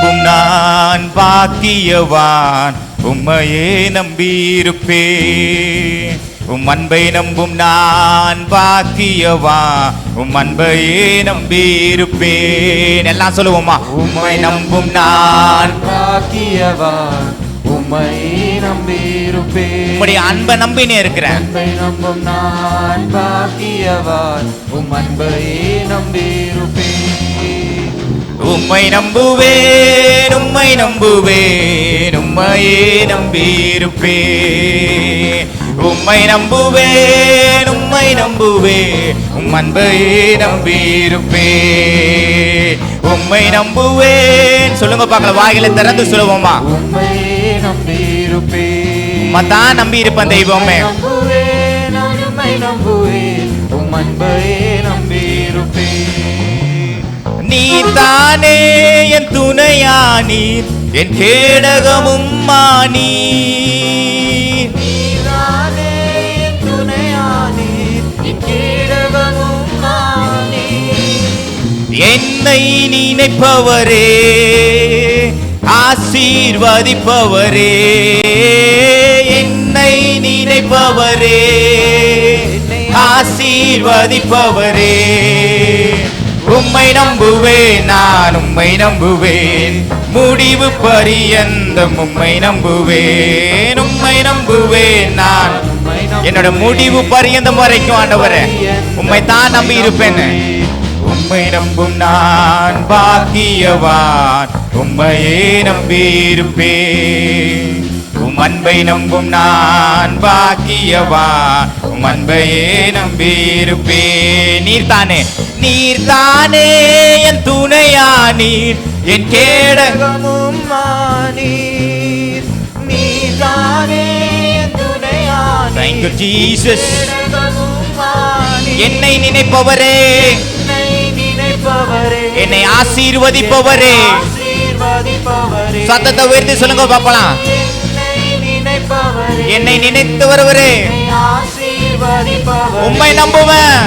நம்பும் நான் பாக்கியவான், உம்மையே நம்பியிருப்பேன். உம் அன்பை நம்பும் நான் பாக்கியவான், உம் அன்பையே நம்பியிருப்பேன். எல்லாம் சொல்லுவோமா? உம்மை நம்பும் நான் பாக்கியவான், உம்மை நம்பியிருப்பேன். உம்முடைய அன்பை நம்பினே இருக்கிறேன். அன்பை நம்பும் நான் பாக்கியவான், உம் அன்பையே நம்பியிருப்பேன். உம்மை நம்புவேன், உம்மை நம்புவேன், உம்மையே நம்பியிருப்பேன். உம்மை நம்புவேன், உம்மை நம்புவேன், உம் அன்பையே நம்பியிருப்பேன். உம்மை நம்புவேன். சொல்லுங்க பார்க்கலாம், வாயில திறந்து சொல்லுவோமா? உம்மை நம்பியிருப்பேன். உம்மைத்தான் நம்பி இருப்பேன் தெய்வமே. நம்புவேன், உம்மை நம்புவேன், உம் அன்பையே நம்பியிருப்பேன். நீர் தானே என் துணையானீர், என் கேடகமும் மானீர். நீதானே என் துணையானீர், என் கேடகமும் மானீர். என்னை நினைப்பவரே, ஆசீர்வதிப்பவரே. என்னை நினைப்பவரே, ஆசீர்வதிப்பவரே. உம்மை நம்புவேன், நான் உம்மை நம்புவேன். முடிவு பரியந்தம் உம்மை நம்புவேன். உம்மை நம்புவேன் நான், என்னோட முடிவு பரியந்தம் வரைக்கும் ஆண்டவரே உம்மை தான் நம்பி இருப்பேன். உம்மை நம்பும் நான் பாக்கியவான், உம்மையே நம்பியிருப்பேன். உம் அன்பை நம்பும் நான் பாக்கியவான், உம் அன்பையே நம்பியிருப்பேன். நீர்தானே, நீர்தானே என் துணையானீர், என் கேடகமும் மானீர். நீதானே என் துணையானீர், Thank you, Jesus. கேடகமும் மானீர். என்னை நினைப்பவரே, என்னை நினைப்பவரே, என்னை ஆசீர்வதிப்பவரே. ஆசீர்வதிப்பவரே. சத்தத்தை உயர்த்தி சொல்லுங்க பாப்பலாம். என்னை நினைப்பவரே, என்னை நினைத்து வருவரே, ஆசீர்வதிப்பவரே. உம்மை நம்புவேன்.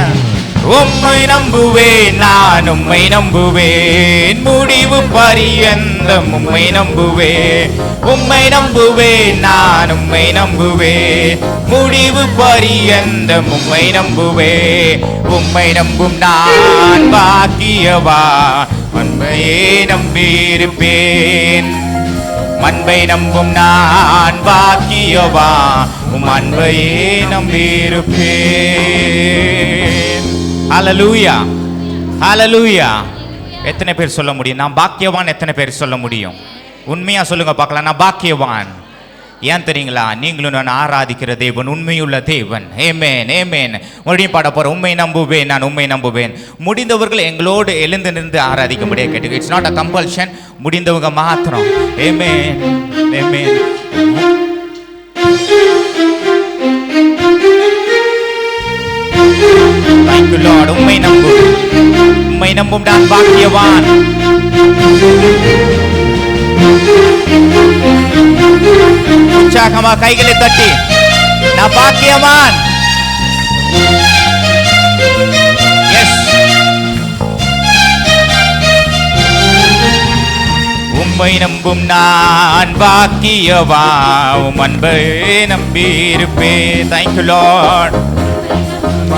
உம்மை நம்புவேன், நான் உம்மை நம்புவேன். முடிவு பரியந்தம் உம்மை நம்புவேன். உம்மை நம்புவேன், நான் உம்மை நம்புவேன். முடிவு பரியந்தம் உம்மை நம்புவேன். உம்மை நம்பும் நான் பாக்கியவான், உம்மையே நம்பியிருப்பேன். அன்பை நம்பும் நான் பாக்கியவான், உம் அன்பையே நம்பியிருப்பேன். ஹல்லேலூயா, ஹல்லேலூயா. எத்தனை பேர் சொல்ல முடியும் நான் பாக்கியவான்? எத்தனை பேர் சொல்ல முடியும்? உண்மையா சொல்லுங்க பார்க்கலாம், நான் பாக்கியவான். ஏன் தெரியுங்களா? நீங்களும் நான் ஆராதிக்கிற தேவன் உண்மையுள்ள தேவன். ஆமென், ஆமென். மறுபடியும் பாட போற, உண்மை நம்புவேன், நான் உண்மை நம்புவேன். முடிந்தவர்கள் எங்களோடு எழுந்து நின்று ஆராதிக்கும்படியே கேட்டு. இட்ஸ் நாட் அ கம்பல்ஷன், முடிந்தவங்க மாத்திரம். ஆமென், ஆமென். Thank you Lord. உம்மை நம்பும், உம்மை நம்பும் நான் பாக்கியவான். உற்சாகமா கைகளை தட்டி, நான் பாக்கியவான். எஸ். உம்மை நம்பும் நான் பாக்கியவான், உம் அன்பை நம்பியிருப்பேன். Thank you Lord.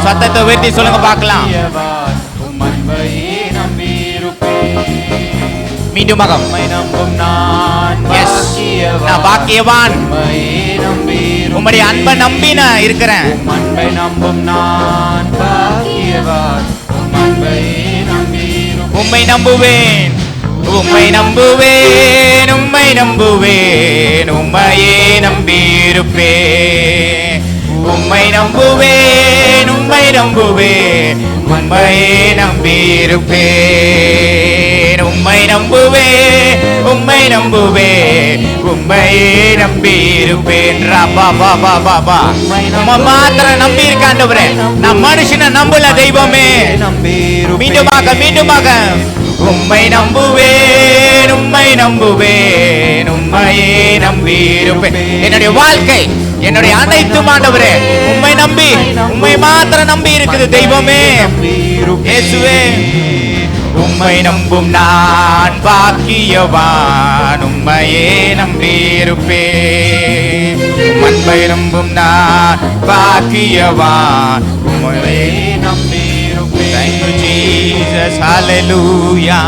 சத்தத்தை உயர்த்தி சொல்லுங்க பார்க்கலாம். உம் அன்பையே நம்பியிருப்பேன். மீண்டுமாக, உம்மை நம்பும் நான் பாக்கியவான், நான் பாக்கியவான். உம்மையே நம்பியிருப்பேன். உம்முடைய அன்பை நம்பி நான் இருக்கிறேன். உம் அன்பை நம்பும் நான் பாக்கியவான், உம் அன்பையே நம்பியிருப்பேன். உம்மை நம்புவேன், உம்மை நம்புவேன், உம்மை நம்புவேன், உம்மையே நம்பியிருப்பேன். உம்மை நம்புவேன், உம்மை நம்புவேன், உம்மையே நம்பியிருப்பேன். உம்மை நம்புவேன், உம்மை நம்புவேன், உம்மையே நம்பியிருப்பேன். ரபா பா பா பா பா. உம்மை மாத்திரம் நம்பி இருக்காண்டவரே, நான் மனுஷனை நம்பல தெய்வமே. மீண்டுமாக, மீண்டுமாக. உம்மை நம்புவேன், உம்மை நம்புவேன், உம்மையே நம்பியிருப்பேன். என்னுடைய வாழ்க்கை, என்னுடைய அனைத்தும் ஆண்டவரே உம்மை நம்பி, உம்மை மாத்திரம் நம்பி இருக்குது தெய்வமே. இயேசுவே, உம்மை நம்பும் நான் பாக்கியவான், உம்மையே நம்பியிருப்பேன். அன்பை நம்பும் நான் பாக்கியவான், உம்மையே நம்பியிருப்பேன். Thank you Jesus. Hallelujah.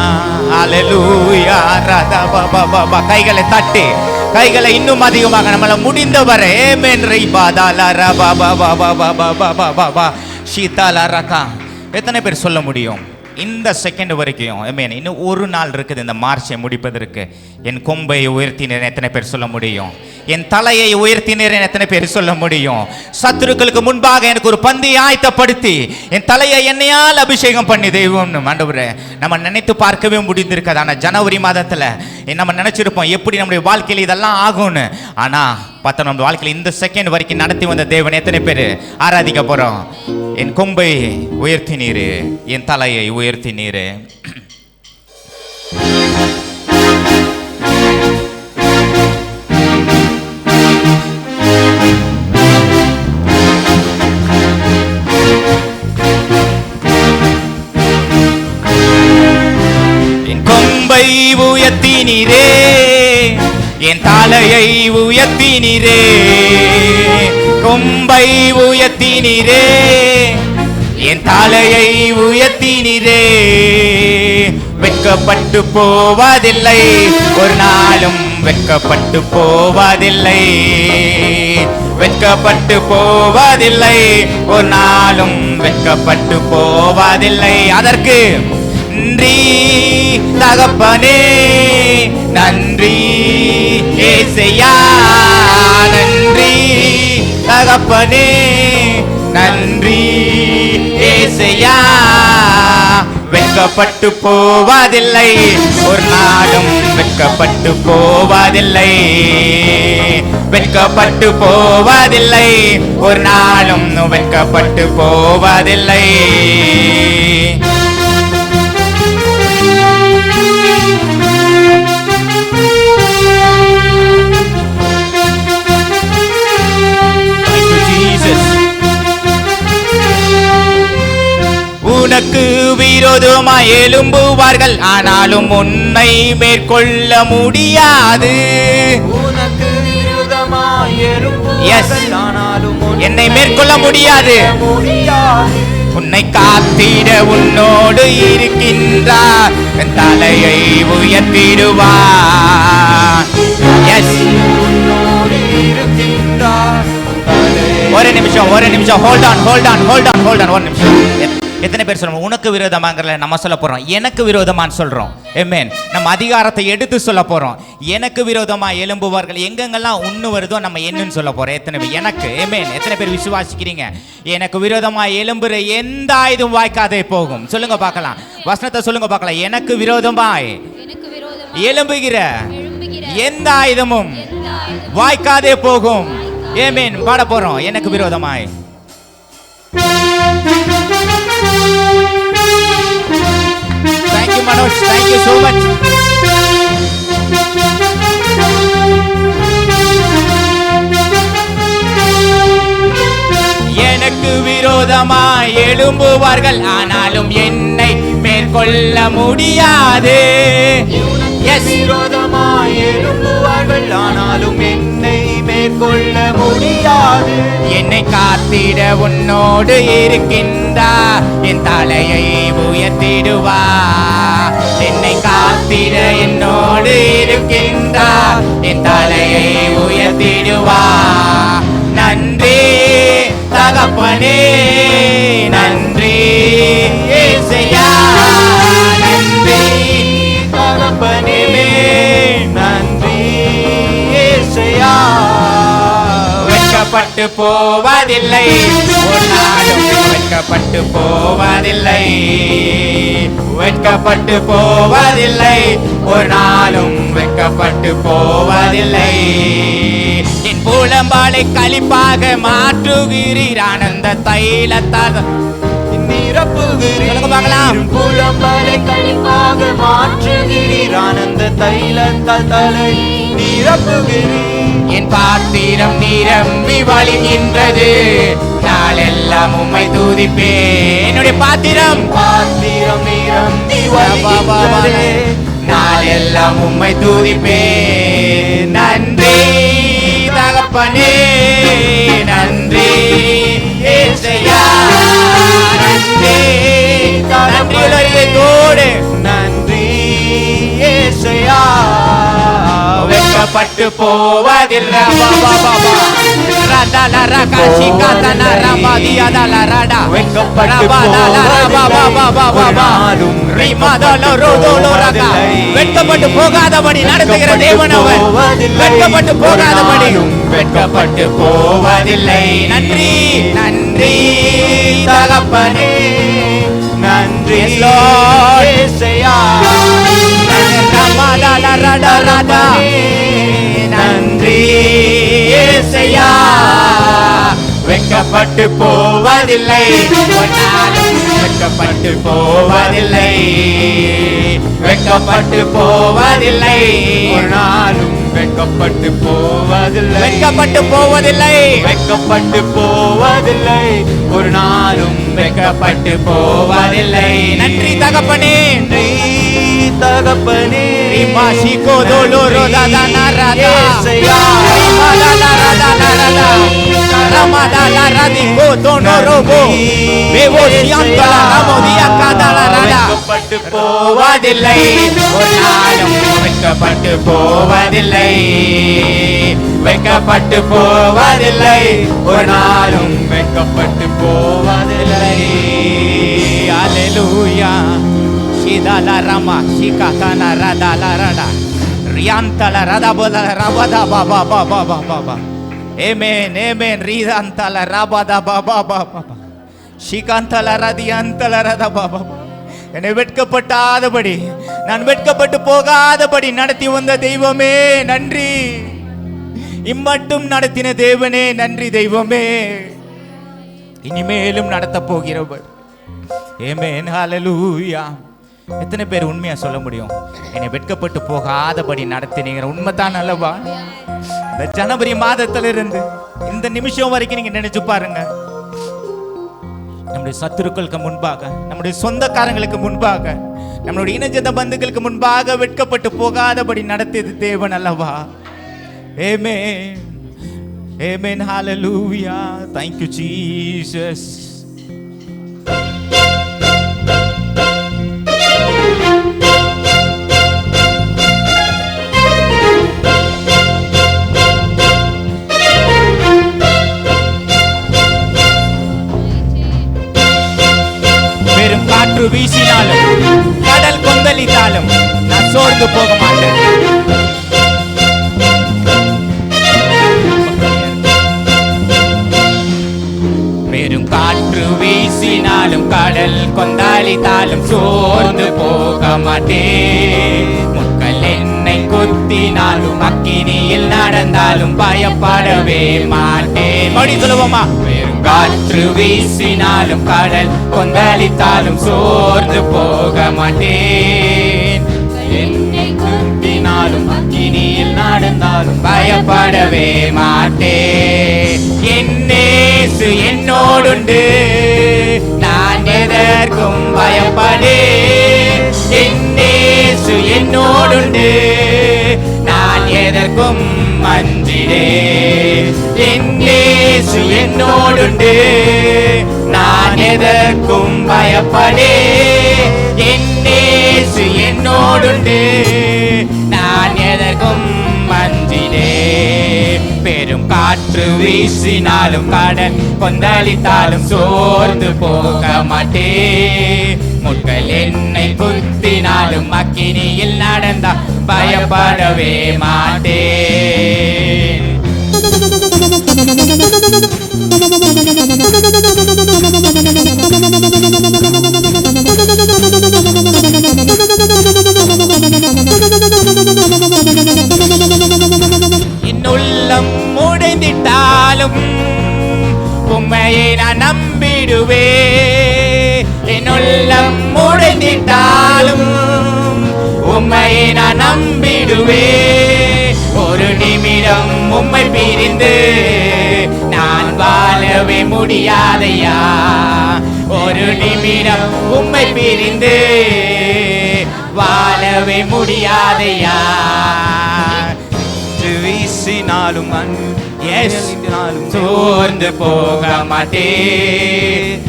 Hallelujah. Radha Baba Baba. கைகளை தட்டி, கைகளை இன்னும் அதிகமாக நம்மள முடிந்தவரை ஆமென். ரைபாதாலா ரபா பாபா பாபா பாபா பாபா ஷீதாலா ரகா. எத்தனை பேர் சொல்ல முடியும் இந்த செகண்ட் வரைக்கும் ஆமென்? இன்னும் ஒரு நாள் இருக்குது இந்த மார்ச்சை முடிப்பதற்கு. என் கொம்பை உயர்த்தினேன் எத்தனை பேர் சொல்ல முடியும்? என் தலையை உயர்த்தினேன் எத்தனை பேர் சொல்ல முடியும்? சத்துருக்களுக்கு முன்பாக எனக்கு ஒரு பந்தியை ஆயத்தப்படுத்தி என் தலையை எண்ணெயால் அபிஷேகம் பண்ணி தெய்வம் ஆண்டவரே, நம்ம நினைத்து பார்க்கவே முடிந்திருக்காது. ஆனால் ஜனவரி மாதத்தில் நம்ம நினைச்சிருப்போம் எப்படி நம்முடைய வாழ்க்கையில் இதெல்லாம் ஆகும்னு. ஆனால் பார்த்தா நம்ம வாழ்க்கையில் இந்த செகண்ட் வரைக்கும் நடத்தி வந்த தேவன் எத்தனை பேர் ஆராதிக்க போறோம்? என் கொம்பை உயர்த்தினீரு, என் தலையை உயர்த்தினீரு. என் கொம்பை உயர்த்தினீரே, என் தலையை உயர்த்தினீரே. கொம்பை உயர்த்தினீரே, என் தலையை உயர்த்தினீரே. வெட்கப்பட்டு போவதில்லை, ஒரு நாளும் வெட்கப்பட்டு போவதில்லை. வெட்கப்பட்டு போவதில்லை, ஒரு நாளும் வெட்கப்பட்டு போவதில்லை. அதற்கு நன்றி தகப்பனே, நன்றி ஏசையா, நன்றி தகப்பனே, நன்றி ஏசையா. வெட்கப்பட்டு போவதில்லை, ஒரு நாளும் வெட்கப்பட்டு போவதில்லை. வெட்கப்பட்டு போவதில்லை, ஒரு நாளும் வெட்கப்பட்டு போவதில்லை. உனக்கு விரோதமாய் எழும்புவார்கள், ஆனாலும் உன்னை மேற்கொள்ள முடியாது. உனக்கு விரோதமாய் எழும்புவார்கள், ஆனாலும் என்னை மேற்கொள்ள முடியாது. உன்னை காத்திட உன்னோடு இருக்கின்றார், என் தலையை உயர்த்திடுவார். ஒரு நிமிஷம், ஒரு நிமிஷம், hold on, hold on, hold on, hold on, ஒரு நிமிஷம். எத்தனை பேர் சொல்றோம் உனக்கு விரோதமாங்கறத நம்ம சொல்ல போறோம், எனக்கு விரோதமான்னு சொல்றோம். ஆமென். நம்ம அதிகாரத்தை எடுத்து சொல்ல போறோம். எனக்கு விரோதமா எழும்புவார்கள், எங்கெங்கெல்லாம் உண்ணு வருதோ நம்ம என்னன்னு சொல்ல போறோம். எத்தனை பேர் எனக்கு ஆமென்? எத்தனை பேர் விசுவாசிக்கிறீங்க? எனக்கு விரோதமா எழும்புற எந்த ஆயுதம் வாய்க்காதே போகும். சொல்லுங்க பார்க்கலாம், வசனத்தை சொல்லுங்க பார்க்கலாம். எனக்கு விரோதமாய் எழும்புகிற எந்த ஆயுதமும் வாய்க்காதே போகும். ஆமென். பாட போறோம். எனக்கு விரோதமாய். Thank you Manoj, thank you so much. எனக்கு விரோதமாய் எழும்புவார்கள், ஆனாலும் என்னை மேற்கொள்ள முடியாது. விரோதமாய் எழும்புவார்கள், ஆனாலும் என்னை மேற்கொள்ள முடியாது. என்னை காத்திட உன்னோடு இருக்கின்றார், என் தலையை உயர்த்திடுவார். என்னை காத்திட என்னோடு இருக்கின்றார், என் தலையை உயர்த்திடுவார். நன்றி தகப்பனே, நன்றி ஏசையா, நன்றி தகப்பனே, நன்றி ஏசையா. வெட்கப்பட்டு போவதில்லை, ஒரு நாளும் வெட்கப்பட்டு போவதில்லை. வெட்கப்பட்டு போவதில்லை, ஒரு நாளும் வெட்கப்பட்டு போவதில்லை. என் புலம்பாலை களிப்பாக மாற்றுகிறீர், ஆனந்த தைலத்தால் நிரப்புகிறீர். பார்க்கலாம். புலம்பலை களிப்பாக மாற்றுகிறீர், ஆனந்த தைலத்தால் தலை நிரப்புகிறீர். என் பாத்திரம் நிரம்பி வழிகின்றது, நாளெல்லாம் உம்மை துதிப்பேன். என்னுடைய பாத்திரம் பாத்திரம் நிரம்பி கரம் நீ வலிக்கின்றதே. நாளெல்லாம் உம்மை துதிப்பேன். நன்றி தகப்பனே, நன்றி ஏசையா, நன்றி நன்றியோடு நன்றி ஏசையா. வெட்கப்பட்டு போவதில்லை. வெட்கப்பட்டு போகாதபடி நடத்துகிற தேவன் அவர். வெட்கப்பட்டு போகாதபடி, வெட்கப்பட்டு போவதில்லை. நன்றி நன்றி தகப்பனே, நன்றி ஏசையா. நன்றி ஏசையா. வெட்கப்பட்டு போவதில்லை, வெட்கப்பட்டு போவதில்லை, வெட்கப்பட்டு போவதில்லை, ஒரு நாளும் வெட்கப்பட்டு போவதில்லை. வெட்கப்பட்டு போவதில்லை, வெட்கப்பட்டு போவதில்லை. ஒரு நாளும் வெட்கப்பட்டு போவதில்லை. நன்றி தகப்பனே, நன்றி தகப்பனே. ஏசையா. வெட்கப்பட்டு போவதில்லை, ஒரு நாளும் வெட்கப்பட்டு போவதில்லை, வெட்கப்பட்டு போவதில்லை, ஒரு நாளும் வெட்கப்பட்டு போவதில்லை. அல்லேலூயா. Shidala Rama Shikatana Radala Rada Riantala Radabola Rabada Baba Baba Baba. Amen, amen. Ridantala Rabada Baba Baba. Shikantala Radiantala Rada Baba. என்னை வெட்கப்பட்டாதபடி, நான் வெட்கப்பட்டு போகாதபடி நடத்தி வந்த தெய்வமே நன்றி. இம்மட்டும் நடத்தின தேவனே நன்றி தெய்வமே. இனிமேலும் நடத்த போகிறவர். ஆமென், ஹல்லேலூயா. எத்தனை பேர் உண்மையா சொல்ல முடியும்? என்னை வெட்கப்பட்டு போகாதபடி நடத்தினீங்க. உண்மைதான் அல்லவா? இந்த ஜனவரி மாதத்திலிருந்து இந்த நிமிஷம் வரைக்கும் நீங்க நினைச்சு பாருங்க. நம்முடைய சத்துருக்களுக்கு முன்பாக, நம்முடைய சொந்தக்காரங்களுக்கு முன்பாக, நம்மளுடைய இனஜன பந்துக்களுக்கு முன்பாக வெட்கப்பட்டு போகாதபடி நடத்தியது தேவன் அல்லவா? ஆமென், ஆமென், ஹல்லேலூயா. Thank you Jesus. காற்று வீசினாலும், கடல் கொந்தளித்தாலும் நான் சோர்ந்து போக மாட்டேன். பெரும் காற்று வீசினாலும், கடல் கொந்தளித்தாலும் சோர்ந்து போக மாட்டேன். முட்கள் என்னை குத்தினாலும், அக்கினியில் நடந்தாலும் பயப்படவே மாட்டேன். மொழி சொல்லுவோமா? காற்று வீசினாலும், கடல் கொந்தளித்தாலும் சோர்ந்து போக மாட்டேன். என்னை குத்தினாலும், அக்கினியில் நடந்தாலும் பயப்படவே மாட்டேன். என்னேசு என்னோடுண்டு, நான் எதற்கும் பயப்படேன். என்னேசு என்னோடுண்டு, நான் எதற்கும் அஞ்சிடேன். என்னேசு என்னோடுண்டு, நான் எதற்கும் பயப்படேன். என்னேசு என்னோடுண்டு, நான் எதற்கும் அஞ்சிடேன். பெரும் காற்று வீசினாலும், கடல் கொந்தளித்தாலும் சோர்ந்து போக மாட்டேன். முட்கள் என்னை குத்தினாலும், அக்கினியில் நடந்தால் பயப்படவே மாட்டேன். இன்னுள்ளம் உடைந்திட்டாலும் உம்மையை நான் நம்பிடுவேன். என்னுள்ளம் உடைந்திட்டாலும் உம்மையை நான் நம்பிடுவேன். ஒரு நிமிடம் உம்மை பிரிந்து நான் வாழவே முடியாதையா. ஒரு நிமிடம் உம்மை பிரிந்து வாழவே முடியாதையா. வீசினாலும் நாளும் சோர்ந்து போக மாட்டேன்.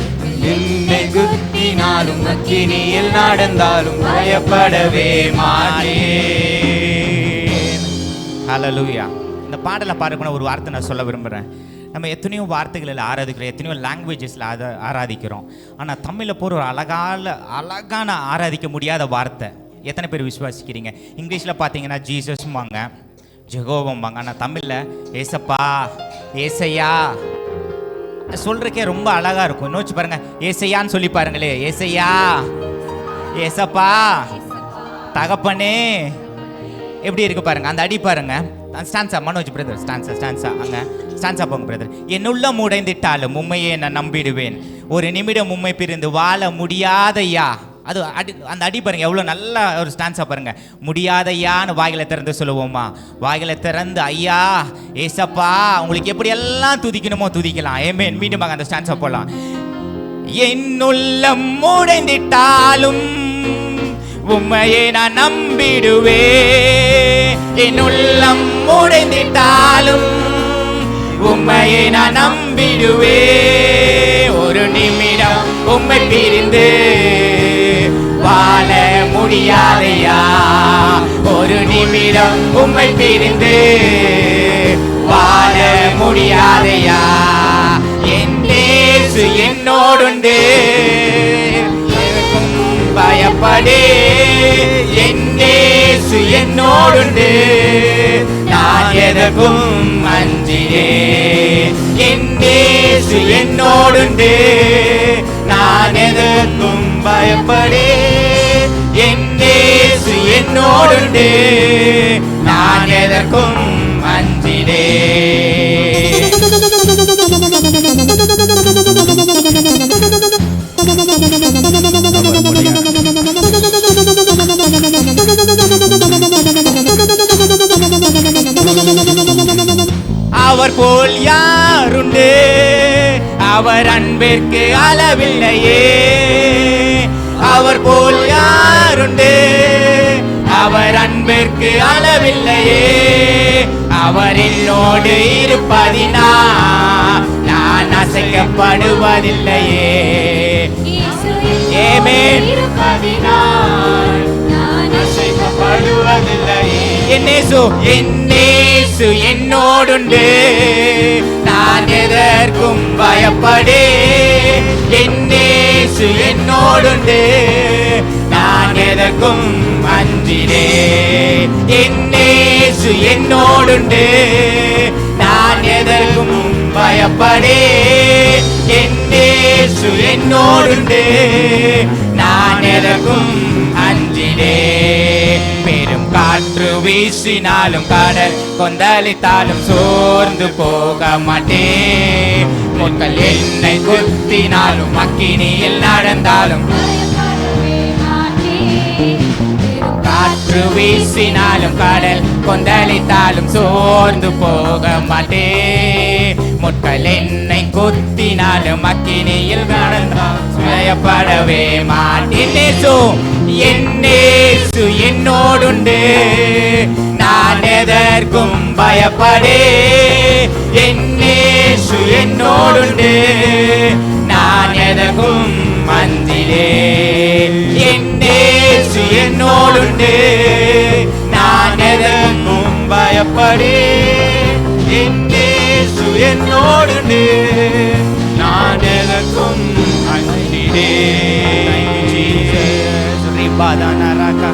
என்னை குத்தினாலும் அக்கினியில் நடந்தாலும் பயப்படவே மாட்டேன். ஹல்லேலூயா. இந்த பாடலை பாருங்க, ஒரு வார்த்தை நான் சொல்ல விரும்புகிறேன். நம்ம எத்தனையோ வார்த்தைகளில் ஆராதிக்கிறோம், எத்தனையோ லாங்குவேஜஸில் ஆராதிக்கிறோம். ஆனால் தமிழில் போகிற ஒரு அழகான ஆராதிக்க முடியாத வார்த்தை எத்தனை பேர் விசுவாசிக்கிறீங்க? இங்கிலீஷில் பார்த்தீங்கன்னா ஜீசஸ்ம்பாங்க, ஜெகோவம்பாங்க. ஆனால் தமிழில் ஏசப்பா, ஏசையா சொல்றதுக்கே ரொம்ப அழகா இருக்கும். நோச்சு பாருங்க, ஏசையான்னு சொல்லி பாருங்களே. ஏசையா, ஏசப்பா, தகப்பனே, எப்படி இருக்கு பாருங்க. அந்த அடி பாருங்க. ஸ்டான்ஸா மனோஜ் பிரதர், ஸ்டான்ஸா அங்க ஸ்டான்ஸா போங்க பிரதர். என்னுள்ள முடைந்திட்டாலும் உண்மையே நான் நம்பிடுவேன், ஒரு நிமிடம் உண்மை பிரிந்து வாழ முடியாதையா. அது அந்த அடி பாருங்க, எவ்வளோ நல்லா ஒரு ஸ்டான்ஸா பாருங்க. முடியாதையான்னு வாயில திறந்து சொல்லுவோமா? வாயில திறந்து ஐயா, ஏசப்பா, உங்களுக்கு எப்படி எல்லாம் துதிக்கணுமோ துதிக்கலாம். ஆமென். மீண்டும் அந்த ஸ்டான்ஸா போலாம். என்னுள்ளம் முடைந்திட்டாலும் உம்மையே நான் நம்பிடுவே, என்னுள்ளம் முடைந்திட்டாலும் உம்மையே நான் நம்பிடுவே, ஒரு நிமிடம் உம்மை பிரிந்து வாழ முடியாதையா, ஒரு நிமிடம் உம்மை பிரிந்து வாழ முடியாதையா. என் இயேசு என்னோடுண்டு, பயப்படே, என் இயேசு என்னோடுண்டு, நான் எதற்கும் அஞ்சியே. என் இயேசு என்னோடுண்டு, நான் எதற்கும் பயப்படே, என் இயேசு என்னோடுண்டு, நான் எதற்கும் அஞ்சிடே. அவர் போல் யாருண்டு, அவர் அன்பிற்கு அளவில்லையே, அவர் போல் யாருண்டு, அவர் அன்பிற்கு அளவில்லையே, அவர் என்னோடு இருப்பதினா நான் அசைக்கப்படுவதில்லையே. ஆமென். என்னேசு என்னோடுண்டு, நான் எதற்கும் பயப்படே, என்னேசு என்னோடுண்டு, நான் எதற்கும் அஞ்சிடே. என்னேசு என்னோடுண்டு, நான் எதற்கும் பயப்படே, என்னேசு என்னோடுண்டு, நான் எதற்கும் அஞ்சிடே. பெரும் காற்று வீசினாலும் கடல் கொந்தளித்தாலும் சோர்ந்து போக மாட்டேன். முட்கள் என்னை குத்தினாலும் அக்கினியில் நடந்தாலும் காற்று வீசினாலும் கடல் கொந்தளித்தாலும் சோர்ந்து போக மாட்டேன். முட்கள் என்னை குத்தினாலும் அக்கினியில் நடந்தாலும் பயப்படவே மாட்டேன். என்னேசு என்னோடுண்டு, நான் எதற்கும் பயப்படே, என்னேசு என்னோடுண்டு, நான் எதற்கும் அஞ்சிலே. என்னேசு என்னோடுண்டு, நான் எதற்கும் பயப்படே, என்னேசு என்னோடுண்டு, நான் எதற்கும் அஞ்சிலே. Badanaraka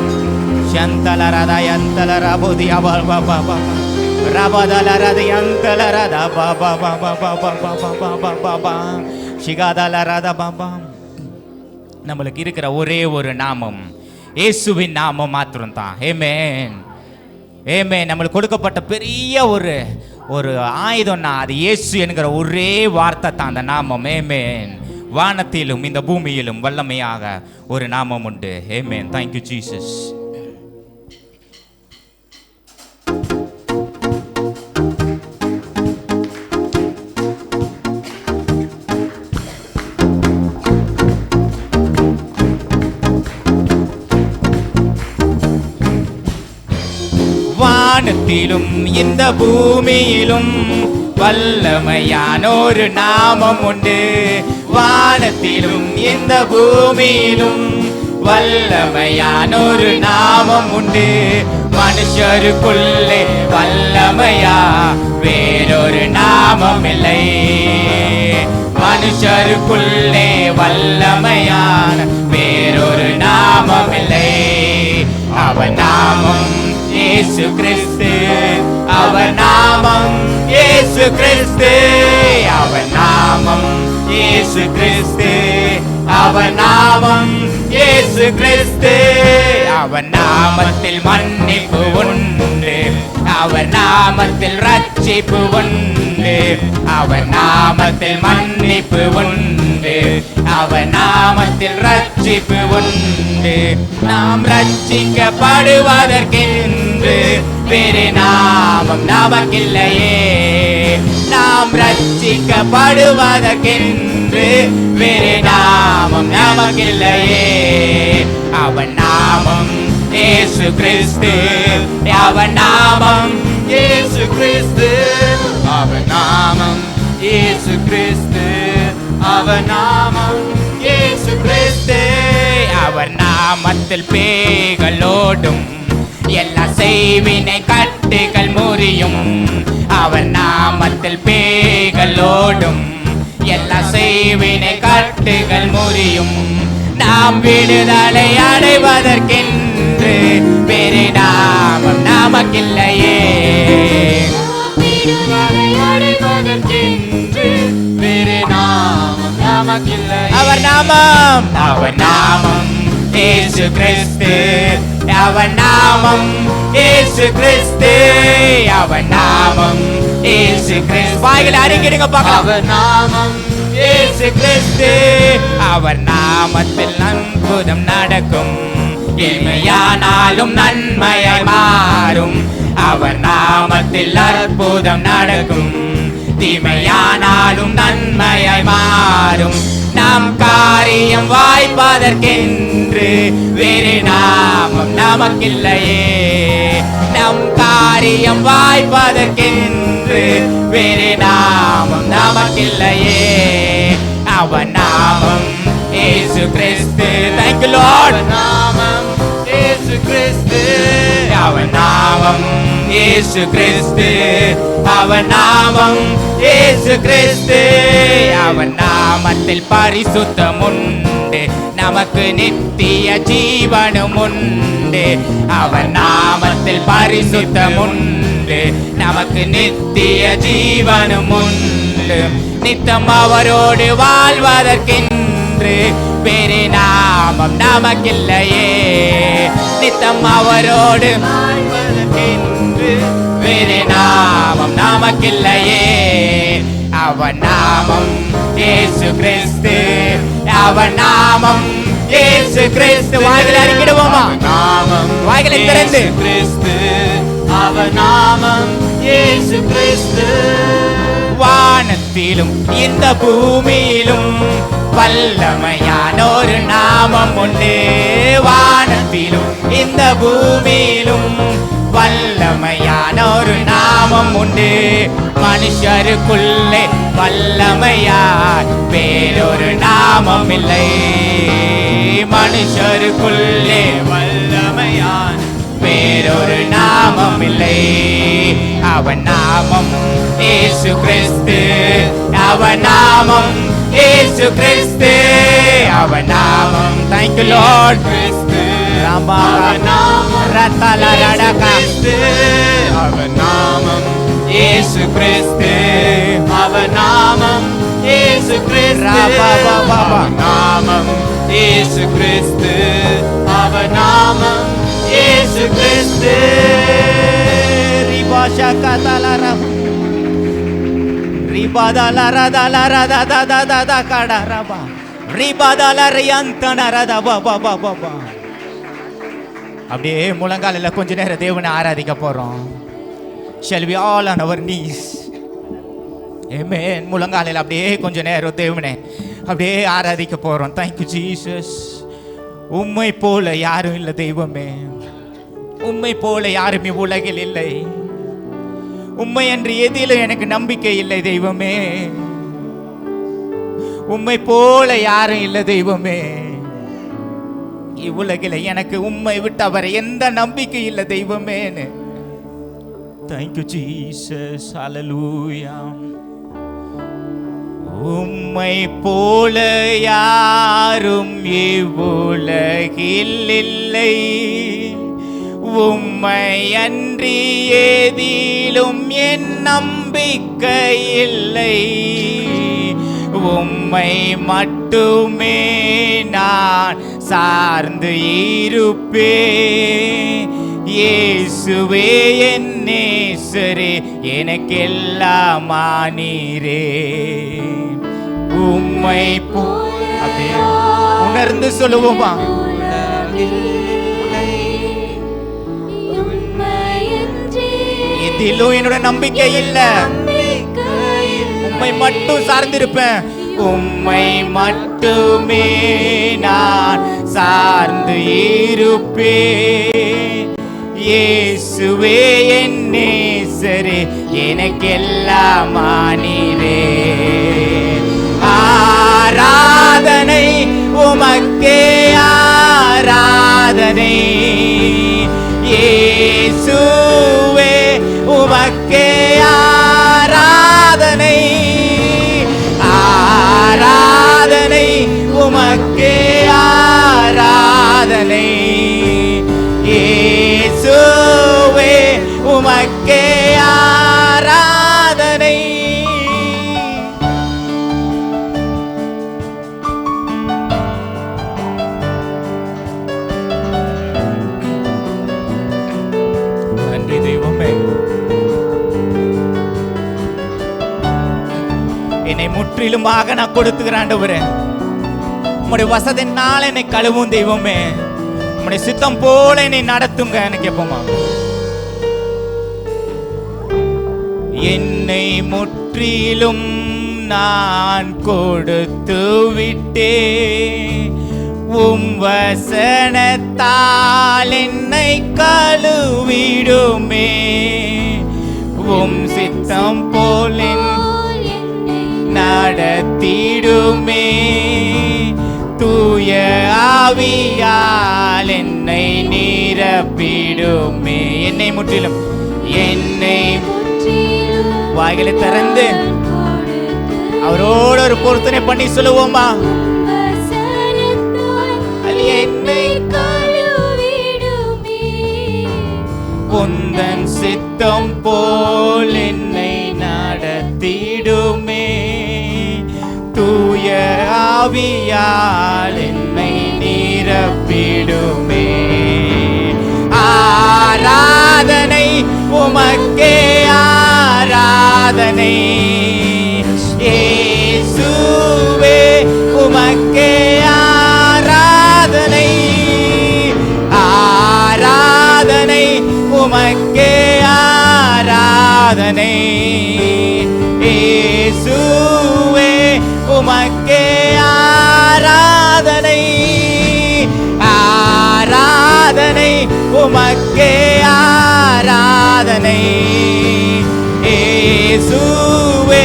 Shantala Rada Yantala Rabodi Ababa Baba Rabadala Rada Yantala Rada Baba Baba Baba Baba Baba Shigadala Rada Baba. நம்மளுக்கு இருக்கிற ஒரே ஒரு நாமம் இயேசுவின் நாமம் மாத்திரம் தான். ஆமென். ஆமென். நம்மளுக்கு கொடுக்கப்பட்ட பெரிய ஒரு ஆயுதம்னா அது இயேசு என்கிற ஒரே வார்த்தை தான் அந்த நாமம். ஆமென். வானத்திலும் இந்த பூமியிலும் வல்லமையாக ஒரு நாமம் உண்டு. ஆமென். Thank you Jesus. வானத்திலும் இந்த பூமியிலும் வல்லமையான ஒரு நாமம் உண்டு. வானத்திலும் இந்த பூமியிலும் வல்லமையான ஒரு நாமம் உண்டு. மனுஷருக்குள்ளே வல்லமையா வேறொரு நாமம் இல்லை. மனுஷருக்குள்ளே வல்லமையான வேறொரு நாமம் இல்லை. அவர் நாமம் இயேசு கிறிஸ்து. அவர் நாமம் இயேசு கிறிஸ்து. அவர் நாமம் இயேசு கிறிஸ்து. அவர் நாமம் இயேசு கிறிஸ்து. அவர் நாமத்தில் மன்னிப்பு உண்டு. அவர் நாமத்தில் ரட்சிப்பு உண்டு. அவர் நாமத்தில் மன்னிப்பு உண்டு. அவர் நாமத்தில் ரட்சிப்பு உண்டு. நாம் ரட்சிக்கப்படுவதற்கென்று வேறு நாமம் நமக்கில்லையே. நாம் ரட்சிக்கப்படுவதற்கென்று வேறு நாமம் நமக்கில்லையே. அவர் நாமம் இயேசு கிறிஸ்து. அவர் நாமம் இயேசு கிறிஸ்து. அவர் நாமம் இயேசு கிறிஸ்து. அவர் நாமம் இயேசு கிறிஸ்து. அவர் நாமத்தில் பேய்களோடும் எல்லா செய்வினை கட்டுகள் முறியும். அவர் நாமத்தில் பேய்களோடும் எல்லா செய்வினை கட்டுகள் முறியும். நாம் விடுதலை அடைவதற்கென்று வேறு நாமம் நமக்கில்லையே. விடுதலை அடைவதற்கென்று வேறு நாமம் நமக்கில்லை. அவர் நாமம், அவர் நாமம் இயேசு கிறிஸ்து. அவர் நாமம் இயேசு கிறிஸ்து. அவர் நாமம் இயேசு கிறிஸ்து. வாயில அறிக்கையிடுங்க பார்க்கலாம். அவர் நாமம் இயேசு கிறிஸ்து. அவர் நாமத்தில் அற்புதம் நடக்கும். எளிமையானாலும் நன்மையாய் மாறும். அவர் நாமத்தில் அற்புதம் நடக்கும். தீமையானாலும் நன்மையாய் மாறும். நாம் காரியம் வாய்ப்பதற்கென்று வேறு நாமம் நமக்கில்லையே. நம் காரியம் வாய்ப்பதற்கென்று வேறு நாமம் நமக்கில்லையே. அவர் நாமம் இயேசு கிறிஸ்து. Thank you Lord. நாமம் இயேசு கிறிஸ்து. அவர் நாமம் இயேசு கிறிஸ்து. அவர் நாமம் இயேசு கிறிஸ்து. அவர் நாமத்தில் பரிசுத்தம் உண்டு. நமக்கு நித்திய ஜீவனும் உண்டு. அவர் நாமத்தில் பரிசுத்தம் உண்டு. நமக்கு நித்திய ஜீவனும் உண்டு. நித்தம் அவரோடு வாழ்வதற்கென்று வேறு நாமம் நமக்கில்லையே. நித்தம் அவரோடு வாழ்வதற்கென்று வேறு நாமம் நமக்கில்லையே. அவர் நாமம் இயேசு கிறிஸ்து. அவர் நாமம் இயேசு கிறிஸ்து. வாய்களை அறிக்கிடுவோமா? நாமம் வாய்களை திறந்து கிறிஸ்து. அவர் நாமம் இயேசு கிறிஸ்து. வானத்திலும் இந்த பூமியிலும் வல்லமையான ஒரு நாமம் உண்டு. வானத்திலும் இந்த பூமியிலும் வல்லமையான ஒரு நாமம் உண்டு. மனுஷருக்குள்ளே வல்லமையார் வேறொரு நாமம் இல்லை. மனுஷருக்குள்ளே வல்லமையார் வேறொரு நாமம் இல்லை. அவன் நாமம் இயேசு கிறிஸ்து. அவன் நாமம் இயேசு கிறிஸ்து. அவன் நாமம் Thank you Lord. கிறிஸ்து. அவன் நாமம் ரத்தலரடகிறிஸ்து. அவன் நாமம் இயேசு கிறிஸ்து. அவன் நாமம் இயேசு கிறிஸ்து. அவன் நாமம் இயேசு கிறிஸ்து. அவன் நாமம் இயேசு கிறிஸ்து. ரிபாஷகதலர ரிபாதலரதலரதததததத கடரபா ரிபாதலரியந்தனரதபபபபப. அப்படியே முழங்காலில் கொஞ்ச நேரம் தேவனை ஆராதிக்க போறோம். Shall we all on our knees? Amen. முழங்காலில் அப்படியே கொஞ்ச நேரம் தேவனை அப்படியே ஆராதிக்க போறோம். Thank you Jesus. உம்மை போல யாரும் இல்லை தெய்வமே. உம்மை போல யாருமே உலகில் இல்லை. உம்மை என்று எதிலும் எனக்கு நம்பிக்கை இல்லை தெய்வமே. உம்மை போல யாரும் இல்லை தெய்வமே. இவ்வுலகில் எனக்கு உம்மை விட்டு அவர் எந்த நம்பிக்கை இல்லை தெய்வமேன்னு. Thank you Jesus. Hallelujah. உம்மை போல யாரும் இவ்வுலகில் இல்லை. உம்மை அன்றி ஏதிலும் என் நம்பிக்கை இல்லை. உம்மை மட்டுமே நான் சார்ந்து இருப்பேன். இயேசுவே என் நேசரே, எனக்கெல்லாம் நீரே. உம்மை அப்படியே உணர்ந்து சொல்லுவோமா? எதிலும் என்னோட நம்பிக்கை இல்லை. உம்மை மட்டும் சார்ந்திருப்பேன். உம்மை மட்டுமே நான் சார்ந்து இருப்பேன். இயேசுவே என் நேசரே, எனக்கெல்லாம் நீரே. ஆராதனை உமக்கே ஆராதனை. இயேசுவே உமக்கே ஆராதனை. ஆராதனை உமக்கே ஆராதனை. இயேசுவே உமக்கே ஆராதனை. நன்றி தெய்வமே. என்னை முற்றிலுமாக நான் கொடுத்துக்கிறேன் ஆண்டவரே. உம்முடைய வசதினால் என்னை கழுவும் தெய்வமே. உம்முடைய சித்தம் போல என்னை நடத்துங்க எனக்கு எப்பமா. என்னை முற்றிலும் நான் கொடுத்து விட்டேன். உம் வசனத்தால் என்னை கழுவிடுமே. உம் சித்தம் போல நடத்திடுமே. தூய ஆவியால் என்னை நிரப்பிடுமே. என்னை முற்றிலும் என்னை வாய்களை திறந்து அவரோடு ஒரு பொருத்தனை பண்ணி சொல்லுவோமா? என்னை உந்தன் சித்தம் போல் என்னை நடத்திடுமே. தூய ஆவியால் என்னை நிரப்பிடுமே. ஆராதனை உமக்கே ஆராதனை. இயேசுவே உமக்கே ஆராதனை. ஆராதனை உமக்கே ஆராதனை. இயேசுவே உமக்கே ஆராதனை. ஆராதனை உமக்கே ஆராதனை. இயேசுவே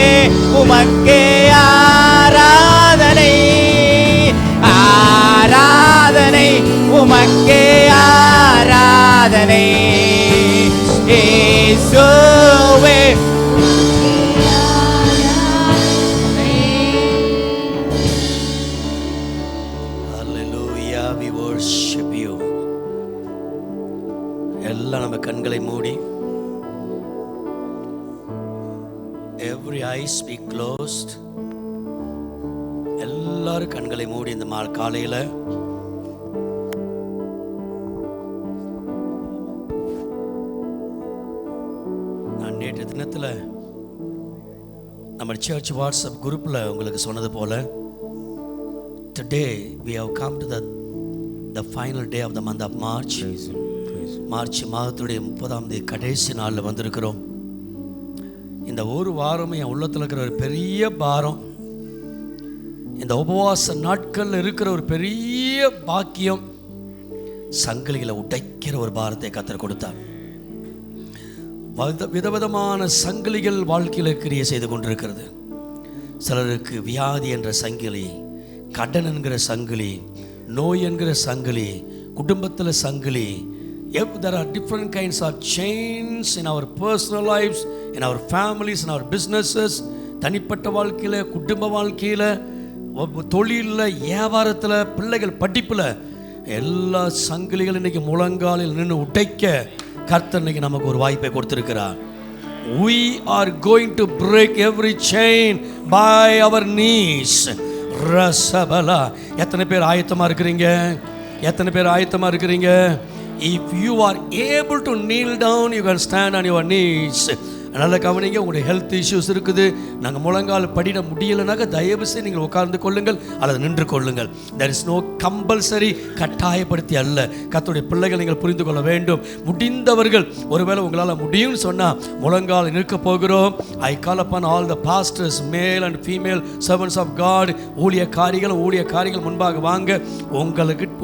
உமக்கே ஆராதனை. ஆராதனை உமக்கே ஆராதனை. இயேசுவே எல்லாம் நம்ம கண்களை மூடி, every eyes be closed. எல்லாரும் கண்களை மூடி இந்த காலையில நான் நேற்று தினத்தில் நம்ம சர்ச் வாட்ஸ்அப் குரூப்பில் உங்களுக்கு சொன்னது போல, today we have come to the final day of the month of March. March மாதத்துடைய 30ஆம் தேதி கடைசி நாளில் வந்திருக்கிறோம். இந்த ஒரு வாரம் என் உள்ளத்தில் இருக்கிற ஒரு பெரிய பாரம், இந்த உபவாச நாட்களில் இருக்கிற ஒரு பெரிய பாக்கியம், சங்கிலிகளை உடைக்கிற ஒரு பாரத்தை கர்த்தர் கொடுத்தார். விதவிதமான சங்கிலிகள் வாழ்க்கையில் கிரியை செய்து கொண்டிருக்கிறது. சிலருக்கு வியாதி என்ற சங்கிலி, கடன் என்கிற சங்கிலி, நோய் என்கிற சங்கிலி, குடும்பத்தில் சங்கிலி. There are different kinds of chains in our personal lives, in our families, in our businesses. தனிப்பட்ட வாழ்க்கையில், குடும்ப வாழ்க்கையில், தொழிலில், வியாபாரத்தில், பிள்ளைகள் படிப்பில், எல்லா சங்கிலிகள் இன்னைக்கு முழங்காலில் நின்று உடைக்க கர்த்தர் இன்னைக்கு நமக்கு ஒரு வாய்ப்பை கொடுத்திருக்கிறார். We are going to break every chain by our knees. ரசபலா. எத்தனை பேர் ஆயத்தமா இருக்கிறீங்க? எத்தனை பேர் ஆயத்தமா இருக்கிறீங்க? If you are able to kneel down, you can stand on your knees. நல்ல கவனிங்க. உங்களுடைய ஹெல்த் இஷ்யூஸ் இருக்குது, நாங்கள் முழங்கால் படிட முடியலைனாக்க தயவு செய்து நீங்கள் உட்கார்ந்து கொள்ளுங்கள் அல்லது நின்று கொள்ளுங்கள். there is no compulsory, கட்டாயப்படுத்தி அல்ல. கர்த்தருடைய பிள்ளைகள் நீங்கள் புரிந்து கொள்ள வேண்டும். முடிந்தவர்கள், ஒருவேளை உங்களால் முடியும்னு சொன்னால் முழங்கால் நிற்க போகிறோம். I call upon all the pastors, male and female servants of God. ஊழியக்காரிகள் முன்பாக வாங்க.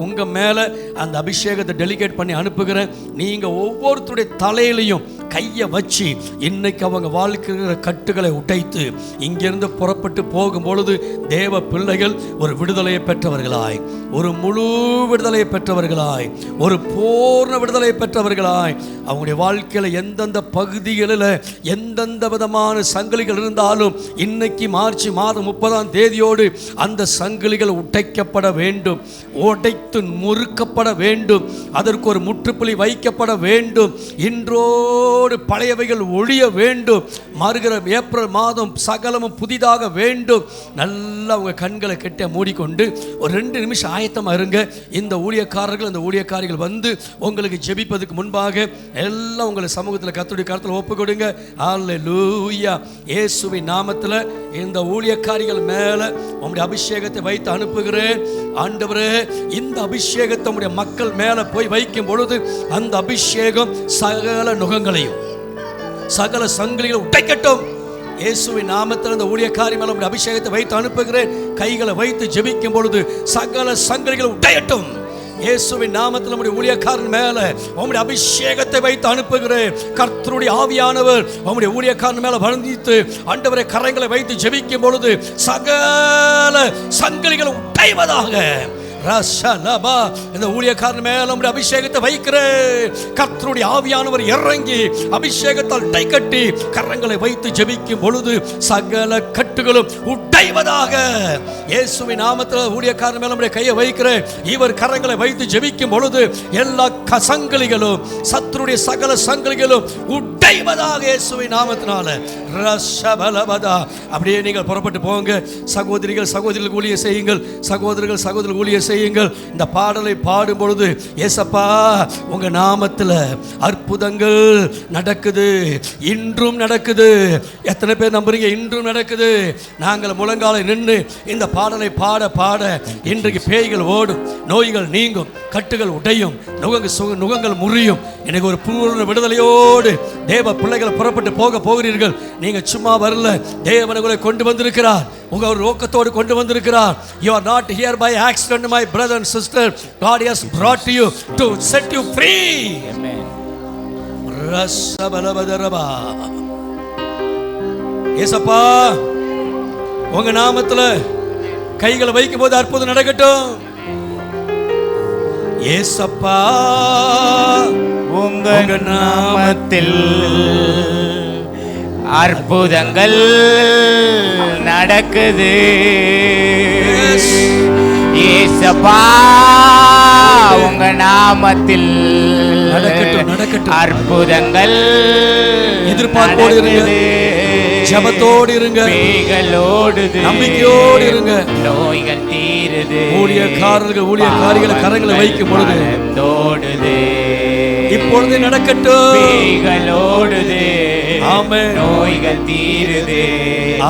உங்கள் மேலே அந்த அபிஷேகத்தை டெலிகேட் பண்ணி அனுப்புகிறேன். நீங்கள் ஒவ்வொருத்தருடைய தலையிலையும் கையை வச்சு இன்னைக்கு அவங்க வாழ்க்கைற கட்டுகளை உடைத்து இங்கிருந்து புறப்பட்டு போகும் பொழுது தேவ பிள்ளைகள் ஒரு விடுதலையை பெற்றவர்களாய், ஒரு முழு விடுதலையை பெற்றவர்களாய், ஒரு பூர்ண விடுதலை பெற்றவர்களாய், அவங்களுடைய வாழ்க்கையில் எந்தெந்த பகுதிகளில் எந்தெந்த விதமான சங்கிலிகள் இருந்தாலும் இன்னைக்கு மார்ச் மாதம் 30ஆம் தேதியோடு அந்த சங்கிலிகள் உடைக்கப்பட வேண்டும், உடைத்து முறுக்கப்பட வேண்டும். அதற்கு ஒரு முற்றுப்புள்ளி வைக்கப்பட வேண்டும். இன்றோடு பழையவைகள் ஒழிய வேண்டும். மறுகிற ஏப்ரல் மாதம் சகலமும் புதிதாக வேண்டும். நல்லா உங்க கண்களை கெட்ட மூடிக்கொண்டு ஒரு 2 நிமிஷம் ஆயத்தமா இருங்க. இந்த ஊழியக்காரர்கள், இந்த ஊழியக்காரிகள் வந்து உங்களுக்கு ஜெபிப்பதற்கு முன்பாக எல்லாம் உங்களை சமூகத்தில் கர்த்தருடைய கரத்தில் ஒப்பு கொடுங்க. அல்லேலூயா. இயேசுவின் நாமத்தில் இந்த ஊழியக்காரிகள் மேல உம்முடைய அபிஷேகத்தை வைத்து அனுப்புகிறேன். ஆண்டவரே, இந்த அபிஷேகத்தை உம்முடைய மக்கள் மேல போய் வைக்கும் பொழுது அந்த அபிஷேகம் சகல நுகங்களையும் சகல சங்கிலிகளை உடைக்கட்டும். இயேசுவின் நாமத்தில் இந்த ஊழியக்காரி மேல உம்முடைய அபிஷேகத்தை வைத்து அனுப்புகிறேன். கைகளை வைத்து ஜெபிக்கும் பொழுது சகல சங்கிலிகளை உடையட்டும். இயேசுவின் நாமத்தில் நம்முடைய ஊழியக்காரன் மேல உம்முடைய அபிஷேகத்தை வைத்து அனுப்புகிறேன். கர்த்தருடைய ஆவியானவர் உம்முடைய ஊழியக்காரன் மேல வந்தித்து ஆண்டவரே கரங்களை வைத்து ஜெபிக்கும் பொழுது சகல சங்கிலிகளை உடைவதாக. ரஷலபா. இந்த ஊழியக்காரன் மேல நம்முடைய அபிஷேகத்தை வைக்கிறேன். கர்த்தருடைய ஆவியானவர் இறங்கி அபிஷேகத்தால் டை கட்டி கரங்களை வைத்து ஜெபிக்கும் பொழுது சகல கட்டுகளும் உடைவதாக. இயேசுவின் நாமத்தில் ஊழியக்காரன் மேல நம்முடைய கையை வைக்கிறேன். இவர் கரங்களை வைத்து ஜெபிக்கும் பொழுது எல்லா சங்கிலிகளும், சத்துருடைய சகல சங்கிலிகளும் உடைவதாக இயேசுவின் நாமத்தினால. ரஷபலபதா. அப்படியே நீங்கள் புறப்பட்டு போங்க. சகோதரிகள் ஊழிய செய்யுங்கள். சகோதரர்கள் ஊழிய செய்யுங்கள். இந்த பாடலை பாடும் பொழுது ஏசப்பா உங்க நாமத்தில் அற்புதங்கள் நடக்குது, இன்றும் நடக்குது. எத்தனை பேர் நம்புறீங்க? இன்றும் நடக்குது. நாங்கள் முழங்காலை நின்று இந்த பாடலை பாட பாட இன்றைக்கு பேய்கள் ஓடும், நோய்கள் நீங்கும், கட்டுகள் உடையும், நுகங்கள் முறியும். எனக்கு ஒரு பூர்ண விடுதலையோடு தேவ பிள்ளைகள் புறப்பட்டு போகிறீர்கள். நீங்க சும்மா வரல, தேவன் உங்களை கொண்டு வந்திருக்கிறார். உங்க ஒரு நோக்கத்தோடு கொண்டு வந்திருக்கிறார். You are not here by accident, my brother and sister. God has brought you to set you free. Amen. ரசபலபதரபா. ஏசப்பா உங்க நாமத்துல கைகளை வைக்கும் போது அற்புதம் நடக்கட்டும். ஏசப்பா உங்க நாமத்தில் அற்புதங்கள் நடக்குது. ஏசப்பா உங்க நாமத்தில் நடக்கட்டும். அற்புதங்கள் எதிர்பார்ப்போடு இருங்க, ஜெபத்தோடு இருங்க, பேய்களோடுது, நம்பிக்கையோடு இருங்க. நோய்கள் தீருது. ஊழியக்காரிகளை கரங்களை வைக்கும் பொழுது ஓடுது. இப்பொழுது நடக்கட்டும். பேய்களோடுது. ஆமென். நோய்கள் தீருது.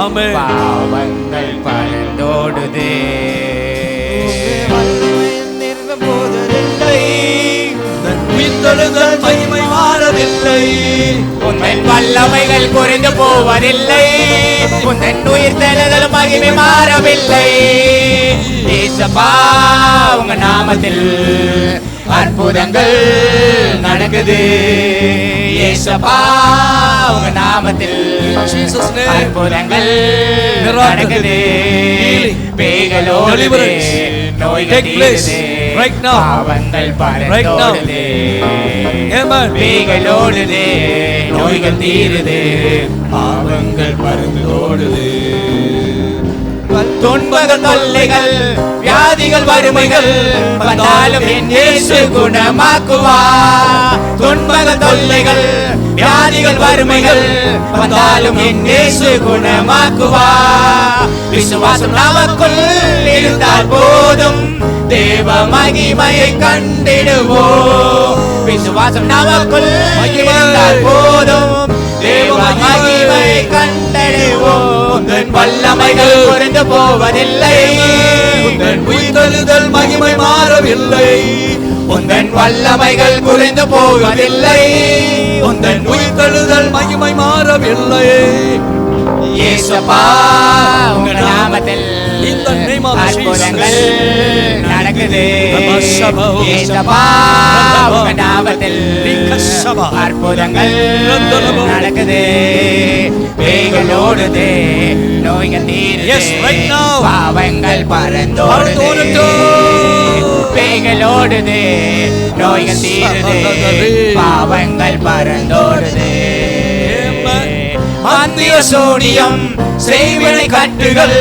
ஆமென். பாவங்கள் பறந்தோடுது. உயிர்த்தெழுதல் மகிமை மாறவில்லை. உந்தன் வல்லமைகள் குறைந்து போவதில்லை. உந்தன் உயிர்த்தெழுதல் மகிமை மாறவில்லை. ஏசப்பா உங்க நாமத்தில் அற்புதங்கள் நடக்குது. இயேசப்பா உங்க நாமத்தில் Jesus name. அற்புதங்கள் Miracle. நடக்குது. Healing. பேய்களோடு Deliverance. நோய்கள் Take place தீருது. right now. பாவங்கள் Right now. பறந்தோடுது. Amen. பேய்களோடுது நோய்கள் தீருது. பாவங்கள் பறந்தோடுது. துன்பங்கள் தொல்லைகள் வியாதிகள் வறுமைகள் வந்தாலும் என் இயேசு குணமாக்குவார். துன்பங்கள் தொல்லைகள் வியாதிகள் வறுமைகள் வந்தாலும் என் இயேசு குணமாக்குவார். விசுவாசம் நமக்குள் இருந்தால் போதும் தேவ மகிமையை கண்டிடுவோம். விசுவாசம் நமக்குள் இருந்தால் போதும் தேவ மகிமையை கண்டிடுவோம். உந்தன் வல்லமைகள் குறைந்து போவதில்லை. உந்தன் உயிர்த்தெழுதல் மகிமை மாறவில்லை. உந்தன் வல்லமைகள் குறைந்து போவதில்லை. உந்தன் உயிர்த்தெழுதல் மகிமை மாறவில்லை. இயேசப்பா உங்க நாமத்தில் In the name of அற்புதங்கள் Jesus. நடக்குது. ரமசபா. இயேசப்பா உங்க நாமத்தில் ரிகசபா. அற்புதங்கள் ரந்தலபா. நடக்குது. பேய்களோடுது நோய்கள் தீருது. Yes, right now. பாவங்கள் பறந்தோடுது. பறந்தோடட்டும். பேய்களோடுது நோய்கள் தீருது. பாவங்கள் பறந்தோடுது. மந்திர சூனியம் செய்வினை கட்டுகள்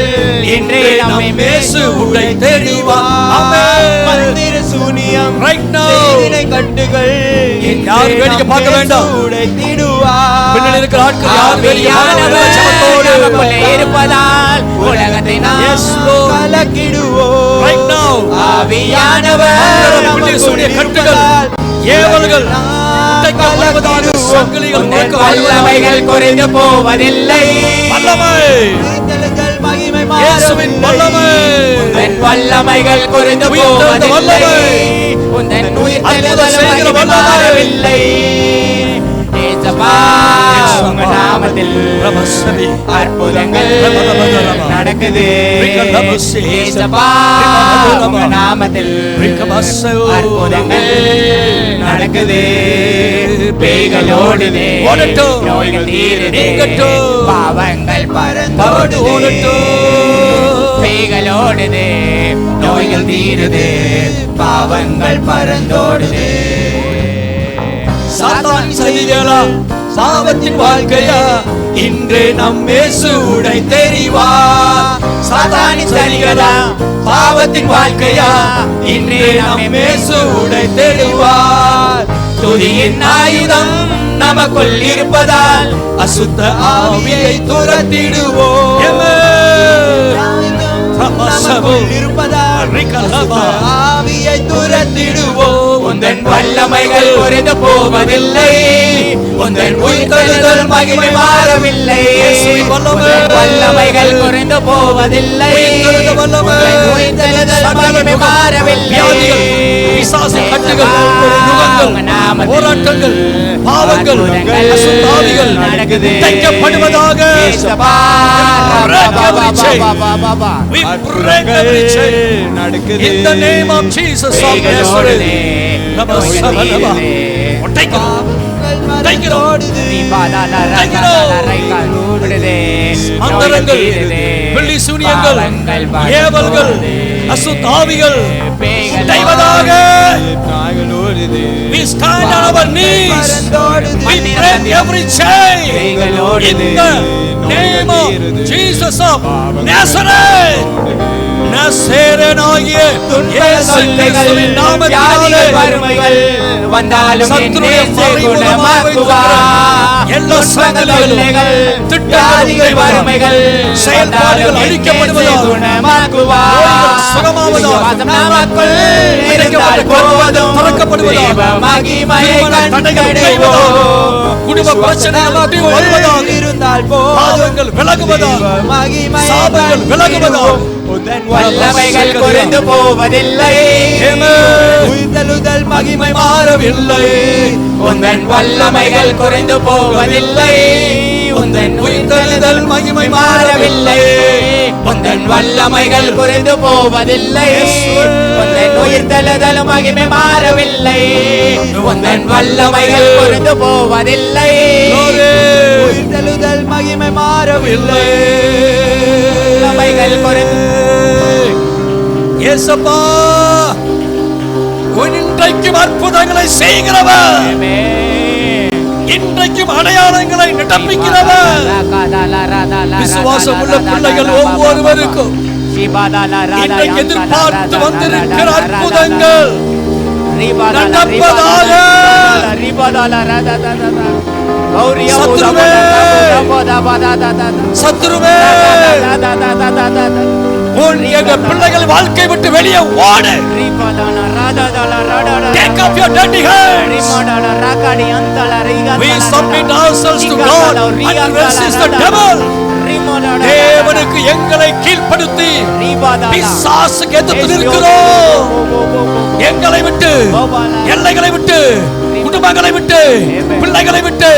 இன்றே நம்மை இயேசு உடை தேடுவார். மந்திர சூனியம் Right now. செய்வினை கட்டுகள் யாரும் வேடிக்கை பார்க்க வேண்டாம். பின்னாடி இருக்கிற ஆட்கள் யாரும் வேடிக்கை பார்க்க வேண்டாம். ஜெபத்தோடு. நமக்குள்ளே இருப்பதால் உலகத்தை Yes, நாம் Lord. கலக்கிடுவோம். Right now. ஆவியானவர் பின்னாடி சூனிய கட்டுகள் ஏவல்கள் உடைக்கப்படுவதாக சங்கிலிகள் உந்தன் முழக்கப்படுவதாக. வல்லமைகள் குறைந்து போவதில்லை. வல்லமை. இயேசுவின் வல்லமை. உந்தன் வல்லமைகள் குறைந்து உயிர்த்தெழுந்த போவதில்லை. வல்லமை. உந்தன் அற்புதம் உயிர்த்தெழுதல் செய்கிற மகிமை வல்லமை. மாறவில்லை. இயேசப்பா உங்க நாமத்தில் ரமசபி. அற்புதங்கள் ரமரமரம. நடக்குது. ரிகலபசி. இயேசப்பா உங்க நாமத்தில் ரிகபசு. அற்புதங்கள் நடக்குது. பேய்களோடுது ஓடட்டும். நோய்கள் தீருது. நீங்கட்டும். பாவங்கள் பறந்து பறந்தோடுது. ஓடட்டும். பேய்களோடுது நோய்கள் தீருது. பாவங்கள் பறந்தோடுது. சாத்தான் செய்திகளா பாவத்தின் வாழ்க்கையா இன்றே நம் இயேசு உடை தெரிவா. சாத்தானின் சரிகளா பாவத்தின் வாழ்க்கையா இன்றே நம் இயேசு உடை தெரிவார். துதியின் ஆயுதம் நமக்குள் இருப்பதால் அசுத்த ஆவியை துரத்திடுவோம். நமக்குள் இருப்பதால் ரிகலபா. ஆவியை துரத்திடுவோம். உந்தன் வல்லமைகள் குறைந்து போவதில்லை. உந்தன் உயிர்த்தெழுதல் மகிமை மாறவில்லை. இயேசுவின் வல்லமை. உந்தன் வல்லமைகள் குறைந்து போவதில்லை. உயிர்த்தெழுந்த வல்லமை. உந்தன் உயிர்த்தெழுதல் மகிமை மாறவில்லை. வியாதிகள், பிசாசு கட்டுகள், நுகங்கள், போராட்டங்கள், பாவங்கள், அசுத்த ஆவிகள் தைக்கப்படுவதாக. We break every chain. In the name of Jesus of Nazareth. மந்திரங்கள், வெள்ளி சூனியங்கள், ஏவல்கள், அசுத்த ஆவிகள் தைவதாக. We stand on our knees. We break every chain. In the name of Jesus of Nazareth. நசரேயனாகிய இயேசு கிறிஸ்துவின் நாமத்தினாலே வறுமைகள் வந்தாலும் சத்துருடைய மறைமுகமாக்குவார். எல்லா சங்கடங்கள், திட்டங்கள், வறுமைகள் செயல்பாடுகள் அழிக்கப்படுவதாக. நோய்கள் சுகமாவதாக. நமக்குள் இணைக்கப்பட்ட கர்ப்பங்கள் திறக்கப்படுவதாக. திருமண தடைகள் உடைவதாக. குடும்ப பிரச்சனைகள் அடி வருவதாக. பாவங்கள் விலகுவதாக. சாபங்கள் விலகுவதாக. வல்லமைகள் குறைந்து போவதில்லை. உயிர்த்தெழுதல் மகிமை மாறவில்லை. உந்தன் வல்லமைகள் குறைந்து போவதில்லை. உந்தன் உந்தன் உயிர்த்தெழுதல் மகிமை மாறவில்லை, உந்தன் வல்லமைகள் குறைந்து போவதில்லை. உந்தன் உயிர்த்தெழுதல் மகிமை மாறவில்லை, உந்தன் வல்லமைகள் குறைந்து போவதில்லை. உயிர்த்தெழுதல் மகிமை மாறவில்லை, வல்லமைகள் குறைந்து. இயேசப்பா, இன்றைக்கும் அற்புதங்களை செய்கிறவர், இன்றைக்கும் அடையாளங்களை நடப்பிக்கிறவர். விசுவாசம் உள்ள பிள்ளைகள் ஒவ்வொருவருக்கும் இன்றைக்கு எதிர்பார்த்து வந்திருக்கிற அற்புதங்கள் நடப்பதாக. சத்துருவே, எங்க பிள்ளைகள் வாழ்க்கை விட்டு வெளியே ஓடு. Take up your dirty hands. We submit ourselves to God and resist the devil. தேவனுக்கு எங்களை கீழ்ப்படுத்தி பிசாசுக்கு எதிர்த்து நிற்கிறோம். எங்களை விட்டு, எல்லைகளை விட்டு, குடும்பங்களை விட்டு, பிள்ளைகளை விட்டு,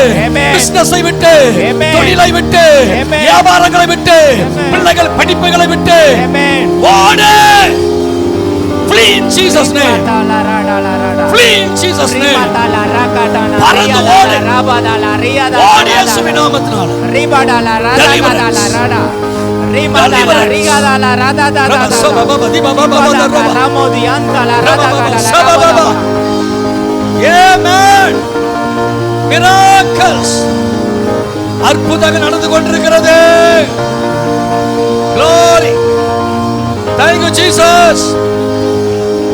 பிசினஸை விட்டு, தொழிலை விட்டு, வியாபாரங்களை விட்டு, பிள்ளைகள் படிப்புகளை விட்டு ஓடு. Flee in Jesus' name. Flee in Jesus' name. பறந்து ஓடு. ஓடு இயேசுவின் நாமத்தினால. Deliverance. Amen. Miracles. அற்புதங்கள் நடந்து கொண்டிருக்கிறது. Glory. Thank you Jesus.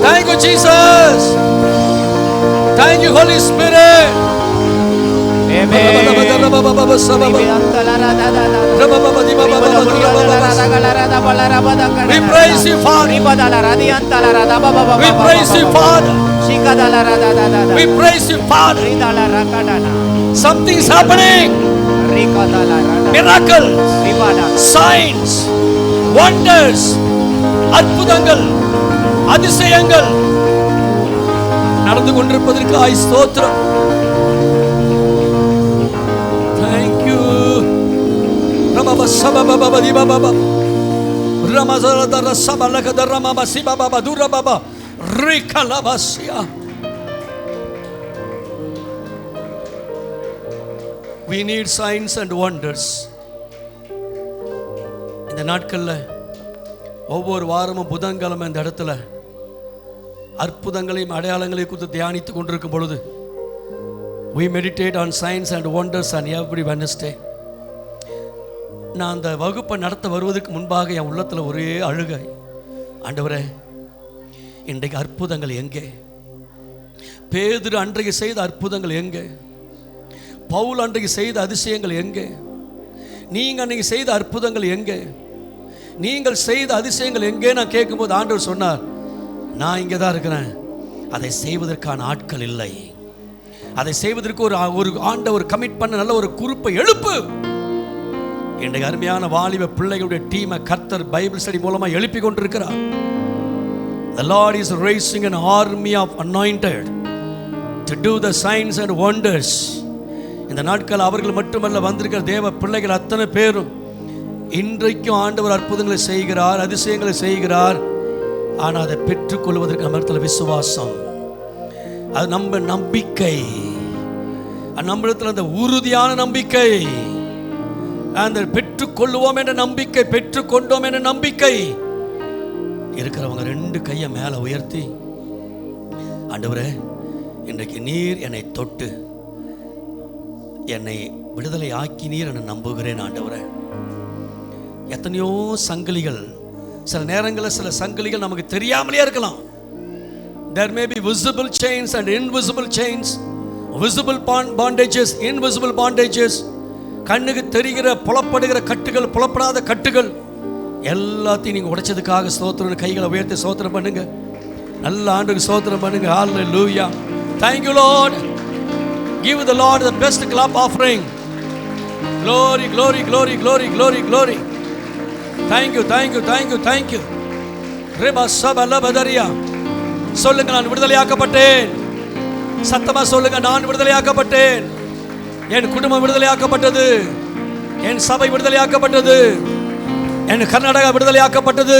Thank you Jesus. Thank you Holy Spirit. Amen. We praise you Father. We praise you Father. We praise you Father. Something is happening. Miracles, signs, wonders, அற்புதங்கள், அதிசயங்கள் நடந்து கொண்டிருப்பதற்கு ஸ்தோத்திரம். Thank you. Rababa sababa dibaba. Ramazara darasaba darama sibaba durababa. Rikalabasia. We need signs and wonders. இந்த நாட்கள்ல ஒவ்வொரு வாரமும் புதன்கிழமை இந்த இடத்துல அற்புதங்களையும் அடையாளங்களையும் குறித்து தியானித்துக் கொண்டிருக்கும் பொழுது we meditate on signs and wonders on every Wednesday. நான் அந்த வகுப்பை நடத்த வருவதற்கு முன்பாக என் உள்ளத்தில் ஒரே அழுகை. ஆண்டவரே, இன்றைக்கு அற்புதங்கள் எங்கே? பேதுரு அன்றைக்கு செய்த அற்புதங்கள் எங்கே? பவுல் அன்றைக்கு செய்த அதிசயங்கள் எங்கே? நீங்கள் அன்றைக்கு செய்த அற்புதங்கள் எங்கே? நீங்கள் செய்த அதிசயங்கள் எங்கே? நான் கேட்கும்போது ஆண்டவர் சொன்னார், நான் இங்கே தான் இருக்கிறேன். அதை செய்வதற்கான ஆட்கள் இல்லை. அதை செய்வதற்கு ஒரு ஆண்டவர் கமிட் பண்ண நல்ல ஒரு குறிப்பை எழுப்பு. இன்றைக்கு அருமையான வாலிப பிள்ளைகளுடைய டீமை கர்த்தர் பைபிள் ஸ்டடி மூலமா எழுப்பி கொண்டிருக்கிறார். The Lord is raising an army of anointed to do the signs and wonders. இந்த நாட்கள் அவர்கள் மட்டுமல்ல, வந்திருக்கிற தேவ பிள்ளைகள் அத்தனை பேரும் இன்றைக்கும் ஆண்டவர் அற்புதங்களை செய்கிறார், அதிசயங்களை செய்கிறார். ஆனால் அதை பெற்றுக்கொள்வதற்கு நம்மிடத்தில் விசுவாசம், அது நம்ம நம்பிக்கை, நம்மிடத்தில் அந்த உறுதியான நம்பிக்கை, அந்த பெற்றுக்கொள்வோம் என்ற நம்பிக்கை, பெற்றுக்கொண்டோம் என்ற நம்பிக்கை இருக்கிறவங்க ரெண்டு கையை மேலே உயர்த்தி, ஆண்டவரே, இன்றைக்கு நீர் என்னை தொட்டு என்னை விடுதலை ஆக்கினீர் என நம்புகிறேன். ஆண்டவரே, எத்தனையோ சங்கிலிகள், சில நேரங்களில் சில சங்கிலிகள் நமக்கு தெரியாமலே இருக்கலாம். There may be visible chains and invisible chains, visible bondages, invisible bondages. கண்ணுக்கு தெரிகிற புலப்படுகிற கட்டுகள், புலப்படாத கட்டுகள் எல்லாத்தையும் நீங்கள் உடைச்சதுக்காக ஸ்தோத்திரம். கைகளை உயர்த்தி ஸ்தோத்திரம் பண்ணுங்க. நல்ல ஆண்டுக்கு ஸ்தோத்திரம் பண்ணுங்க. Hallelujah. Thank you Lord. Give the Lord the best clap offering. Glory, glory, glory, glory, glory, glory. Thank you, thank you, thank you, thank you. Reba sabala badaria. சொல்லுங்க, நான் விடுதலையாக்கப்பட்டேன். சத்தமா சொல்லுங்க, நான் விடுதலையாக்கப்பட்டேன். என் குடும்பம் விடுதலையாக்கப்பட்டது. என் சபை விடுதலையாக்கப்பட்டது, என் கர்நாடகா விடுதலையாக்கப்பட்டது,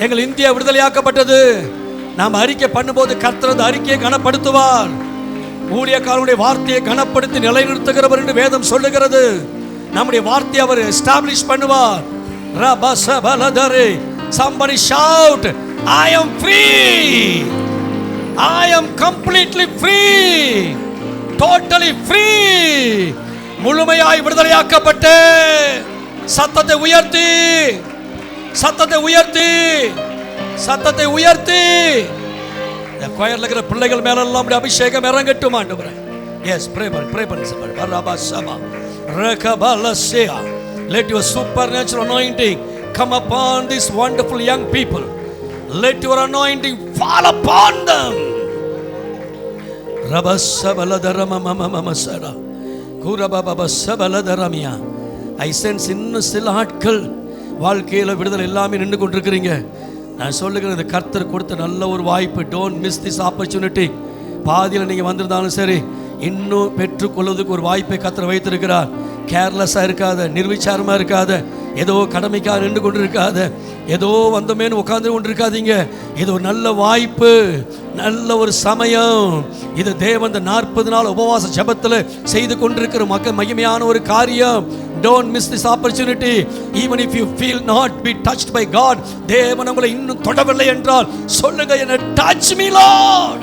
எங்கள் இந்தியா விடுதலையாக்கப்பட்டது. நாம் அறிக்கை பண்ணும்போது கர்த்தர் அந்த அறிக்கையை கனப்படுத்துவார். ஊழியக்காரனுடைய வார்த்தையை கனப்படுத்தி நிலைநிறுத்துகிறவர் என்று வேதம் சொல்லுகிறது. நம்முடைய வார்த்தையை அவர் எஸ்டாப்லிஷ் பண்ணுவார். ரபசபலதரே. Somebody shout, I am free. I am completely free. Totally free. முழுமையாய் விடுதலையாக்கப்பட்டு சத்தத்தை உயர்த்தி, சத்தத்தை உயர்த்தி, சத்தத்தை உயர்த்தி. இந்த கொயர்ல இருக்கிற பிள்ளைகள் மேல எல்லாம் அபிஷேகம் இறங்கட்டும் ஆண்டவரே. எஸ், ப்ரே பண்ணு சபா. பரபா சபா ரகபலசியா. Let your supernatural anointing come upon these wonderful young people. Let your anointing fall upon them. Rabasabaladaramamasara kurababasabaladaramiya. I sense இன்னும் சில ஆட்கள் வாழ்க்கையில் விடுதலை எல்லாமே நின்று கொண்டிருக்கிறீங்க. நான் சொல்லுகிறேன், இந்த கர்த்தர் கொடுத்த நல்ல ஒரு வாய்ப்பு. Don't miss this opportunity. பாதியில் நீங்கள் வந்திருந்தாலும் சரி, இன்னும் பெற்றுக்கொள்வதற்கு ஒரு வாய்ப்பை கர்த்தர் வைத்திருக்கிறார். கேர்லெஸ்ஸாக இருக்காத, நிர்விச்சாரமாக இருக்காத, ஏதோ கடமைக்காக நின்று கொண்டு இருக்காத, ஏதோ வந்தமேனு உட்கார்ந்து கொண்டு இருக்காதீங்க. இது ஒரு நல்ல வாய்ப்பு, நல்ல ஒரு சமயம். இது தேவன் 40 நாள் உபவாச ஜெபத்தில் செய்து கொண்டிருக்கிற மகிமையான ஒரு காரியம். Don't miss this opportunity. Even if you feel not be touched by God, தேவன் உங்களை இன்னும் தொடவில்லை என்றால் சொல்லுங்க, என்ன touch me Lord.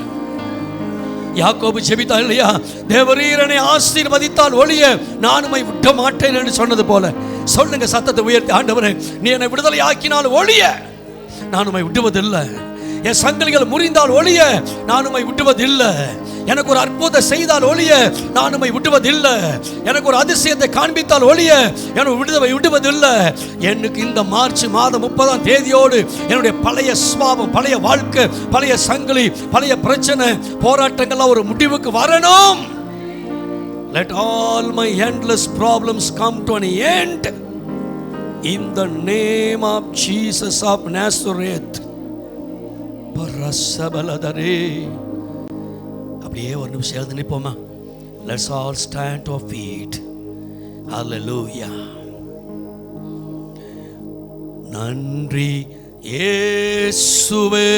யாக்கோபு ஜெபித்தார் இல்லையா, தேவரீர் என்னை ஆசீர்வதித்தால் ஒழிய நான் உம்மை விட மாட்டேன் என்று சொன்னது போல சொல்லுங்க, சத்தத்தை உயர்த்தி, ஆண்டவரே நீ என்னை விடுதலை ஆக்கினால் ஒழிய நான் உம்மை விடுவதில்லை. என் சங்கிலிகள் முறிந்தால் ஒழிய நான் உம்மை விடுவதில்லை. எனக்கு ஒரு அற்புதம் செய்தால் ஒழிய நான் உம்மை விடுவதில்லை. எனக்கு ஒரு அதிசயத்தை காண்பித்தால் ஒழிய என்னை விடுவதில்லை. எனக்கு இந்த மார்ச் மாதம் 30ஆம் தேதியோடு என்னுடைய பழைய சுபாவம், பழைய வாழ்க்கை, பழைய சங்கிலி, பழைய பிரச்சனை, போராட்டங்கள்லாம் ஒரு முடிவுக்கு வரணும். Let all my endless problems come to an end in the name of Jesus of Nazareth. பரசபலதரே. அப்படியே ஒரு நிமிஷம் எழுந்து நிற்போமா? Let's all stand to our feet. Hallelujah. நன்றி இயேசுவே,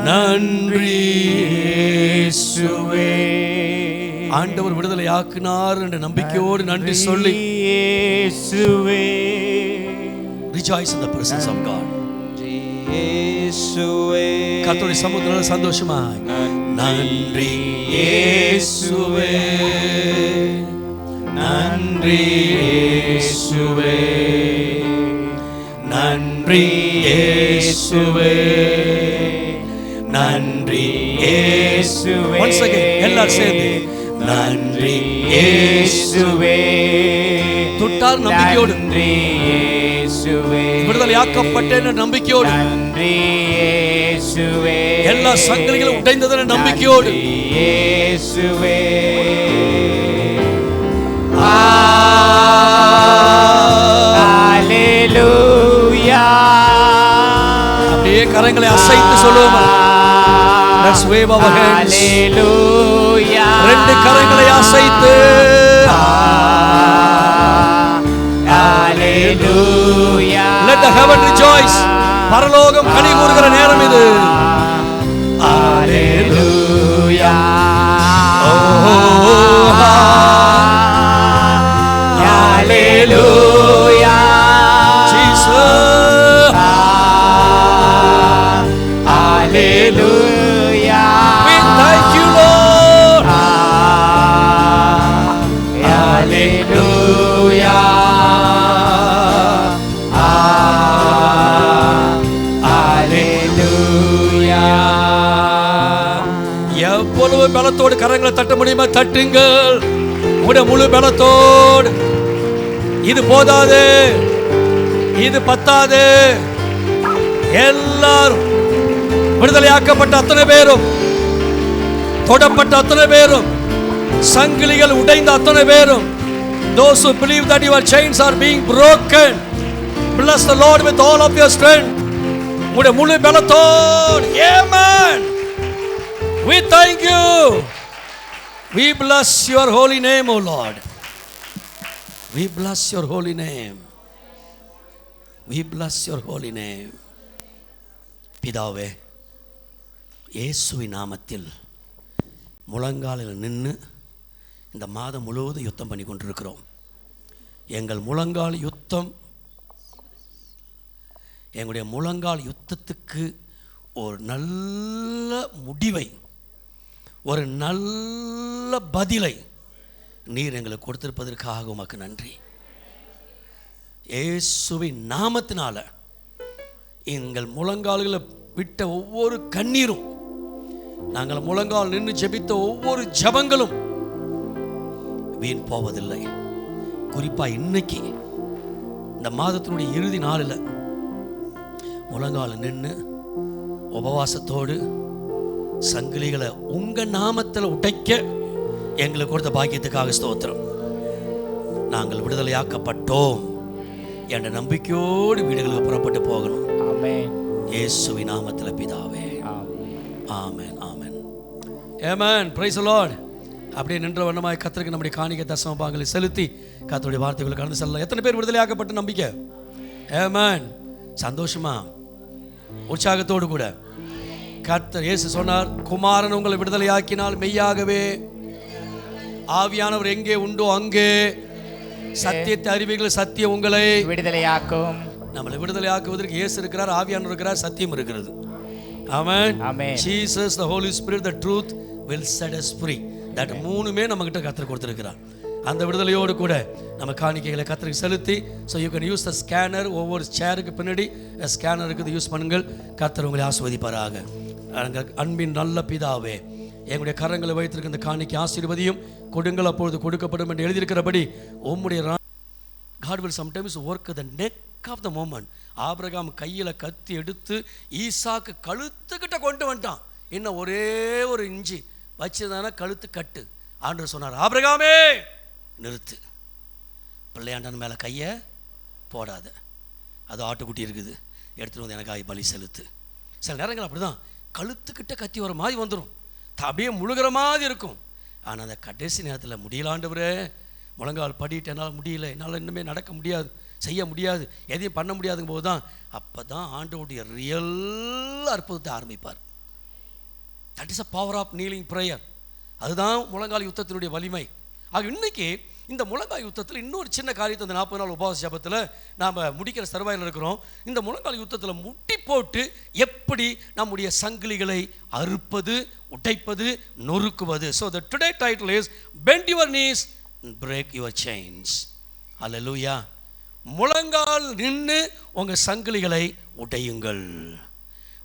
நன்றி இயேசுவே. ஆண்டவர் விடுதலை ஆக்கினார் என்ற நம்பிக்கையோடு நன்றி சொல்லி இயேசுவே. Rejoice in the presence of God. இயேசுவே. கர்த்தருடைய சமூகத்தில் சந்தோஷமாய் நன்றி இயேசுவே, நன்றி இயேசுவே, நன்றி இயேசுவே, நன்றி இயேசுவே. Once again எல்லாரும் சேர்ந்து நன்றி இயேசுவே. தொட்டார் நம்பிக்கையோடு, விடுதலையாக்கப்பட்டேன் நம்பிக்கையோடு, நன்றி இயேசுவே. எல்லா சங்கிலிகளும் உடைந்ததென நம்பிக்கையோடு இயேசுவே. ஹalleluya. அப்படியே கரங்களை அசைத்து சொல்லுவோமா? Let's wave our hands. ஹalleluya. ரெண்டு கரங்களை அசைத்து ஹalleluya. Let the heaven rejoice. பரலோகம் கனி கூறுகிற நேரம் இது. ஹalleluya. ஹalleluya. Jesus. Hallelujah. We thank you Lord. ஹalleluya. எவ்வளவு பலத்தோடு கரங்களை தட்ட முடியுமா தட்டுங்கள். உடைய முழு பலத்தோடு. இது போதாது, இது பத்தாது. எல்லாரும் விடுதலையாக்கப்பட்ட அத்தனை பேரும், தொடப்பட்ட அத்தனை பேரும், சங்கிலிகள் உடைந்த அத்தனை பேரும், those who believe that your chains are being broken, bless the Lord with all of your strength. உடைய முழு பலத்தோடு. Amen. We thank you. We bless your holy name, O Lord. We bless your holy name. We bless your holy name. பிதாவே, இயேசுவின் நாமத்தில் முழங்காலில் நின்று இந்த மாதம் முழுவதும் யுத்தம் பண்ணி கொண்டிருக்கிறோம். எங்கள் முழங்கால் யுத்தம், எங்களுடைய முழங்கால் யுத்தத்துக்கு ஒரு நல்ல முடிவை, ஒரு நல்ல பதிலை நீர் எங்களுக்கு கொடுத்திருப்பதற்காக உமக்கு நன்றி. இயேசுவின் நாமத்தினால எங்கள் முழங்கால்களை விட்ட ஒவ்வொரு கண்ணீரும், நாங்கள் முழங்கால் நின்று ஜெபித்த ஒவ்வொரு ஜெபங்களும் வீண் போவதில்லை. குறிப்பா இன்னைக்கு இந்த மாதத்தினுடைய இறுதி நாளில் முழங்கால் நின்று உபவாசத்தோடு சங்கிலிகளை உங்க நாமத்தில் உடைக்க எங்களுக்கு கொடுத்த பாக்கியத்துக்காக ஸ்தோத்திரம். நாங்கள் விடுதலையாக்கப்பட்டோம் என்ற நம்பிக்கையோடு வீடுகளுக்கு புறப்பட்டு போகணும். இயேசுவின் நாமத்தில் பிதாவே, ஆமென், ஆமென், ஆமென். Praise the Lord. அப்படியே நின்ற வண்ணமாய் கர்த்தருக்கு நம்முடைய காணிக்கை தசம பாகங்களை செலுத்தி கர்த்தருடைய வார்த்தைகளை கடந்து செல்லலாம். எத்தனை பேர் விடுதலையாக்கப்பட்ட நம்பிக்கை? ஆமென். சந்தோஷமா உற்சாகத்தோடு கூட கர்த்தர் இயேசு சொன்னார், குமாரன் உங்களை விடுதலையாக்கினால் மெய்யாகவே ஆவியானவர் எங்கே உண்டோ அங்கே சத்தியத்தை அறிவீர்கள், சத்தியம் உங்களை விடுதலையாக்கும். நம்மளை விடுதலையாக்குவதற்கு இயேசு இருக்கிறார், ஆவியானவர் இருக்கிறார், சத்தியம் இருக்கிறது. ஆமென். Jesus, the Holy Spirit, the truth will set us free. that மூணுமே நம்ம கிட்ட கர்த்தர் கொடுத்திருக்கிறார். அந்த விடுதலையோடு கூட நம்ம காணிக்கைகளை கர்த்தருக்கு செலுத்தி, so you can use the scanner. ஒவ்வொரு சேருக்கு பின்னாடி ஸ்கேனர் இருக்குது, யூஸ் பண்ணுங்கள். கர்த்தர் உங்களை ஆசீர்வதிப்பாராக. அன்பின் நல்ல பிதாவே, எங்களுடைய கரங்களை வைத்திருக்க இந்த காணிக்கை ஆசீர்வதியும். கொடுங்கள், அப்பொழுது கொடுக்கப்படும் என்று எழுதியிருக்கிறபடி உம்முடைய God will sometimes work the neck of the moment. Abraham கையில் கத்தி எடுத்து ஈசாக்கு கழுத்துக்கிட்ட கொண்டு வந்துட்டான். இன்னும் ஒரே ஒரு இஞ்சி வச்சுதானா கழுத்து கட்டு. ஆண்டவர் சொன்னார், ஆபிரகாமே நிறுத்து, பிள்ளையாண்டன் மேலே கையை போடாத, அது ஆட்டுக்குட்டி இருக்குது, எடுத்துகிட்டு வந்து எனக்காக பலி செலுத்து. சில நேரங்கள் அப்படி தான் கழுத்துக்கிட்ட கத்தி வர மாதிரி வந்துடும், அப்படியே முழுகிற மாதிரி இருக்கும். ஆனால் அந்த கடைசி நேரத்தில் முடியலாண்டவரே, முழங்கால் படிட்டு என்னால் முடியல, என்னால் இன்னுமே நடக்க முடியாது, செய்ய முடியாது, எதையும் பண்ண முடியாதுங்க போது தான் அப்போ தான் ஆண்டவருடைய ரியல் அற்புதத்தை ஆரம்பிப்பார். That is a power of kneeling prayer. அதுதான் முழங்கால் யுத்தத்தினுடைய வலிமை. ஆக இன்னைக்கு இந்த முழங்கால் யுத்தத்தில் இன்னொரு சின்ன காரியத்தை இந்த 40 நாள் உபவாச ஜெபத்தில் நாம் முடிக்கிற சர்வாயில் இருக்கிறோம். இந்த முழங்கால் யுத்தத்தில் முட்டி போட்டு எப்படி நம்முடைய சங்கிலிகளை அறுப்பது, உடைப்பது, நொறுக்குவது. So the today title is bend your knees, break your chains. அல்லேலூயா. முழங்கால் நின்று உங்கள் சங்கிலிகளை உடையுங்கள்.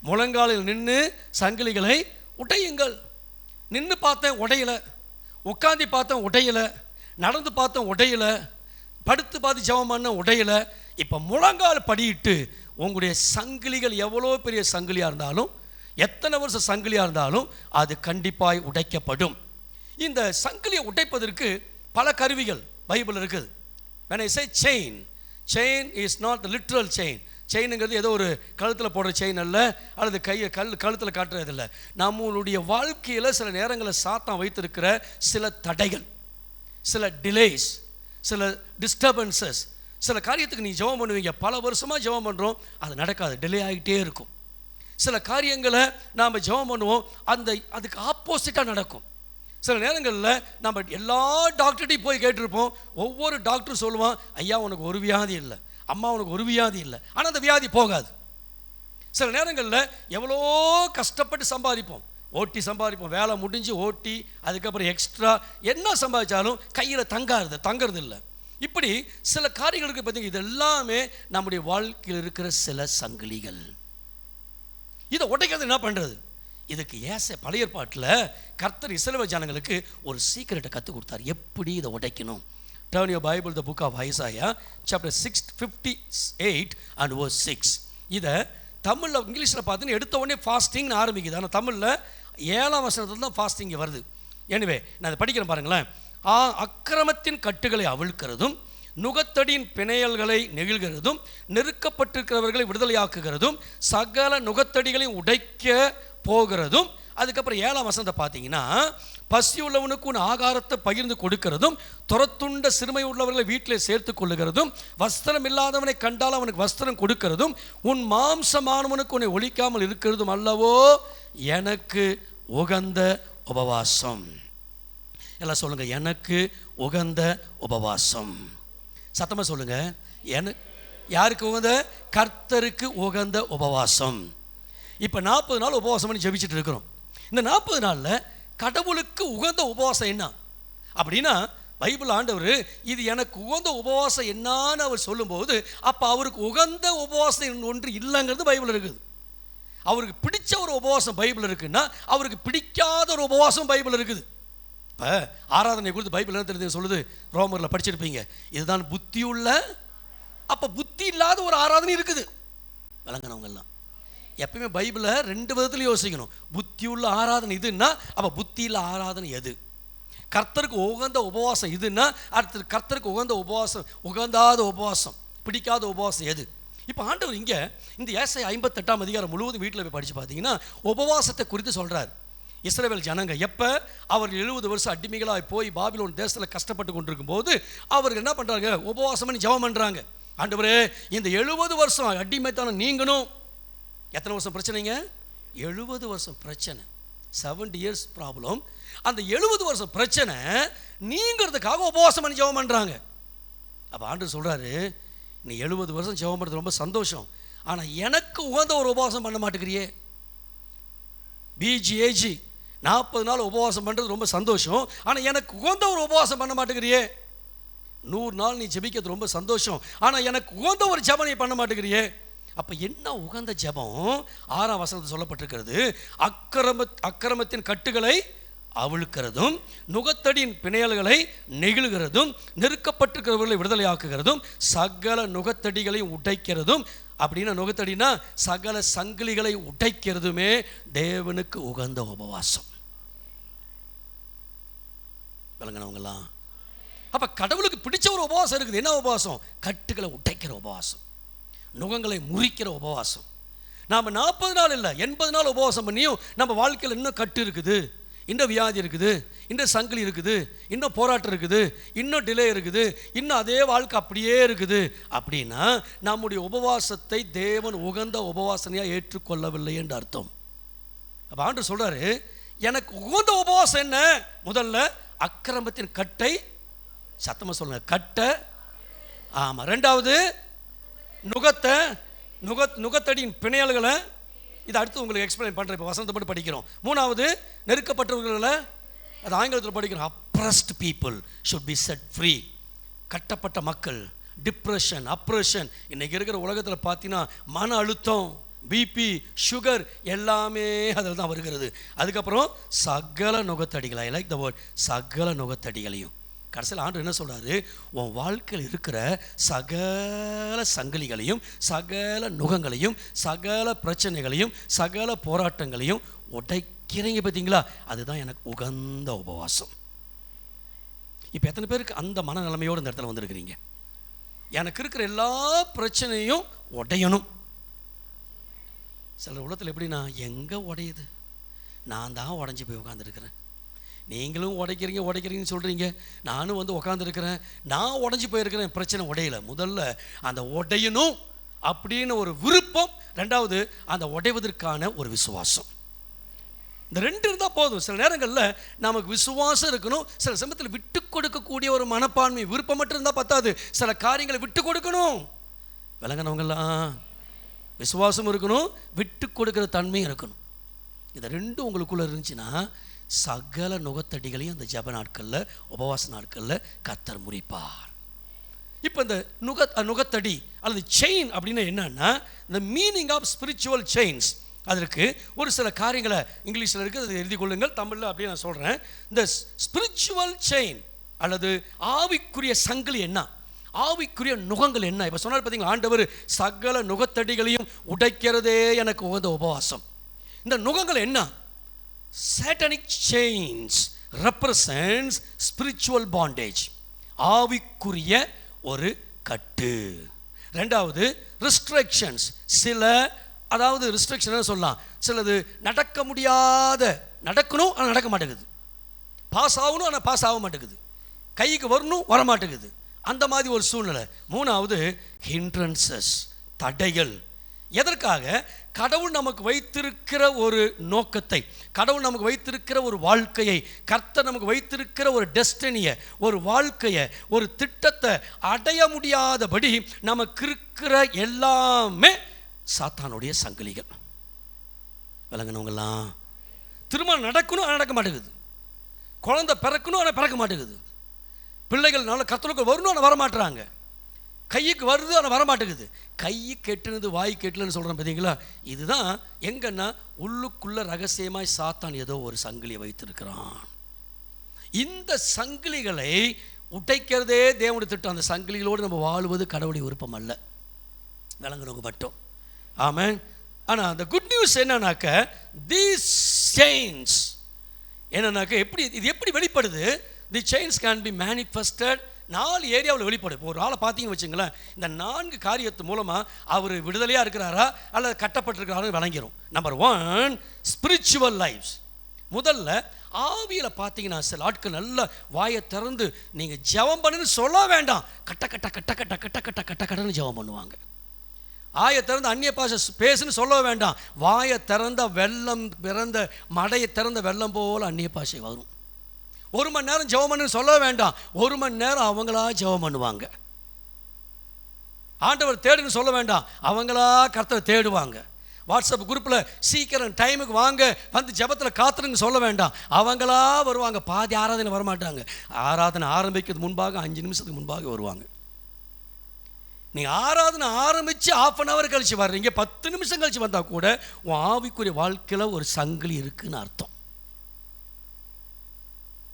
முழங்காலில் நின்று சங்கிலிகளை உடையுங்கள். நின்று பார்த்தேன் உடையலை, உட்காந்து பார்த்தேன் உடையலை, நடந்து பார்த்தேன் உடையலை, படுத்து பார்த்து ஜெபம் பண்ண உடையலை. இப்போ முழங்கால் படியிட்டு உங்களுடைய சங்கிலிகள் எவ்வளோ பெரிய சங்கிலியாக இருந்தாலும், எத்தனை வருஷம் சங்கிலியாக இருந்தாலும் அது கண்டிப்பாய் உடைக்கப்படும். இந்த சங்கிலியை உடைப்பதற்கு பல கருவிகள் பைபிள் இருக்குது. when I say chain, chain is not the literal chain. செயினுங்கிறது ஏதோ ஒரு கழுத்தில் போடுற செயின் அல்ல, அல்லது கையை கழுத்தில் காட்டுறது இல்லை. நம்மளுடைய வாழ்க்கையில் சில நேரங்களில் சாத்தான் வைத்திருக்கிற சில தடைகள், சில டிலேஸ், சில டிஸ்டர்பன்சஸ். சில காரியத்துக்கு நீ ஜெபம் பண்ணுவீங்க, பல வருஷமாக ஜெபம் பண்ணுறோம், அது நடக்காது, டிலே ஆகிட்டே இருக்கும். சில காரியங்களை நாம் ஜெபம் பண்ணுவோம், அதுக்கு ஆப்போசிட்டாக நடக்கும். சில நேரங்களில் நம்ம எல்லா டாக்டர்கிட்டையும் போய் கேட்டிருப்போம், ஒவ்வொரு டாக்டரும் சொல்லுவான், ஐயா உனக்கு ஒரு வியாதி இல்லை, அம்மா உனக்கு ஒரு வியாதி இல்லை, ஆனால் அந்த வியாதி போகாது. சில நேரங்களில் எவ்வளோ கஷ்டப்பட்டு சம்பாதிப்போம், ஓட்டி சம்பாதிப்போம், வேலை முடிஞ்சு ஓட்டி அதுக்கப்புறம் எக்ஸ்ட்ரா என்ன சம்பாதிச்சாலும் கையில் தங்கிறது இல்லை. இப்படி சில காரியங்களுக்கு பார்த்தீங்க, இது எல்லாமே நம்முடைய வாழ்க்கையில் இருக்கிற சில சங்கிலிகள். இதை உடைக்கிறது என்ன பண்ணுறது? இதுக்கு பழைய ஏற்பாட்டில் கர்த்தர் இஸ்ரவேல் ஜனங்களுக்கு ஒரு சீக்கிரட்டை கற்றுக் கொடுத்தார், எப்படி இதை உடைக்கணும். Turn your Bible, the book of Isaiah, chapter 58 and verse 6. இதை தமிழில் இங்கிலீஷில் பார்த்தீங்கன்னா எடுத்த உடனே ஃபாஸ்டிங்னு ஆரம்பிக்குது, ஆனால் தமிழில் 7ஆம் வசனத்தில் தான் ஃபாஸ்டிங் வருது. எனவே நான் அதை படிக்கிறேன் பாருங்களேன். அக்கிரமத்தின் கட்டுகளை அவிழ்க்கிறதும், நுகத்தடியின் பிணையல்களை நெகிழ்கிறதும், நெருக்கப்பட்டிருக்கிறவர்களை விடுதலையாக்குகிறதும், சகல நுகத்தடிகளையும் உடைக்க போகிறதும். அதுக்கப்புறம் 7ஆம் வசனத்தை பார்த்தீங்கன்னா, பசி உள்ளவனுக்கு உன் ஆகாரத்தை பகிர்ந்து கொடுக்கிறதும், துரத்துண்ட சிறுமை உள்ளவர்களை வீட்டிலே சேர்த்து கொள்ளுகிறதும், வஸ்திரம் இல்லாதவனை கண்டால் அவனுக்கு வஸ்திரம் கொடுக்கிறதும், உன் மாம்சமானவனுக்கு உன்னை ஒழிக்காமல் இருக்கிறதும் அல்லவோ எனக்கு உகந்த உபவாசம். எல்லாம் சொல்லுங்க, எனக்கு உகந்த உபவாசம். சத்தமா சொல்லுங்க, எனக்கு யாருக்கு உகந்த? கர்த்தருக்கு உகந்த உபவாசம். இப்போ 40 நாள் உபவாசம் பண்ணி ஜெபிச்சுட்டு இருக்கிறோம். இந்த 40 நாளில் கடவுளுக்கு உகந்த உபவாசம் என்ன அப்படின்னா, பைபிள் ஆண்டவர் இது எனக்கு உகந்த உபவாசம் என்னான்னு அவர் சொல்லும்போது, அப்போ அவருக்கு உகந்த உபவாசம் ஒன்று இல்லைங்கிறது பைபிள் இருக்குது. அவருக்கு பிடிச்ச ஒரு உபவாசம் பைபிள் இருக்குன்னா, அவருக்கு பிடிக்காத ஒரு உபவாசம் பைபிள் இருக்குது. இப்போ ஆராதனை குறித்து பைபிள் என்ன தெரியுது சொல்லுது? ரோமரில் படிச்சிருப்பீங்க, இதுதான் புத்தியுள்ள. அப்போ புத்தி இல்லாத ஒரு ஆராதனை இருக்குது. விளங்கினவங்கெல்லாம் எப்பயுமே பைபிளை 2 விதத்தில் யோசிக்கணும். புத்தி உள்ள ஆராதனை இதுன்னா, அப்போ புத்தி இல்ல ஆராதனை எது? கர்த்தருக்கு உகந்த உபவாசம் இதுன்னா, அடுத்தது கர்த்தருக்கு உகந்த உபவாசம், உகந்தாத உபவாசம், பிடிக்காத உபவாசம் எது? இப்போ ஆண்டவர் இங்கே இந்த ஏசாயா 58ஆம் அதிகாரம் முழுவதும் வீட்டில் போய் படித்து பார்த்தீங்கன்னா உபவாசத்தை குறித்து சொல்கிறார். இஸ்ரவேல் ஜனங்க எப்போ அவர்கள் 70 வருஷம் அடிமைகளாக போய் பாபிலோன் தேசத்தில் கஷ்டப்பட்டு கொண்டிருக்கும் போது அவர்கள் என்ன பண்ணுறாங்க? உபவாசம் பண்ணி ஜெபம் பண்ணுறாங்க. ஆண்டவரே, இந்த 70 வருஷம் அடிமைத்தான நீங்கணும். எத்தனை வருஷம் பிரச்சனைங்க? 70 வருஷம் பிரச்சனை, 70 இயர்ஸ் ப்ராப்ளம். அந்த 70 வருஷம் பிரச்சனை நீங்கிறதுக்காக உபவாசம் பண்ணி ஜெபம் பண்ணுறாங்க. அப்போ ஆண்டவர் சொல்கிறாரு, நீ 70 வருஷம் ஜெபம் பண்ணுறது ரொம்ப சந்தோஷம், ஆனால் எனக்கு உகந்த ஒரு உபவாசம் பண்ண மாட்டேங்கிறியே. பிஜிஏஜி 40 நாள் உபவாசம் பண்ணுறது ரொம்ப சந்தோஷம், ஆனால் எனக்கு உகந்த ஒரு உபவாசம் பண்ண மாட்டேங்கிறியே. 100 நாள் நீ ஜெபிக்கிறது ரொம்ப சந்தோஷம், ஆனால் எனக்கு உகந்த ஒரு ஜெபம் நீ பண்ண மாட்டேங்கிறியே. அப்போ என்ன உகந்த ஜெபம்? 6ஆம் வசனத்தில் சொல்லப்பட்டிருக்கிறது, அக்கிரமத்தின் கட்டுகளை அவிழ்க்கிறதும், நுகத்தடியின் பிணையல்களை நெகிழ்கிறதும், நெருக்கப்பட்டிருக்கிறவர்களை விடுதலையாக்குகிறதும், சகல நுகத்தடிகளையும் உடைக்கிறதும். அப்படின்னா நுகத்தடினா சகல சங்கிலிகளை உடைக்கிறதுமே தேவனுக்கு உகந்த உபவாசம். விளங்கினவங்களாம். அப்ப கடவுளுக்கு பிடிச்ச ஒரு உபவாசம் இருக்குது. என்ன உபவாசம்? கட்டுகளை உடைக்கிற உபவாசம், நுகங்களை முறிக்கிற உபவாசம். நாம் 40 நாள் இல்லை 80 நாள் உபவாசம் பண்ணியும் நம்ம வாழ்க்கையில் இன்னும் கட்டு இருக்குது, இன்னும் வியாதி இருக்குது, இன்னும் சங்கிலி இருக்குது, இன்னும் போராட்டம் இருக்குது, இன்னும் டிலே இருக்குது, இன்னும் அதே வாழ்க்கை அப்படியே இருக்குது. அப்படின்னா நம்முடைய உபவாசத்தை தேவன் உகந்த உபவாசனையாக ஏற்றுக்கொள்ளவில்லை என்று அர்த்தம். அப்போ ஆண்டவர் சொல்கிறாரு, எனக்கு உகந்த உபவாசம் என்ன? முதல்ல அக்கிரமத்தின் கட்டை, சத்தமாக சொல்லுங்க, கட்டை. ஆமாம். ரெண்டாவது நுகத்தடியின் பிணையல்களை, இது அடுத்து உங்களுக்கு எக்ஸ்பிளைன் பண்ணுறேன். இப்போ வசனத்தை மட்டும் படிக்கிறோம். 3வது நெருக்கப்பட்டவர்களை, அது ஆங்கிலத்தில் படிக்கிறோம், oppressed people should be set free. கட்டப்பட்ட மக்கள், டிப்ரெஷன், அப்ரெஷன். இன்றைக்கி இருக்கிற உலகத்தில் பார்த்தீங்கன்னா மன அழுத்தம், பிபி, சுகர் எல்லாமே அதில் தான் வருகிறது. அதுக்கப்புறம் சகல நுகத்தடிகள், ஐ லைக் த வேர்ட், சகல நுகத்தடிகளையும். கடைசியில் ஆண்டவர் என்ன சொல்கிறாரு? உன் வாழ்க்கையில் இருக்கிற சகல சங்கிலிகளையும், சகல நுகங்களையும், சகல பிரச்சனைகளையும், சகல போராட்டங்களையும் உடைக்கிறீங்க பார்த்தீங்களா? அதுதான் எனக்கு உகந்த உபவாசம். இப்போ எத்தனை பேருக்கு அந்த மனநிலைமையோடு இந்த இடத்துல வந்திருக்கிறீங்க? எனக்கு இருக்கிற எல்லா பிரச்சனையும் உடையணும். சில உலகத்தில் எப்படின்னா, எங்கே உடையுது? நான் தான் உடஞ்சி போய் உட்காந்துருக்கிறேன். நீங்களும் உடைக்கிறீங்கன்னு சொல்கிறீங்க, நானும் வந்து உட்காந்துருக்கிறேன், நான் உடஞ்சி போயிருக்கிறேன், பிரச்சனை உடையலை. முதல்ல அந்த உடையணும் அப்படின்னு ஒரு விருப்பம், ரெண்டாவது அந்த உடைவதற்கான ஒரு விசுவாசம். இந்த 2 இருந்தால் போதும். சில நேரங்களில் நமக்கு விசுவாசம் இருக்கணும், சில சமயத்தில் விட்டு கொடுக்கக்கூடிய ஒரு மனப்பான்மை, விருப்பம் மட்டும் இருந்தால் பத்தாது, சில காரியங்களை விட்டு கொடுக்கணும். விளங்கினவங்கெல்லாம் விசுவாசம் இருக்கணும், விட்டு கொடுக்குற தன்மையும் இருக்கணும். இது 2 உங்களுக்குள்ளே இருந்துச்சுன்னா சகல நுகத்தடிகளையும் அந்த ஜப நாட்களில், உபவாச நாட்களில் கர்த்தர் முறிப்பார். இப்போ இந்த நுகத்தடி அல்லது செயின் அப்படின்னா என்னன்னா, இந்த மீனிங் ஆஃப் ஸ்பிரிச்சுவல் செயின்ஸ். அதற்கு ஒரு சில காரியங்களை இங்கிலீஷில் இருக்குது, அதை எழுதி கொள்ளுங்கள். தமிழில் அப்படியே நான் சொல்கிறேன். இந்த ஸ்பிரிச்சுவல் செயின் அல்லது ஆவிக்குரிய சங்கிலி என்ன, ஆவிக்குரிய நுகங்கள் என்ன? இப்போ சொன்னார் பார்த்தீங்களா ஆண்டவர், சகல நுகத்தடிகளையும் உடைக்கிறதே எனக்கு உகந்த உபவாசம். இந்த நுகங்கள் என்ன? Satanic chains represents spiritual bondage, ஆவிக்குரிய ஒரு கட்டு. ரெண்டாவது restrictions, சில, அதாவது restriction சொல்லலாம், சிலது நடக்க முடியாத, நடக்கணும் ஆனால் நடக்க மாட்டேங்குது. பாஸ் ஆகணும், ஆனால் பாஸ் ஆக மாட்டேங்குது. கைக்கு வரணும், வரமாட்டேங்குது. அந்த மாதிரி ஒரு சூழ்நிலை. மூணாவது ஹிண்ட்ரன்சஸ், தடைகள். எதற்காக? கடவுள் நமக்கு வைத்திருக்கிற ஒரு நோக்கத்தை, கடவுள் நமக்கு வைத்திருக்கிற ஒரு வாழ்க்கையை, கர்த்தர் நமக்கு வைத்திருக்கிற ஒரு டெஸ்டினியை, ஒரு வாழ்க்கையை, ஒரு திட்டத்தை அடைய முடியாதபடி நமக்கு இருக்கிற எல்லாமே சாத்தானுடைய சங்கிலிகள். விளங்கினவங்களாம். திருமணம் நடக்கணும், ஆனால் நடக்க மாட்டேங்குது. குழந்தை பிறக்கணும், ஆனால் பிறக்க மாட்டேங்குது. பிள்ளைகள் நல்ல கர்த்தருக்கு வரணும், ஆனால் வரமாட்டுறாங்க. கைக்கு வருது, ஆனால் வரமாட்டேங்குது. கை கெட்டுனது வாய் கெட்டலன்னு சொல்கிறேன் பார்த்தீங்களா? இதுதான் எங்கன்னா உள்ளுக்குள்ள ரகசியமாய் சாத்தான் ஏதோ ஒரு சங்கிலியை வைத்திருக்கிறான். இந்த சங்கிலிகளை உடைக்கிறதே தேவனுடைய திட்டம். அந்த சங்கிலிகளோடு நம்ம வாழுவது கடவுளுடைய விருப்பம் அல்ல. விளங்குறவங்க மட்டும். ஆமென். ஆனால் அந்த குட் நியூஸ் என்னன்னாக்க, தீஸ் செயின்ஸ் என்னன்னாக்க இது எப்படி வெளிப்படுது? தி செயின்ஸ் கேன் பி மேனிஃபெஸ்டட். 4 ஏரியாவில் வெளிப்படும். இப்போ ஒரு ஆளை பார்த்தீங்கன்னு வச்சுங்களேன், இந்த 4 காரியத்து மூலமாக அவர் விடுதலையாக இருக்கிறாரா அல்லது கட்டப்பட்டிருக்கிறாரு விளங்கிடும். Number 1, spiritual lifes. முதல்ல ஆவியில் பார்த்தீங்கன்னா சில ஆட்கள் நல்ல வாயை திறந்து நீங்கள் ஜெபம் பண்ணுன்னு சொல்ல வேண்டாம், கட்ட கட்ட கட்ட கட்ட கட்ட கட்ட கட்ட கட்டன்னு ஜெபம் பண்ணுவாங்க. ஆயை திறந்த அந்நிய பாஷை பேசுன்னு சொல்ல வேண்டாம், வாயை திறந்த வெள்ளம் பிறந்த மடையை திறந்த வெள்ளம் போல் அந்நிய பாஷை வரும். 1 மணி நேரம் ஜெபம் பண்ணுன்னு சொல்ல வேண்டாம், 1 மணி நேரம் அவங்களா ஜெபம் பண்ணுவாங்க. ஆண்டவர் தேடுன்னு சொல்ல வேண்டாம், அவங்களா கர்த்தரை தேடுவாங்க. வாட்ஸ்அப் குரூப்பில் சீக்கிரம் டைமுக்கு வாங்க, வந்து ஜெபத்தில் காத்துருங்க சொல்ல வேண்டாம், அவங்களா வருவாங்க. பாதி ஆராதனை வரமாட்டாங்க, ஆராதனை ஆரம்பிக்கிறதுக்கு முன்பாக 5 நிமிஷத்துக்கு முன்பாக வருவாங்க. நீங்கள் ஆராதனை ஆரம்பித்து 1/2 hour கழிச்சு வர்றீங்க, 10 நிமிஷம் கழிச்சு வந்தால் கூட உன் ஆவிக்குரிய வாழ்க்கையில் ஒரு சங்கிலி இருக்குன்னு அர்த்தம்.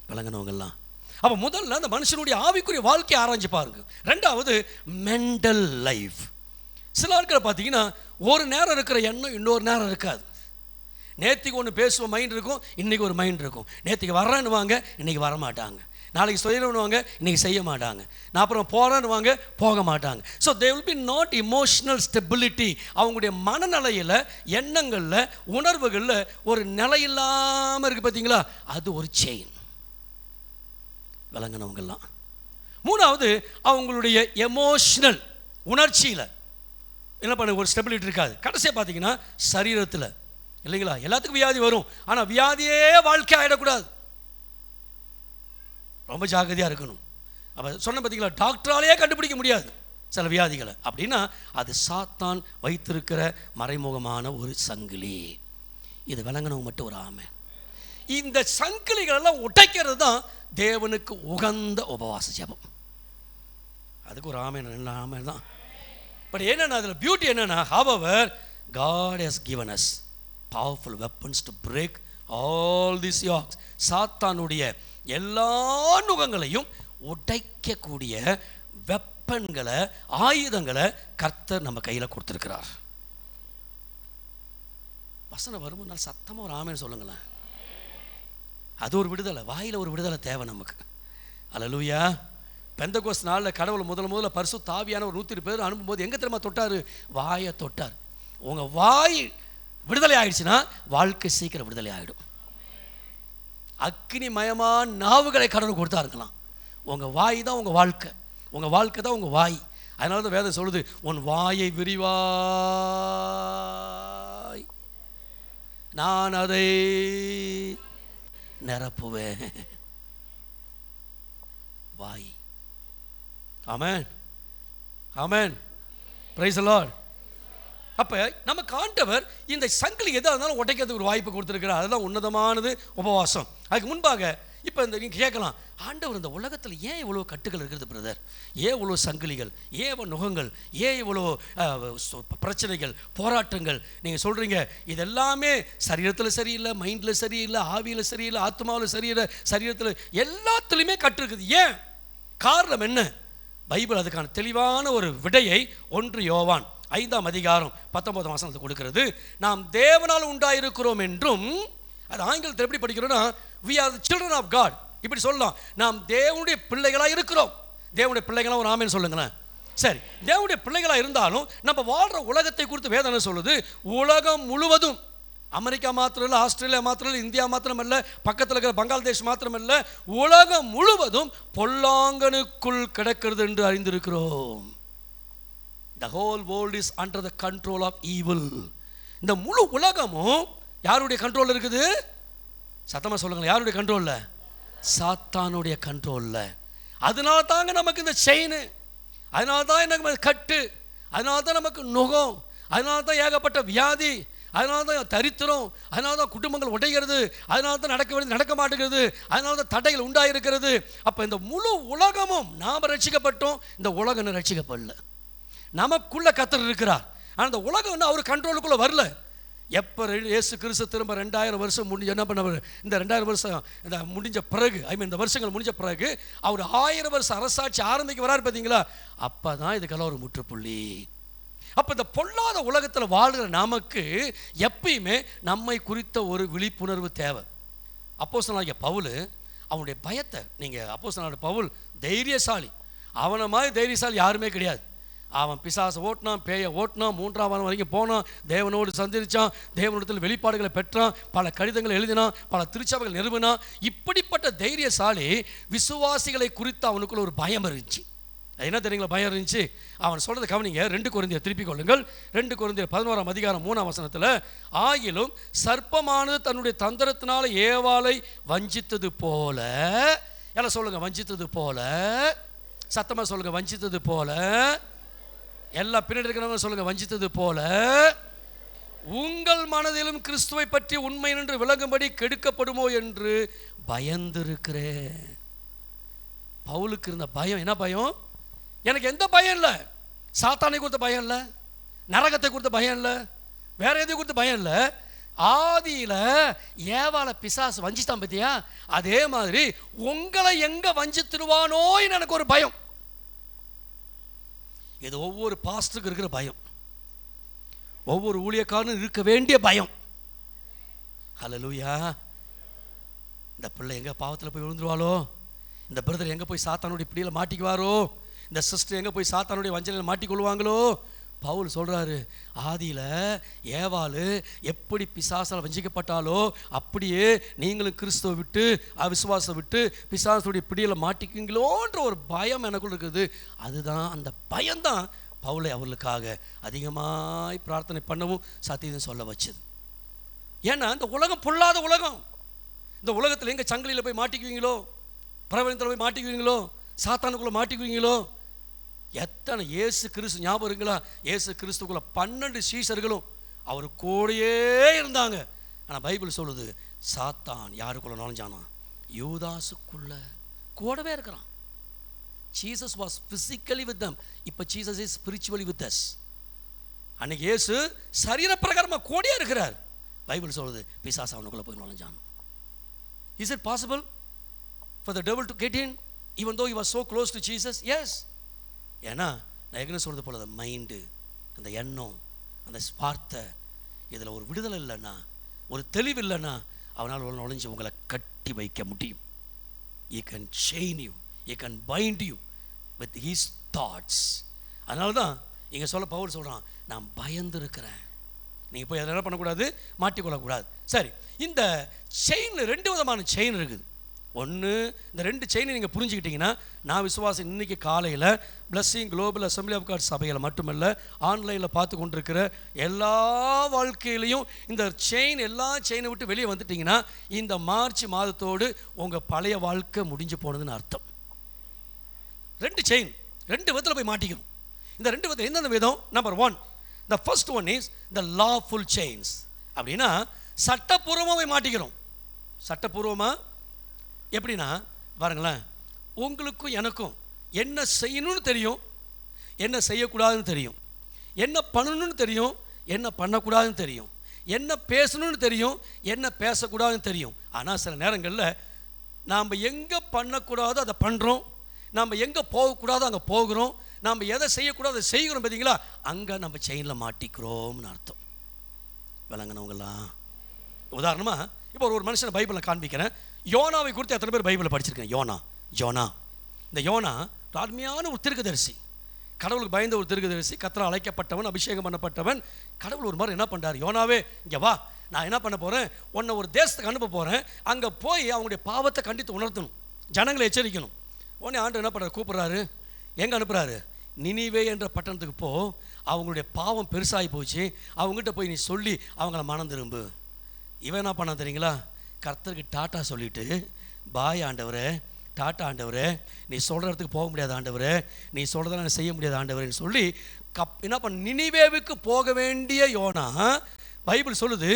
விளங்கினவங்கெல்லாம். அப்போ முதல்ல அந்த மனுஷனுடைய ஆவிக்குரிய வாழ்க்கையை ஆராய்ச்சி பாருங்க. 2வது மென்டல் லைஃப். சில ஆட்களை பார்த்தீங்கன்னா ஒரு நேரம் இருக்கிற எண்ணம் இன்னொரு நேரம் இருக்காது. நேற்றுக்கு ஒன்று பேசுவோம் மைண்ட் இருக்கும், இன்றைக்கி ஒரு மைண்ட் இருக்கும். நேற்றுக்கு வர்றேன்னுவாங்க, இன்றைக்கி வரமாட்டாங்க. நாளைக்கு செய்யணுன்னுவாங்க, இன்றைக்கி செய்ய மாட்டாங்க. நான் அப்புறம் போகிறேன்னுவாங்க, போக மாட்டாங்க. So they will be not emotional stability. அவங்களுடைய மனநிலையில், எண்ணங்களில், உணர்வுகளில் ஒரு நிலை இல்லாமல் இருக்குது பார்த்தீங்களா? அது ஒரு செயின். விளங்கினவங்கெல்லாம். 3வது அவங்களுடைய எமோஷனல் உணர்ச்சியில் என்ன பண்ண ஒரு ஸ்டெபிலிட்டி இருக்காது. கடைசியாக பார்த்தீங்கன்னா சரீரத்தில் இல்லைங்களா? எல்லாத்துக்கும் வியாதி வரும், ஆனால் வியாதியே வாழ்க்கை ஆகிடக்கூடாது. ரொம்ப ஜாக்கிரதையாக இருக்கணும். அப்போ சொன்ன பார்த்தீங்களா, டாக்டராலேயே கண்டுபிடிக்க முடியாது சில வியாதிகளை. அப்படின்னா அது சாத்தான் வைத்திருக்கிற மறைமுகமான ஒரு சங்கிலி. இது விளங்கினவங்க மட்டும் ஒரு ஆமை. இந்த சங்கிலிகளெல்லாம் உடைக்கிறது தான் தேவனுக்கு உகந்த உபவாச ஜெபம். அதுக்கு ஒரு ஆமை ஆமை தான். பட் என்னன்னா அதில் பியூட்டி என்னன்னா, however God has given us powerful weapons to break all these yokes. சாத்தானுடைய எல்லா நுகங்களையும் உடைக்கக்கூடிய வெப்பன்களை, ஆயுதங்களை கர்த்தர் நம்ம கையில் கொடுத்துருக்கிறார். வசனம் வரும்போது சத்தமாக ஒரு ஆமைன்னு சொல்லுங்களேன். அது ஒரு விடுதலை, வாயில் ஒரு விடுதலை தேவை நமக்கு. அல்லேலூயா. பெந்தகோஸ்து நாளில் கடவுள் முதல்ல பரிசுத்த ஆவியான ஒரு 120 பேர் அனுப்பும்போது எங்கே தெரியுமா தொட்டார்? வாயை தொட்டார். உங்கள் வாய் விடுதலை ஆயிடுச்சுன்னா வாழ்க்கை சீக்கிரம் விடுதலை ஆகிடும். அக்னிமயமான நாவுகளை கடவுள் கொடுத்தாருக்கலாம். உங்கள் வாய் தான் உங்கள் வாழ்க்கை, உங்கள் வாழ்க்கை தான் உங்கள் வாய். அதனால தான் வேதம் சொல்லுது, உன் வாயை விரிவாய் நான் அதை நிரப்புவேன். வாய். ஆமென், ஆமென், பிரைஸ் தி லார்ட். அப்போ நமக்கு ஆண்டவர் இந்த சங்கிலி எதாக இருந்தாலும் உடைக்கிறதுக்கு ஒரு வாய்ப்பு கொடுத்துருக்கிறார். அதுதான் உன்னதமானது உபவாசம். அதுக்கு முன்பாக இப்போ இந்த நீங்கள் கேட்கலாம், ஆண்டவர் இந்த உலகத்தில் ஏன் இவ்வளோ கட்டுகள் இருக்கிறது பிரதர்? ஏன் இவ்வளோ சங்கிலிகள், ஏன் இவ்வளோ நுகங்கள், ஏன் இவ்வளோ பிரச்சனைகள், போராட்டங்கள்? நீங்கள் சொல்கிறீங்க இதெல்லாமே சரீரத்தில் சரியில்லை, மைண்டில் சரியில்லை, ஆவியில் சரியில்லை, ஆத்மாவில் சரியில்லை, சரீரத்தில் எல்லாத்துலேயுமே கட்டு இருக்குது. ஏன்? காரணம் என்ன? பைபிள் அதுக்கான தெளிவான ஒரு விடையை 1 யோவான் 5ஆம் அதிகாரம் 19ஆம் வசனத்தை கொடுக்கிறது. நாம் தேவனால் உண்டாயிருக்கிறோம் என்றும், அது ஆங்கிலத்தில் எப்படி படிக்கிறோம்னா, we are the children of God. இப்படி சொல்லலாம், நாம் தேவனுடைய பிள்ளைகளாக இருக்கிறோம். தேவனுடைய பிள்ளைகளாக ஒரு ஆமென் சொல்லுங்களேன். சரி, தேவனுடைய பிள்ளைகளாக இருந்தாலும் நம்ம வாழ்கிற உலகத்தை குறித்து வேதனை சொல்லுது, உலகம் முழுவதும் அமெரிக்கா மாத்திரம் இல்லை, ஆஸ்திரேலியா மாத்திரம் இல்லை, இந்தியா மாத்திரம் இல்லை, பக்கத்தில் இருக்கிற பங்களாதேஷ் மாத்திரம் இல்லை, உலகம் முழுவதும் பொல்லாங்கனுக்குள் கிடக்கிறது என்று அறிந்திருக்கிறோம். The whole world is under the control of evil. இந்த முழு உலகமும் யாருடைய கண்ட்ரோல் இருக்குது? சத்தமா சொல்லுங்க, யாருடைய கண்ட்ரோல்ல? சாத்தானுடைய கண்ட்ரோல்ல. அதனால தாங்க நமக்கு இந்த செயின், அதனால தான் எனக்கு கட்டு, அதனால தான் நமக்கு நுகம், அதனால தான் ஏகப்பட்ட வியாதி, அதனால தான் தரித்திரம், அதனால தான் குடும்பங்கள் உடைகிறது, அதனால தான் நடக்க வேண்டியது நடக்க மாட்டேங்கிறது, அதனால தான் தடைகள் உண்டாயிருக்கிறது. அப்போ இந்த முழு உலகமும் நாம் ரட்சிக்கப்பட்டோம், இந்த உலகம் ரட்சிக்கப்படல. நமக்குள்ள கர்த்தர் இருக்கிறார், ஆனால் இந்த உலகம் அவர் கண்ட்ரோலுக்குள்ள வரல. எப்போ இயேசு கிறிஸ்து திரும்ப 2000 வருஷம் முடிஞ்சு என்ன பண்ணவர், இந்த 2000 வருஷம் இந்த முடிஞ்ச பிறகு, இந்த வருஷங்கள் முடிஞ்ச பிறகு அவர் 1000 வருஷம் அரசாட்சி ஆரம்பிக்க வராரு பார்த்தீங்களா, அப்போ தான் இதுக்கெல்லாம் ஒரு முற்றுப்புள்ளி. அப்போ இந்த பொல்லாத உலகத்தில் வாழ்கிற நமக்கு எப்பயுமே நம்மை குறித்த ஒரு விழிப்புணர்வு தேவை. அப்போஸ்தலனாகிய பவுல் அவனுடைய பயத்தை, நீங்கள் அப்போஸ்தலனாகிய பவுல் தைரியசாலி, அவனை மாதிரி தைரியசாலி யாருமே கிடையாது. அவன் பிசாசை ஓட்டினான், பேயை ஓட்டினான், 3ஆம் வாரம் வரைக்கும் போனான், தேவனோடு சந்திரிச்சான், தேவனிடத்தில் வெளிப்பாடுகளை பெற்றான், பல கடிதங்களை எழுதினான், பல திருச்சபைகள் நிறுவினான். இப்படிப்பட்ட தைரியசாலி விசுவாசிகளை குறித்து அவனுக்குள்ள ஒரு பயம் இருந்துச்சு. என்ன தெரியுங்களா பயம் இருந்துச்சு? அவன் சொல்றதை கவனிங்க. 2 கொரிந்தியர் திருப்பிக் கொள்ளுங்கள். 2 கொரிந்தியர் 11ஆம் அதிகாரம் 3ஆம் வசனத்தில், ஆகிலும் சர்ப்பமானது தன்னுடைய தந்திரத்தினால ஏவாளை வஞ்சித்தது போல, எல்லாம் சொல்லுங்க, வஞ்சித்தது போல, சத்தமா சொல்லுங்க, வஞ்சித்தது போல, எல்லா பின்னாடி இருக்கிறவங்க சொல்லுங்க, வஞ்சித்தது போல உங்கள் மனதிலும் கிறிஸ்துவை பற்றி உண்மை என்று விளங்கும்படி கெடுக்கப்படுமோ என்று பயந்திருக்கிறேன். பவுலுக்கு இருந்த பயம் என்ன பயம்? எனக்கு எந்த பயம் இல்லை, சாத்தானை குறித்த பயம் இல்லை, நரகத்தை குறித்த பயம் இல்லை, வேற எதை குறித்த பயம் இல்லை. ஆதியில ஏவாள பிசாசு வஞ்சித்தான் பத்தியா, அதே மாதிரி உங்களை எங்க வஞ்சித்துடுவானோ எனக்கு ஒரு பயம். இது ஒவ்வொரு பாஸ்டருக்கு இருக்கிற பயம், ஒவ்வொரு ஊழியக்காரனும் இருக்க வேண்டிய பயம். ஹல்லேலூயா. இந்த பிள்ளை எங்க பாவத்தில் போய் விழுந்துருவாளோ, இந்த பிரதர் எங்க போய் சாத்தானுடைய பிடியில் மாட்டிக்குவாரோ, இந்த சிஸ்டர் எங்க போய் சாத்தானுடைய வஞ்சனையில் மாட்டிக்கொள்வாங்களோ. பவுல் சொல்றாரு, ஆதியில ஏவாளு எப்படி பிசாசால் வஞ்சிக்கப்பட்டாலோ அப்படியே நீங்களும் கிறிஸ்துவை விட்டு அவிசுவாசத்தை விட்டு பிசாசுடைய பிடியில் மாட்டிக்குங்களோன்ற ஒரு பயம் எனக்குள்ள இருக்குது. அதுதான் அந்த பயம்தான் பவுலை அவர்களுக்காக அதிகமாய் பிரார்த்தனை பண்ணவும் சத்தியம் சொல்ல வச்சது. ஏன்னா இந்த உலகம் பொல்லாத உலகம். இந்த உலகத்தில் எங்க சங்கிலியில் போய் மாட்டிக்குவீங்களோ, பிரபலத்தில் போய் மாட்டிக்குவீங்களோ, சாத்தானுக்குள்ள மாட்டிக்குவீங்களோ. எத்தனை இயேசு கிறிஸ்து ஞாபகம் இருக்குங்களா? இயேசு கிறிஸ்துக்குள்ள 12 சீஷர்களும் அவர் கூடயே இருந்தாங்க. ஆனால் பைபிள் சொல்லுது, சாத்தான் யாருக்குள்ள நுழைஞ்சானா? யூதாசுக்குள்ள கூடவே இருக்கிறான். Jesus was physically with them. இப்போ Jesus is spiritually with us. அன்னைக்கு இயேசு சரீர பிரகாரமாக கூடயே இருக்கிறார். பைபிள் சொல்லுது பிசாசு அவனுக்குள்ள போய் நுழைஞ்சான். Is it possible for the devil to get in even though he was so close to Jesus? Yes. ஏன்னா நான் ஏற்கனவே சொல்றது போல, அந்த மைண்டு, அந்த எண்ணம், அந்த வார்த்தை, இதில் ஒரு விடுதலை இல்லைன்னா, ஒரு தெளிவு இல்லைன்னா அவனால் நுழைஞ்சு உங்களை கட்டி வைக்க முடியும். He can chain you, he can bind you with his thoughts. அதனால தான் இங்கே பவுல் சொல்கிறான், நான் பயந்து இருக்கிறேன். நீங்கள் போய் அதில் என்ன பண்ணக்கூடாது, மாட்டிக்கொள்ளக்கூடாது. சரி, இந்த செயினில் 2 விதமான செயின் இருக்குது. ஒன்று, இந்த 2 செயினை நீங்கள் புரிஞ்சுக்கிட்டீங்கன்னா, நான் விசுவாசம் இன்னைக்கு காலையில் blessing global assembly of God சபையில் மட்டுமல்ல, ஆன்லைனில் பார்த்து கொண்டிருக்கிற எல்லா வாழ்க்கையிலையும் இந்த செயின், எல்லா செயினை விட்டு வெளியே வந்துட்டீங்கன்னா இந்த மார்ச் மாதத்தோடு உங்கள் பழைய வாழ்க்கை முடிஞ்சு போனதுன்னு அர்த்தம். 2 செயின் 2 விதத்தில் போய் மாட்டிக்கணும். இந்த 2 விதத்தில் எந்தெந்த விதம்? Number 1, the first one is the lawful chains. அப்படின்னா சட்டப்பூர்வமாக போய் மாட்டிக்கிறோம். சட்டப்பூர்வமாக எப்படின்னா பாருங்களேன், உங்களுக்கும் எனக்கும் என்ன செய்யணும்னு தெரியும், என்ன செய்யக்கூடாதுன்னு தெரியும், என்ன பண்ணணும்னு தெரியும், என்ன பண்ணக்கூடாதுன்னு தெரியும், என்ன பேசணும்னு தெரியும், என்ன பேசக்கூடாதுன்னு தெரியும். ஆனால் சில நேரங்களில் நாம் எங்கே பண்ணக்கூடாதோ அதை பண்ணுறோம், நாம் எங்கே போகக்கூடாதோ அங்கே போகிறோம், நாம் எதை செய்யக்கூடாதோ அதை செய்கிறோம். பார்த்தீங்களா, அங்கே நம்ம செயினில் மாட்டிக்கிறோம்னு அர்த்தம். விளங்கினவங்களாம் உதாரணமாக இப்போ ஒரு மனுஷனை பைபிளில் காண்பிக்கிறேன். யோனாவை குறித்து எத்தனை பேர் பைபிளில் படிச்சிருக்கேன்? யோனா. இந்த யோனா அருமையான ஒரு தீர்க்கதரிசி, கடவுளுக்கு பயந்த ஒரு தீர்க்கதரிசி, கர்த்தரால் அழைக்கப்பட்டவன், அபிஷேகம் பண்ணப்பட்டவன். கடவுள் ஒரு மாதிரி என்ன பண்ணுறார், யோனாவே இங்கே வா, நான் என்ன பண்ண போகிறேன், உன்னை ஒரு தேசத்துக்கு அனுப்ப போகிறேன், அங்கே போய் அவங்களுடைய பாவத்தை கண்டித்து உணர்த்தணும், ஜனங்களை எச்சரிக்கணும். உடனே ஆண்டவர் என்ன பண்ணுறாரு, கூப்பிட்றாரு. எங்கே அனுப்புகிறாரு? நினிவே என்ற பட்டணத்துக்கு போ, அவங்களுடைய பாவம் பெருசாகி போச்சு, அவங்ககிட்ட போய் நீ சொல்லி அவங்கள மனம் திரும்பு. இவன் என்ன பண்ண தெரியுங்களா, கர்த்தருக்கு டாட்டா சொல்லிட்டு, பாய் ஆண்டவரே, டாட்டா ஆண்டவரே, நீ சொல்கிற இடத்துக்கு போக முடியாது ஆண்டவரே, நீ சொல்கிறதெல்லாம் நான் செய்ய முடியாது ஆண்டவரேன்னு சொல்லி என்ன பண்ண, நினிவேவுக்கு போக வேண்டிய யோனா, பைபிள் சொல்லுது,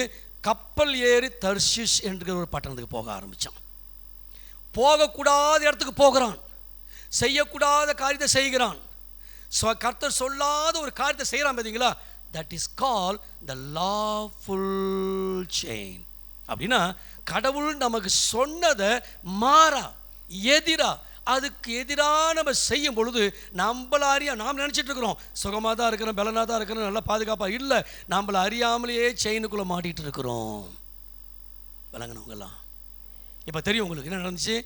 கப்பல் ஏறி தர்ஷிஷ் என்கிற ஒரு பட்டணத்துக்கு போக ஆரம்பித்தான். போகக்கூடாத இடத்துக்கு போகிறான், செய்யக்கூடாத காரியத்தை செய்கிறான். கர்த்தர் சொல்லாத ஒரு காரியத்தை செய்கிறான் பார்த்தீங்களா, that is call the lawful chain. அப்படின்னா கடவுள் நமக்கு சொன்னதை மாறா, எதிரா, அதுக்கு எதிராக நம்ம செய்யும் பொழுது நம்மள நாம் நினச்சிட்டு இருக்கிறோம் சுகமாக தான் இருக்கிறோம், பலனாக தான் இருக்கிறோம், நல்லா பாதுகாப்பாக இல்லை, நம்மளை அறியாமலேயே செயினுக்குள்ளே மாட்டிகிட்டு இருக்கிறோம். விளங்கினவங்கெல்லாம் இப்போ தெரியும் உங்களுக்கு என்ன நடந்துச்சு.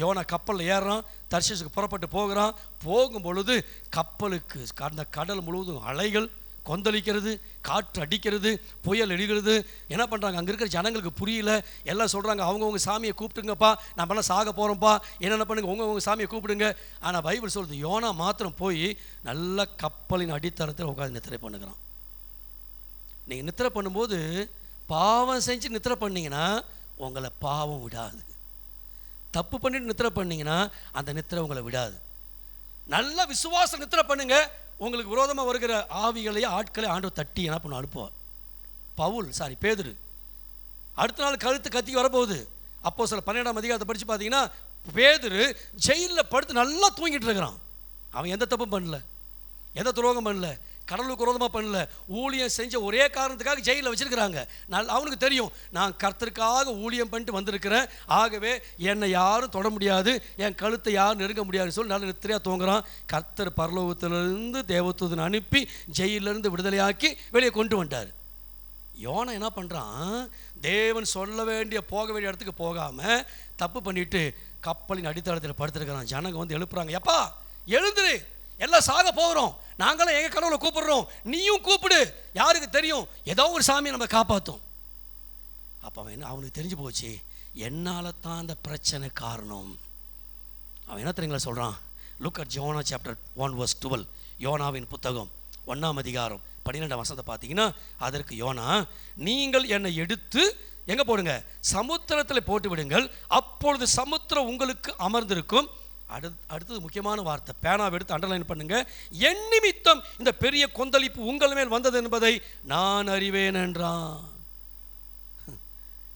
யோனா கப்பலில் ஏறுறான், தர்ஷீசுக்கு புறப்பட்டு போகிறான். போகும் பொழுது கப்பலுக்கு அந்த கடல் முழுவதும் அலைகள் கொந்தளிக்கிறது, காற்று அடிக்கிறது, புயல் அடிக்கிறது. என்ன பண்ணுறாங்க, அங்கே இருக்கிற ஜனங்களுக்கு புரியல. எல்லாம் சொல்கிறாங்க, அவங்கவுங்க சாமியை கூப்பிட்டுங்கப்பா, நம்மளாம் சாக போகிறோம்ப்பா, என்னென்ன பண்ணுங்க, உங்கவுங்க சாமியை கூப்பிடுங்க. ஆனால் பைபிள் சொல்லுது, யோனா மாத்திரம் போய் நல்ல கப்பலின் அடித்தளத்தில் உட்காந்து நித்திரை பண்ணுகிறான். நீங்கள் நித்திரை பண்ணும்போது பாவம் செஞ்சு நித்திரை பண்ணிங்கன்னா உங்களை பாவம் விடாது. தப்பு பண்ணிட்டு நித்திரை பண்ணிங்கன்னா அந்த நித்திரை உங்களை விடாது. நல்ல விசுவாசம் நித்திரை பண்ணுங்க, உங்களுக்கு விரோதமாக வருகிற ஆவிகளையும் ஆட்களை ஆண்டவர் தட்டி என்ன பண்ண அனுப்புவார். பேதுரு அடுத்த நாள் கழுத்து கத்தி வரப்போகுது. அப்போஸ்தலர் 12ஆம் அதிகாரத்தை படித்து பார்த்தீங்கன்னா, பேதுரு ஜெயிலில் படுத்து நல்லா தூங்கிட்டு இருக்கிறான். அவன் எந்த தப்பும் பண்ணல, எந்த துரோகம் பண்ணல, கடவுளுக்கு விரோதமாக பண்ணல, ஊழியம் செஞ்ச ஒரே காரணத்துக்காக ஜெயிலில் வச்சிருக்கிறாங்க. அவனுக்கு தெரியும், நான் கர்த்தருக்காக ஊழியம் பண்ணிட்டு வந்திருக்கிறேன், ஆகவே என்னை யாரும் தொட முடியாது, என் கழுத்தை யாரும் நெருங்க முடியாதுன்னு சொல்லி நல்ல நித்திரையாக தூங்குறான். கர்த்தர் பரலோகத்திலிருந்து தேவதூதனை அனுப்பி ஜெயிலிருந்து விடுதலையாக்கி வெளியே கொண்டு வந்துட்டார். யோனா என்ன பண்ணுறான், தேவன் சொல்ல வேண்டிய போக வேண்டிய இடத்துக்கு போகாமல் தப்பு பண்ணிட்டு கப்பலின் அடித்தளத்தில் படுத்திருக்கிறான். ஜனங்க வந்து எழுப்புறாங்க, எப்பா எழுந்துரு, எல்லாம் சாக போகிறோம், நாங்களும் எங்கள் கடவுளை கூப்பிடுறோம், நீயும் கூப்பிடு, யாருக்கு தெரியும் ஏதோ ஒரு சாமியை நம்ம காப்பாற்றும். அப்போ அவனுக்கு தெரிஞ்சு போச்சு, என்னால் தான் அந்த பிரச்சனை காரணம். அவன் என்ன தெரியுங்களா சொல்கிறான், லுக் அட் ஜோனா சாப்டர் 1:12, யோனாவின் புத்தகம் 1ஆம் அதிகாரம் 12ஆம் வசனத்தை பார்த்தீங்கன்னா, அதற்கு யோனா, நீங்கள் என்னை எடுத்து எங்கே போடுங்க, சமுத்திரத்தில் போட்டு விடுங்கள், அப்பொழுது சமுத்திரம் உங்களுக்கு அமர்ந்திருக்கும். அடுத்தது முக்கியமான வார்த்தை, பேனாவை எடுத்து அண்டர்லைன் பண்ணுங்க, என் நிமித்தம் இந்த பெரிய கொந்தளிப்பு உங்கள் மேல் வந்தது என்பதை நான் அறிவேன் என்றான்.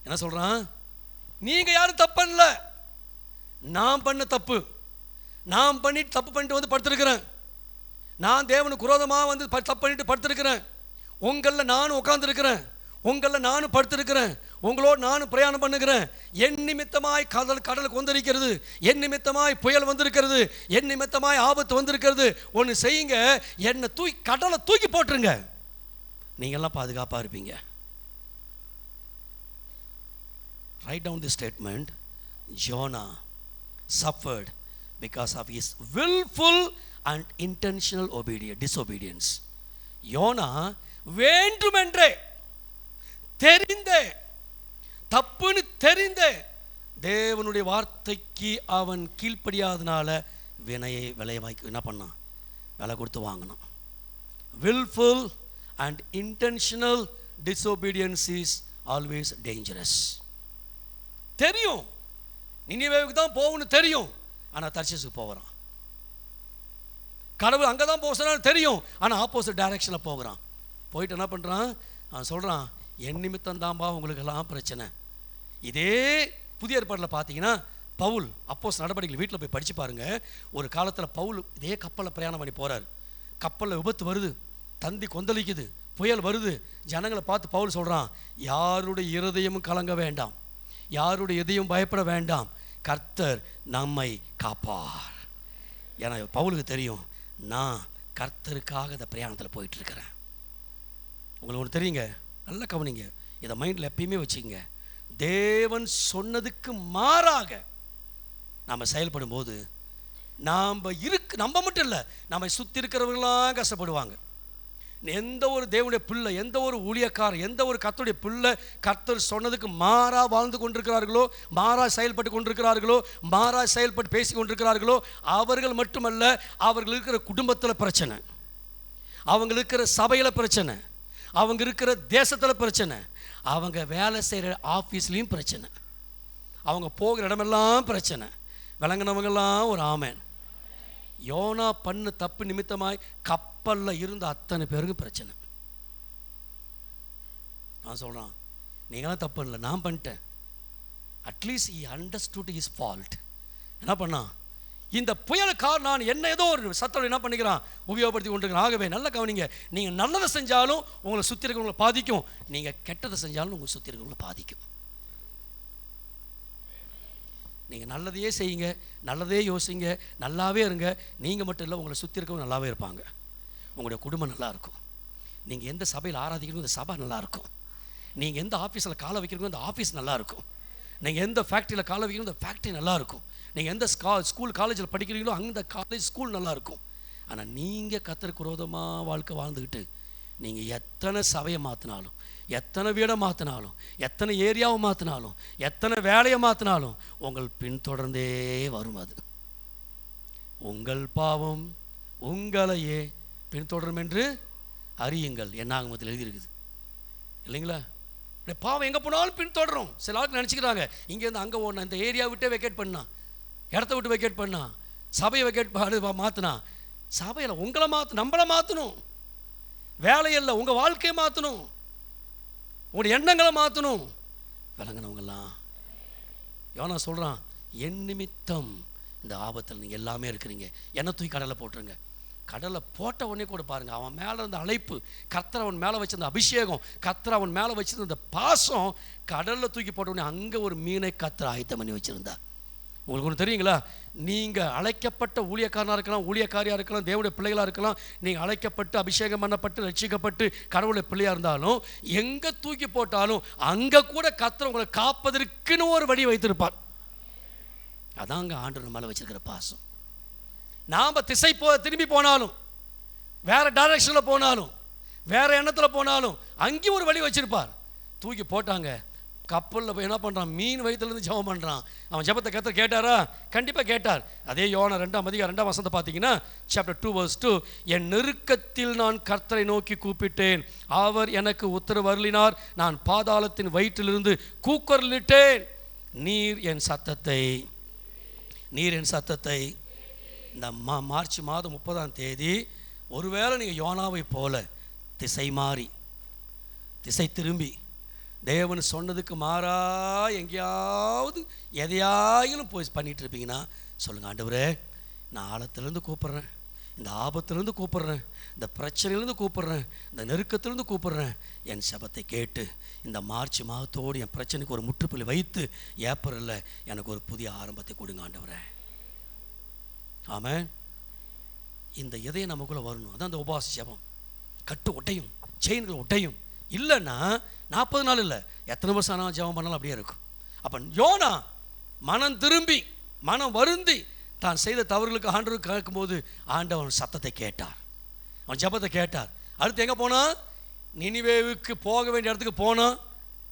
என்ன சொல்றான், நீங்க யாரும் தப்பு பண்ணல, நான் பண்ண தப்பு, நான் பண்ணிட்டு தப்பு பண்ணிட்டு வந்து படுத்திருக்கிறேன், நான் தேவனுக்கு விரோதமாக வந்து தப்பு பண்ணிட்டு படுத்திருக்கிறேன், உங்களில் நானும் உட்கார்ந்துருக்கிறேன், உங்களில் நானும் படுத்திருக்கிறேன், உங்களோடு நானும் பிரயாணம் பண்ணுகிறேன், என் நிமித்தமாய் கடலுக்கு வந்திருக்கிறது, என் நிமித்தமாய் புயல் வந்திருக்கிறது, என் நிமித்தமாய் ஆபத்து வந்திருக்கிறது. ஒன்று செய்யுங்க, என்னை கடலை தூக்கி போட்டுருங்க, நீங்கள்லாம் பாதுகாப்பாக இருப்பீங்க. Write down the statement, Jonah suffered because of his willful and intentional disobedience. யோனா வேண்டுமென்றே தெரிந்தே தப்புன்னு தெரிந்தே தேவனுடைய வார்த்தைக்கு அவன் கீழ்ப்படியாதனால வினையை விளைவாக்கி என்ன பண்ணான், விலை கொடுத்து வாங்கினான். willful and intentional disobedience is always dangerous. தெரியும் நினிவேவுக்கு தான் போகணும்னு தெரியும், ஆனால் தர்ஷீசுக்கு போகிறான். கடவுள் அங்கே தான் போக சொன்னாலும் தெரியும், ஆனால் ஆப்போசிட் டைரக்ஷனில் போகிறான். போயிட்டு என்ன பண்ணுறான், அவன் சொல்கிறான், என் நிமித்தம் தான்பா உங்களுக்கெல்லாம் பிரச்சனை. இதே புதிய ஏற்பாட்டில் பார்த்தீங்கன்னா, பவுல் அப்போஸ்தலர் நடவடிக்கைகள் வீட்டில் போய் படித்து பாருங்க. ஒரு காலத்தில் பவுல் இதே கப்பலில் பிரயாணம் பண்ணி போகிறார். கப்பலில் விபத்து வருது, தந்தி கொந்தளிக்குது, புயல் வருது. ஜனங்களை பார்த்து பவுல் சொல்கிறான், யாருடைய இருதயமும் கலங்க வேண்டாம், யாருடைய இதயம் பயப்பட வேண்டாம், கர்த்தர் நம்மை காப்பார். ஏன்னா பவுலுக்கு தெரியும், நான் கர்த்தருக்காக இந்த பிரயாணத்தில் போயிட்டுருக்கிறேன். உங்களுக்கு ஒன்று தெரியுங்க, நல்லா கவனிங்க, இதை மைண்டில் எப்பயுமே வச்சுங்க. தேவன் சொன்னதுக்கு மாறாக நாம் செயல்படும் போது நம்ம மட்டும் இல்லை, நம்ம சுற்றி இருக்கிறவங்களாம் கஷ்டப்படுவாங்க. எந்த ஒரு தேவனுடைய பிள்ளை, எந்த ஒரு ஊழியக்காரர், எந்த ஒரு கர்த்தருடைய பிள்ளை கர்த்தர் சொன்னதுக்கு மாறா வாழ்ந்து கொண்டிருக்கிறார்களோ, மாறா செயல்பட்டு கொண்டிருக்கிறார்களோ, மாறா செயல்பட்டு பேசி கொண்டிருக்கிறார்களோ, அவர்கள் மட்டுமல்ல, அவர்கள் இருக்கிற குடும்பத்தில் பிரச்சனை, அவங்க இருக்கிற சபையில் பிரச்சனை, அவங்க இருக்கிற தேசத்தில் பிரச்சனை, அவங்க வேலை செய்கிற ஆஃபீஸ்லேயும் பிரச்சனை, அவங்க போகிற இடமெல்லாம் பிரச்சனை. விளங்கினவங்கெல்லாம் ஒரு ஆமேன். யோனா பண்ண தப்பு நிமித்தமாய் கப்பலில் இருந்த அத்தனை பேருக்கு பிரச்சனை. நான் சொல்கிறான், நீங்களாம் தப்பு இல்லை, நான் பண்ணிட்டேன். At least he understood his fault. என்ன பண்ணான்? இந்த புயலுக்கார் நான் என்ன ஏதோ ஒரு சத்தம் என்ன பண்ணிக்கிறான், உபயோகப்படுத்தி கொண்டிருக்கிறேன். ஆகவே நல்ல கவனிங்க, நீங்கள் நல்லதை செஞ்சாலும் உங்களை சுற்றி இருக்கிறவங்களை பாதிக்கும், நீங்கள் கெட்டதை செஞ்சாலும் உங்களை சுற்றி இருக்கிறவங்களை பாதிக்கும். நீங்கள் நல்லதையே செய்யுங்க, நல்லதே யோசிங்க, நல்லாவே இருங்க. நீங்கள் மட்டும் இல்லை, உங்களை சுற்றி இருக்கவங்க நல்லாவே இருப்பாங்க. உங்களுடைய குடும்பம் நல்லா இருக்கும். நீங்கள் எந்த சபையில் ஆராதிக்கிறீங்களோ அந்த சபை நல்லா இருக்கும். நீங்கள் எந்த ஆஃபீஸில் காலை வைக்கிறீங்களோ அந்த ஆஃபீஸ் நல்லா இருக்கும். நீங்கள் எந்த ஃபேக்ட்ரியில் காலை வைக்கிறீங்களோ அந்த ஃபேக்ட்ரி நல்லா இருக்கும். நீங்கள் எந்த ஸ்கூல் காலேஜில் படிக்கிறீங்களோ அந்த காலேஜ் ஸ்கூல் நல்லா இருக்கும். ஆனால் நீங்கள் கர்த்தருக்கு விரோதமாக வாழ்க்கை வாழ்ந்துக்கிட்டு நீங்கள் எத்தனை சபையை மாற்றினாலும், எத்தனை வீடை மாற்றினாலும், எத்தனை ஏரியாவை மாற்றினாலும், எத்தனை வேலையை மாற்றினாலும் உங்கள் பின்தொடர்ந்தே வரும். அது உங்கள் பாவம் உங்களையே பின்தொடரும் என்று அறியுங்கள். என்னாகமத்தில் எழுதியிருக்குது இல்லைங்களா? பாவம் எங்கே போனாலும் பின்தொடரும். சில ஆளுக்கு நினச்சிக்கிறாங்க, இங்கேருந்து அங்கே ஓடணும், இந்த ஏரியா விட்டே வெக்கேட் பண்ணா, இடத்த விட்டு வெக்கேட் பண்ணா, சபையை வெக்கேட் மாற்றினா. சபையில் உங்களை நம்மளை மாற்றணும். வேலையில் உங்கள் வாழ்க்கையை மாற்றணும், உங்களுடைய எண்ணங்களை மாற்றணும். விளங்கினவங்கெல்லாம் யோனா சொல்கிறான், என் நிமித்தம் இந்த ஆபத்தில் நீங்கள் எல்லாமே இருக்கிறீங்க, என்னை தூக்கி கடலை போட்டுருங்க. கடலை போட்ட உடனே கூட பாருங்கள், அவன் மேலே இருந்த அழைப்பு, கர்த்தர் அவன் மேலே வச்சிருந்த அபிஷேகம், கர்த்தர் அவன் மேலே வச்சிருந்த பாசம், கடலில் தூக்கி போட்ட உடனே அங்கே ஒரு மீனை கர்த்தர் ஆயத்தம் பண்ணி வச்சுருந்தார். உங்களுக்கு ஒன்று தெரியுங்களா? நீங்கள் அழைக்கப்பட்ட ஊழியக்காரனாக இருக்கலாம், ஊழியக்காரியாக இருக்கலாம், தேவனுடைய பிள்ளைகளாக இருக்கலாம், நீங்கள் அழைக்கப்பட்டு அபிஷேகம் பண்ணப்பட்டு ரட்சிக்கப்பட்டு கடவுளுடைய பிள்ளையாக இருந்தாலும், எங்கே தூக்கி போட்டாலும் அங்கே கூட கர்த்தர் உங்களை காப்பதற்குன்னு ஒரு வழி வைத்திருப்பார். அதாங்க ஆண்டவர் மேலே வச்சிருக்கிற பாசம். நாம் திரும்பி போனாலும், வேற டைரக்ஷனில் போனாலும், வேற எண்ணத்தில் போனாலும் அங்கேயும் ஒரு வழி வச்சிருப்பார். தூக்கி போட்டாங்க, கப்பலில் போய் என்ன பண்ணுறான், மீன் வயிற்றுலேருந்து ஜெபம் பண்ணுறான். அவன் ஜெபத்தை கர்த்தர் கேட்டாரா? கண்டிப்பாக கேட்டார். அதே யோனா 2:2 பார்த்தீங்கன்னா, சாப்டர் 2:2, என் நெருக்கத்தில் நான் கர்த்தரை நோக்கி கூப்பிட்டேன், அவர் எனக்கு உத்தரவு அருளினார், நான் பாதாளத்தின் வயிற்றிலிருந்து கூக்குரலிட்டேன், நீர் என் சத்தத்தை இந்த மார்ச் மாதம் 30 ஒருவேளை நீங்கள் யோனாவை போல திசை மாறி, திசை திரும்பி, தேவன் சொன்னதுக்கு மாறா எங்கேயாவது எதையாயிலும் போய் பண்ணிகிட்டு இருப்பீங்கன்னா சொல்லுங்கள், ஆண்டவரே நான் ஆழத்துலேருந்து கூப்பிட்றேன், இந்த ஆபத்துலேருந்து கூப்பிட்றேன், இந்த பிரச்சனையிலேருந்து கூப்பிட்றேன், இந்த நெருக்கத்திலேருந்து கூப்பிட்றேன், என் சபத்தை கேட்டு இந்த மார்ச் மாதத்தோடு என் பிரச்சனைக்கு ஒரு முற்றுப்புள்ளி வைத்து ஏப்ரலில் எனக்கு ஒரு புதிய ஆரம்பத்தை கொடுங்க ஆண்டவரே. ஆமாம், இந்த இதயம் நமக்குள்ளே வரணும். அதான் அந்த உபவாச ஜெபம். கட்டு ஒட்டையும், செயின்கள் ஒட்டையும். இல்லைன்னா 40 நாள் இல்லை, எத்தனை வருஷம் ஆனால் ஜெபம் பண்ணாலும் அப்படியே இருக்கும். அப்போ யோனா மனம் திரும்பி, மனம் வருந்தி தான் செய்த தவறுகளுக்கு ஆண்டவர் கேட்கும்போது ஆண்டவன் சத்தத்தை கேட்டார், அவன் ஜெபத்தை கேட்டார். அடுத்து எங்கே போனான்? நினிவேவுக்கு போக வேண்டிய இடத்துக்கு போனான்.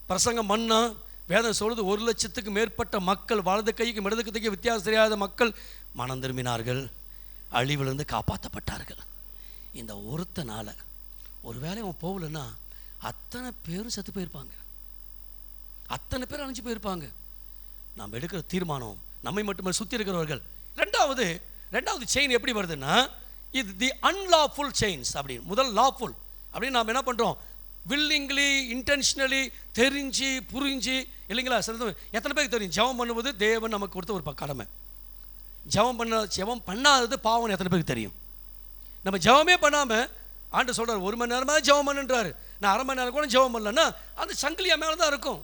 பிரசங்கம் பண்ணா. வேதம் சொல்லுது, 1,00,000க்கு மேற்பட்ட மக்கள், வலது கைக்கு இடது கைக்கு வித்தியாசம் தெரியாத மக்கள் மனம் திரும்பினார்கள், அழிவிலிருந்து காப்பாற்றப்பட்டார்கள். இந்த ஒருத்தனால ஒருவேளை அவன் போகலன்னா அத்தனை பேரும் செத்து போயிருப்பாங்க, அத்தனை பேர் அழிஞ்சு போயிருப்பாங்க. நாம் எடுக்கிற தீர்மானம் நம்மை மட்டுமே சுற்றி இருக்கிறவர்கள். ரெண்டாவது செயின் எப்படி வருதுன்னா, இது தி அன்லாஃபுல் செயின்ஸ். அப்படின்னு முதல் லாஃபுல் அப்படின்னு நாம் என்ன பண்ணுறோம், வில்லிங்லி, இன்டென்ஷனலி, தெரிஞ்சு புரிஞ்சு, இல்லைங்களா? எத்தனை பேருக்கு தெரியும் ஜெபம் பண்ணுவது தேவன் நமக்கு கொடுத்த ஒரு கடமை. ஜெபம் பண்ணாதது பாவம் எத்தனை பேருக்கு தெரியும்? நம்ம ஜெபமே பண்ணாமல் ஆண்டு சொல்கிறார், 1 மணி நேரமாக ஜெபம் பண்ணுன்றாரு, நான் 1/2 மணி நேரம் கூட ஜெபம் பண்ணலன்னா அந்த சங்கிலியா மேலே தான் இருக்கும்.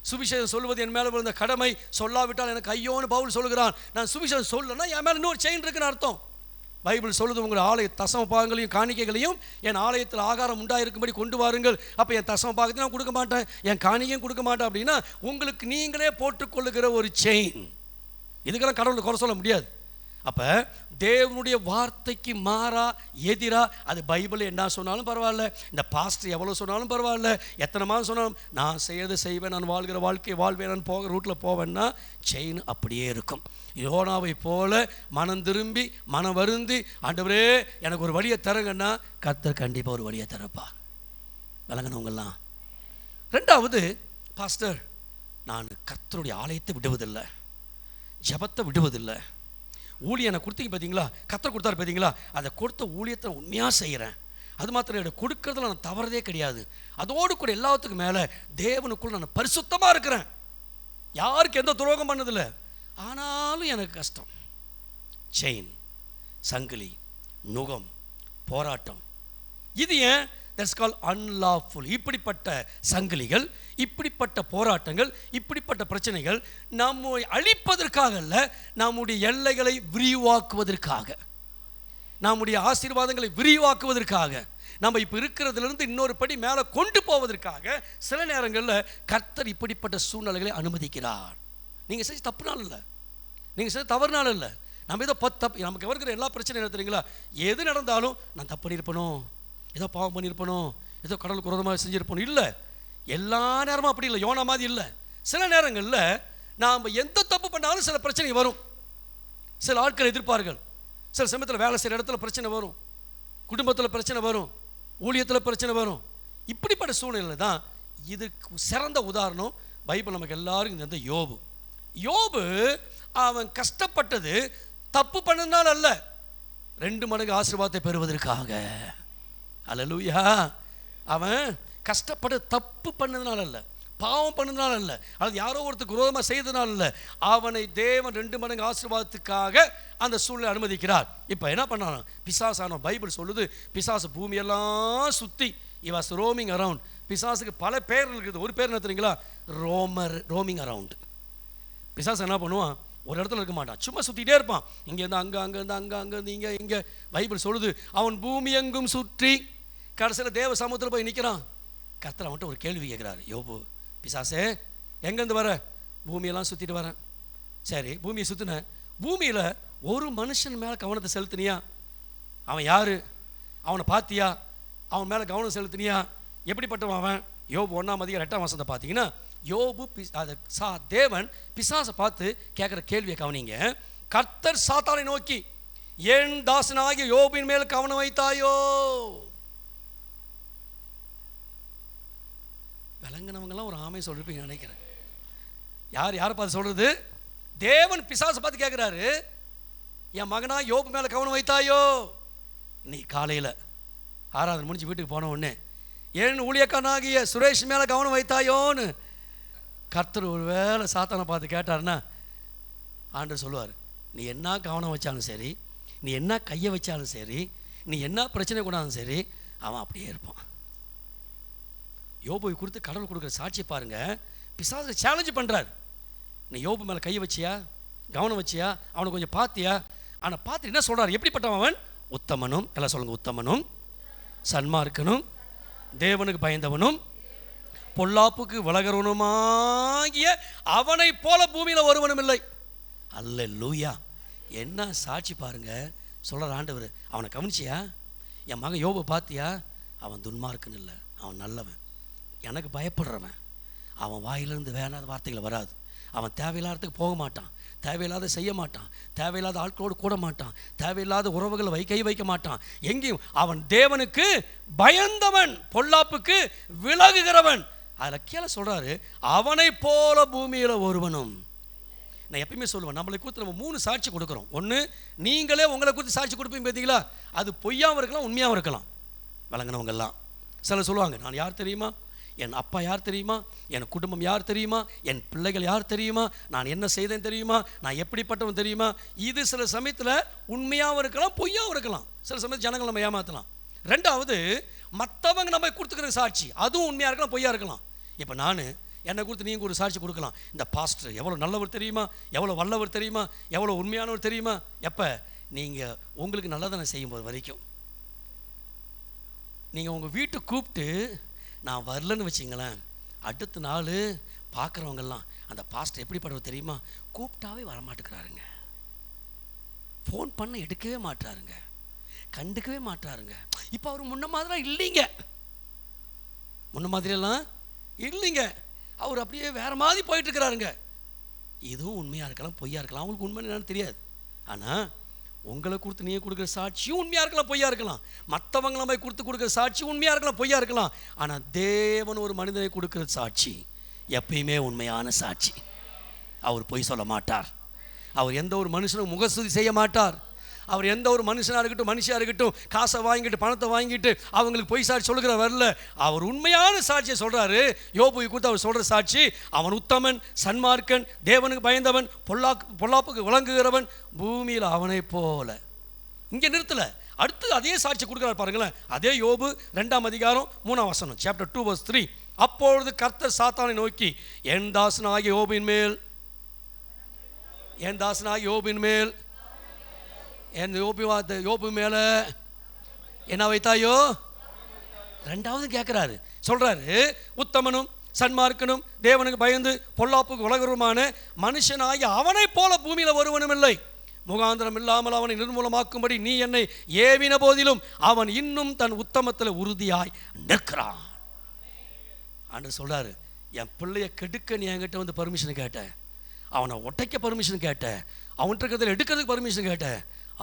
சுவிசேஷம் சொல்வது என் மேலே விழுந்த கடமை, சொல்லாவிட்டால் எனக்கு ஐயோன்னு பவுல் சொல்லுகிறான். நான் சுவிசேஷம் சொல்லலைன்னா என் மேலே இன்னொரு செயின் இருக்குன்னு அர்த்தம். பைபிள் சொல்லுது, உங்கள் ஆலய தசம பாகங்களையும் காணிக்கைகளையும் என் ஆலயத்தில் ஆகாரம் உண்டாயிருக்கும்படி கொண்டு வாருங்கள். அப்போ என் தசம பாகத்தையும் நான் கொடுக்க மாட்டேன், என் காணிக்கையும் கொடுக்க மாட்டேன். அப்படின்னா உங்களுக்கு நீங்களே போட்டுக்கொள்ளுகிற ஒரு செயின். இதுக்கெல்லாம் கடவுளை குறை சொல்ல முடியாது. அப்போ தேவனுடைய வார்த்தைக்கு மாறா எதிரா அது பைபிள் என்ன சொன்னாலும் பரவாயில்ல, இந்த பாஸ்டர் எவ்வளோ சொன்னாலும் பரவாயில்ல, எத்தனை மாதம் சொன்னாலும் நான் செய்யறது செய்வேன், நான் வாழ்கிற வாழ்க்கை வாழ்வேன், நான் போகிற ரூட்டில் போவேன்னா செயின் அப்படியே இருக்கும். யோனாவை போல மனம் திரும்பி மனம் வருந்தி ஆண்டவரே எனக்கு ஒரு வழியை தரங்கன்னா கர்த்தர் கண்டிப்பாக ஒரு வழியை தரப்பா. விளங்கினவங்கெல்லாம். ரெண்டாவது, பாஸ்டர் நான் கர்த்தருடைய ஆலயத்தை விடுவதில்லை, ஜபத்தை விடுவதில்லை, ஊழியனை கொடுத்தீங்க பார்த்தீங்களா, கர்த்தர் கொடுத்தாரு பார்த்தீங்களா, அதை கொடுத்த ஊழியத்தை உண்மையாக செய்கிறேன், அது மாத்திரம் இல்லை கொடுக்கறதுல நான் தவறதே கிடையாது, அதோடு கூட எல்லாத்துக்கும் மேலே தேவனுக்குள்ள நான் பரிசுத்தமாக இருக்கிறேன், யாருக்கு எந்த துரோகம் பண்ணதில்லை, ஆனாலும் எனக்கு கஷ்டம். செயின், சங்கிலி, நுகம், போராட்டம். இது ஏன்? That's call unlawful. இப்படிப்பட்ட சங்கிலிகள், இப்படிப்பட்ட போராட்டங்கள், இப்படிப்பட்ட பிரச்சனைகள் நம்மை அழிப்பதற்காக அல்ல, நம்முடைய எல்லைகளை விரிவாக்குவதற்காக, நம்முடைய ஆசீர்வாதங்களை விரிவாக்குவதற்காக, நம்ம இப்போ இருக்கிறதுலேருந்து இன்னொரு படி மேலே கொண்டு போவதற்காக சில நேரங்களில் கர்த்தர் இப்படிப்பட்ட சூழ்நிலைகளை அனுமதிக்கிறார். நீங்கள் செஞ்சு தப்புனாலும் இல்லை, நீங்கள் செஞ்சு தவறுனாலும் இல்லை, நம்ம ஏதோ தப்பு நமக்கு வருகிற எல்லா பிரச்சனையும் என்ன தெரியுங்களா, எது நடந்தாலும் நான் தப்பு பண்ணியிருப்பணும், ஏதோ பாவம் பண்ணியிருப்பணும், ஏதோ கடலுக்கு விரோதமாக செஞ்சுருப்பணும், இல்லை, எல்லா நேரமும் அப்படி இல்லை, யோனா மாதிரி இல்லை. சில நேரங்களில் நாம் எந்த தப்பு பண்ணாலும் சில பிரச்சனை வரும், சில ஆட்கள் எதிர்ப்பார்கள், சில சமயத்தில் வேலை செய்கிற இடத்துல பிரச்சனை வரும், குடும்பத்தில் பிரச்சனை வரும், ஊழியத்தில் பிரச்சனை வரும். இப்படிப்பட்ட சூழ்நிலை தான் இதுக்கு சிறந்த உதாரணம் பைபிள் நமக்கு எல்லாருக்கும் இந்த யோபு. யோபு அவன் கஷ்டப்பட்டது தப்பு பண்ணதுனால அல்ல, 2 மடங்கு ஆசீர்வாதத்தை பெறுவதற்காக. அல்லேலூயா. அவன் கஷ்டப்பட்டு தப்பு பண்ணதுனால அல்ல, பாவம் பண்ணதுனால அல்ல, அது யாரோ ஒருத்தருக்கு விரோதமாக செய்ததுனால இல்லை, அவனை தேவன் 2 மடங்கு ஆசீர்வாதத்துக்காக அந்த சூழ்நிலை அனுமதிக்கிறார். இப்போ என்ன பண்ணான் பிசாசான? பைபிள் சொல்லுது பிசாசு பூமியெல்லாம் சுற்றி he was roaming around. பிசாசுக்கு பல பேர் இருக்குது, ஒரு பேர் என்ன தெரியுங்களா? Roaming around. பிசாசு என்ன பண்ணுவான்? ஒரு இடத்துல இருக்க மாட்டான், சும்மா சுற்றிட்டே இருப்பான், இங்கேருந்து அங்கே, அங்கேருந்து அங்கே, அங்கேருந்து இங்கே, இங்கே. பைபிள் சொல்லுது அவன் பூமி எங்கும் சுற்றி கடைசியில் தேவ சமூகத்தில் போய் நிற்கிறான். கர்த்தர் அவன்கிட்ட ஒரு கேள்வி கேட்குறாரு, யோபு பிசாசே எங்கேருந்து வர? பூமியெல்லாம் சுற்றிட்டு வரேன். சரி, பூமியை சுற்றின, பூமியில் ஒரு மனுஷன் மேலே கவனத்தை செலுத்தினியா? அவன் யார்? அவனை பார்த்தியா? அவன் மேலே கவனம் செலுத்தினியா? எப்படிப்பட்டவன் அவன்? யோபு 1:8 பார்த்தீங்கன்னா யோபு தேவன் பிசாசை பார்த்து கேட்குற கேள்வியை கவனிங்க. கர்த்தர் சாத்தானை நோக்கி என் தாசனாகிய யோபின் மேல் கவனம் வைத்தாயோ? விளங்கினவங்கெல்லாம் ஒரு ஆமை சொல்லிருப்பீங்க நினைக்கிறேன். யாரை பார்த்து சொல்றது? தேவன் பிசாசை பார்த்து கேட்குறாரு, என் மகனா யோபு மேலே கவனம் வைத்தாயோ? இன்னைக்கு காலையில் ஆராதனை முடிஞ்சு வீட்டுக்கு போன உடனே என் ஊழியக்காரனாகிய சுரேஷ் மேலே கவனம் வைத்தாயோன்னு கர்த்தர் ஒரு வேளை சாத்தானை பார்த்து கேட்டார்னா ஆண்டவர் சொல்லுவார், நீ என்ன கவனம் வச்சாலும் சரி, நீ என்ன கையை வச்சாலும் சரி, நீ என்ன பிரச்சனை கொண்டாலும் சரி, அவன் அப்படியே இருப்பான். யோபுவை குறித்து கடவுள் கொடுக்குற சாட்சியை பாருங்க. பிசாசு சேலஞ்சு பண்ணுறாரு, நீ யோபு மேலே கையை வச்சியா, கவனம் வச்சியா, அவனை கொஞ்சம் பார்த்தியா? ஆனால் பார்த்து என்ன சொல்கிறார்? எப்படிப்பட்டவன் அவன்? உத்தமனும், எல்லாம் சொல்லுங்க, உத்தமனும், சன்மார்க்கனும், தேவனுக்கு பயந்தவனும், பொல்லாப்புக்கு விலகிறவனுமாகிய அவனை போல பூமியில் ஒருவனும் இல்லை. அல்லேலூயா. என்ன சாட்சி பாருங்க. சொல்கிற ஆண்டவர், அவனை கவனிச்சியா? என் மகன் யோபு பார்த்தியா? அவன் துன்மார்க்கன் இல்லை, அவன் நல்லவன், எனக்கு பயப்படுறவன், அவன் வாயிலிருந்து வேணாத வார்த்தைகள் வராது, அவன் தேவையில்லாததுக்கு போக மாட்டான், தேவையில்லாத செய்ய மாட்டான், தேவையில்லாத ஆட்களோடு கூட மாட்டான், தேவையில்லாத உறவுகளை கை வைக்க மாட்டான், எங்கேயும் அவன் தேவனுக்கு பயந்தவன், பொல்லாப்புக்கு விலகுகிறவன். அதில் கீழே சொல்கிறாரு, அவனை போல பூமியில் ஒருவனும். நான் எப்பயுமே சொல்லுவேன், நம்மளை குறித்து நம்ம 3 சாட்சி கொடுக்குறோம். ஒன்று, நீங்களே உங்களை குறித்து சாட்சி கொடுப்பீங்க பார்த்தீங்களா, அது பொய்யாகவும் இருக்கலாம், உண்மையாகவும் இருக்கலாம். விளங்கினவங்கெல்லாம் சிலர் சொல்லுவாங்க, நான் யார் தெரியுமா, என் அப்பா யார் தெரியுமா, என் குடும்பம் யார் தெரியுமா, என் பிள்ளைகள் யார் தெரியுமா, நான் என்ன செய்தேன் தெரியுமா, நான் எப்படிப்பட்டவன் தெரியுமா. இது சில சமயத்தில் உண்மையாகவும் இருக்கலாம், பொய்யாகவும் இருக்கலாம். சில சமயத்தில் ஜனங்கள் நம்ம ஏமாற்றலாம். ரெண்டாவது, மற்றவங்க நம்ம கொடுத்துக்கிற சாட்சி அதுவும் உண்மையாக இருக்கலாம், பொய்யா இருக்கலாம். இப்போ நான் என்னை குறித்து நீங்கள் ஒரு சாட்சி கொடுக்கலாம், இந்த பாஸ்டர் எவ்வளோ நல்லவர் தெரியுமா, எவ்வளோ வல்லவர் தெரியுமா, எவ்வளோ உண்மையானவர் தெரியுமா. எப்போ? நீங்கள் உங்களுக்கு நல்லதனை செய்யும்போது வரைக்கும். நீங்கள் உங்கள் வீட்டுக்கு கூப்பிட்டு நான் வரலன்னு வச்சிங்களேன், அடுத்த நாள் பார்க்குறவங்கெல்லாம் அந்த பாஸ்டர் எப்படிப்பட்டவர் தெரியுமா, கூப்பிட்டாவே வரமாட்டேங்கிறாருங்க, ஃபோன் பண்ண எடுக்கவே மாட்டாருங்க, கண்டுக்கவே மாட்டாருங்க. இப்போ அவர் முன்ன மாதிரிலாம் இல்லைங்க, முன்ன மாதிரியெல்லாம் இல்லைங்க. அவர் அப்படியே வேற மாதிரி போயிட்டு இருக்கிறாருங்க. இதுவும் உண்மையாக இருக்கலாம், பொய்யா இருக்கலாம், அவங்களுக்கு உண்மை என்னன்னு தெரியாது. ஆனால் உங்களை கொடுத்து நீங்கள் கொடுக்குற சாட்சியும் உண்மையாக இருக்கலாம், பொய்யா இருக்கலாம். மற்றவங்களை போய் கொடுக்குற சாட்சி உண்மையாக இருக்கலாம், பொய்யா இருக்கலாம். ஆனால் தேவன் ஒரு மனிதனை கொடுக்குற சாட்சி எப்பயுமே உண்மையான சாட்சி. அவர் பொய் சொல்ல மாட்டார். அவர் எந்த ஒரு மனுஷனும் முகஸ்துதி செய்ய மாட்டார். அவர் எந்த ஒரு மனுஷனாக இருக்கட்டும், மனுஷியாக இருக்கட்டும், காசை வாங்கிட்டு பணத்தை வாங்கிட்டு அவங்களுக்கு பொய் சாட்சி சொல்லுகிற வரல. அவர் உண்மையான சாட்சியை சொல்கிறாரு. யோபுவை குறித்து அவர் சொல்கிற சாட்சி, அவன் உத்தமன், சன்மார்க்கன், தேவனுக்கு பயந்தவன், பொல்லாப்புக்கு விளங்குகிறவன், பூமியில் அவனை போல. இங்கே நிறுத்தலை, அடுத்து அதே சாட்சி கொடுக்குறாரு பாருங்களேன். அதே யோபு 2ஆம் அதிகாரம் 3ஆம் வசனம், சாப்டர் 2 verse 3. அப்பொழுது கர்த்தர் சாத்தானை நோக்கி, என் தாசனாகிய யோபின் மேல், என் தாசனாகிய யோபின் மேல், என் யோபு மேல என்ன வைத்தாயோ? ரெண்டாவது கேட்கிறாரு, சொல்றாரு, உத்தமனும் சன்மார்க்கனும் தேவனுக்கு பயந்து பொல்லாப்புக்கு உலகருமான மனுஷனாகி அவனை போல பூமியில ஒருவனும் இல்லை. முகாந்திரம் இல்லாமல் அவனை நிர்மூலமாக்கும்படி நீ என்னை ஏவின போதிலும் அவன் இன்னும் தன் உத்தமத்தில் உறுதியாய் நிற்கிறான். ஆண்டவர் சொல்றாரு, என் பிள்ளைய கெடுக்க நீ என்கிட்ட வந்து பர்மிஷன் கேட்ட, அவனை ஒட்டைக்க பர்மிஷன் கேட்ட, அவன்கிட்ட இருக்கிறதுல எடுக்கிறதுக்கு பர்மிஷன் கேட்ட,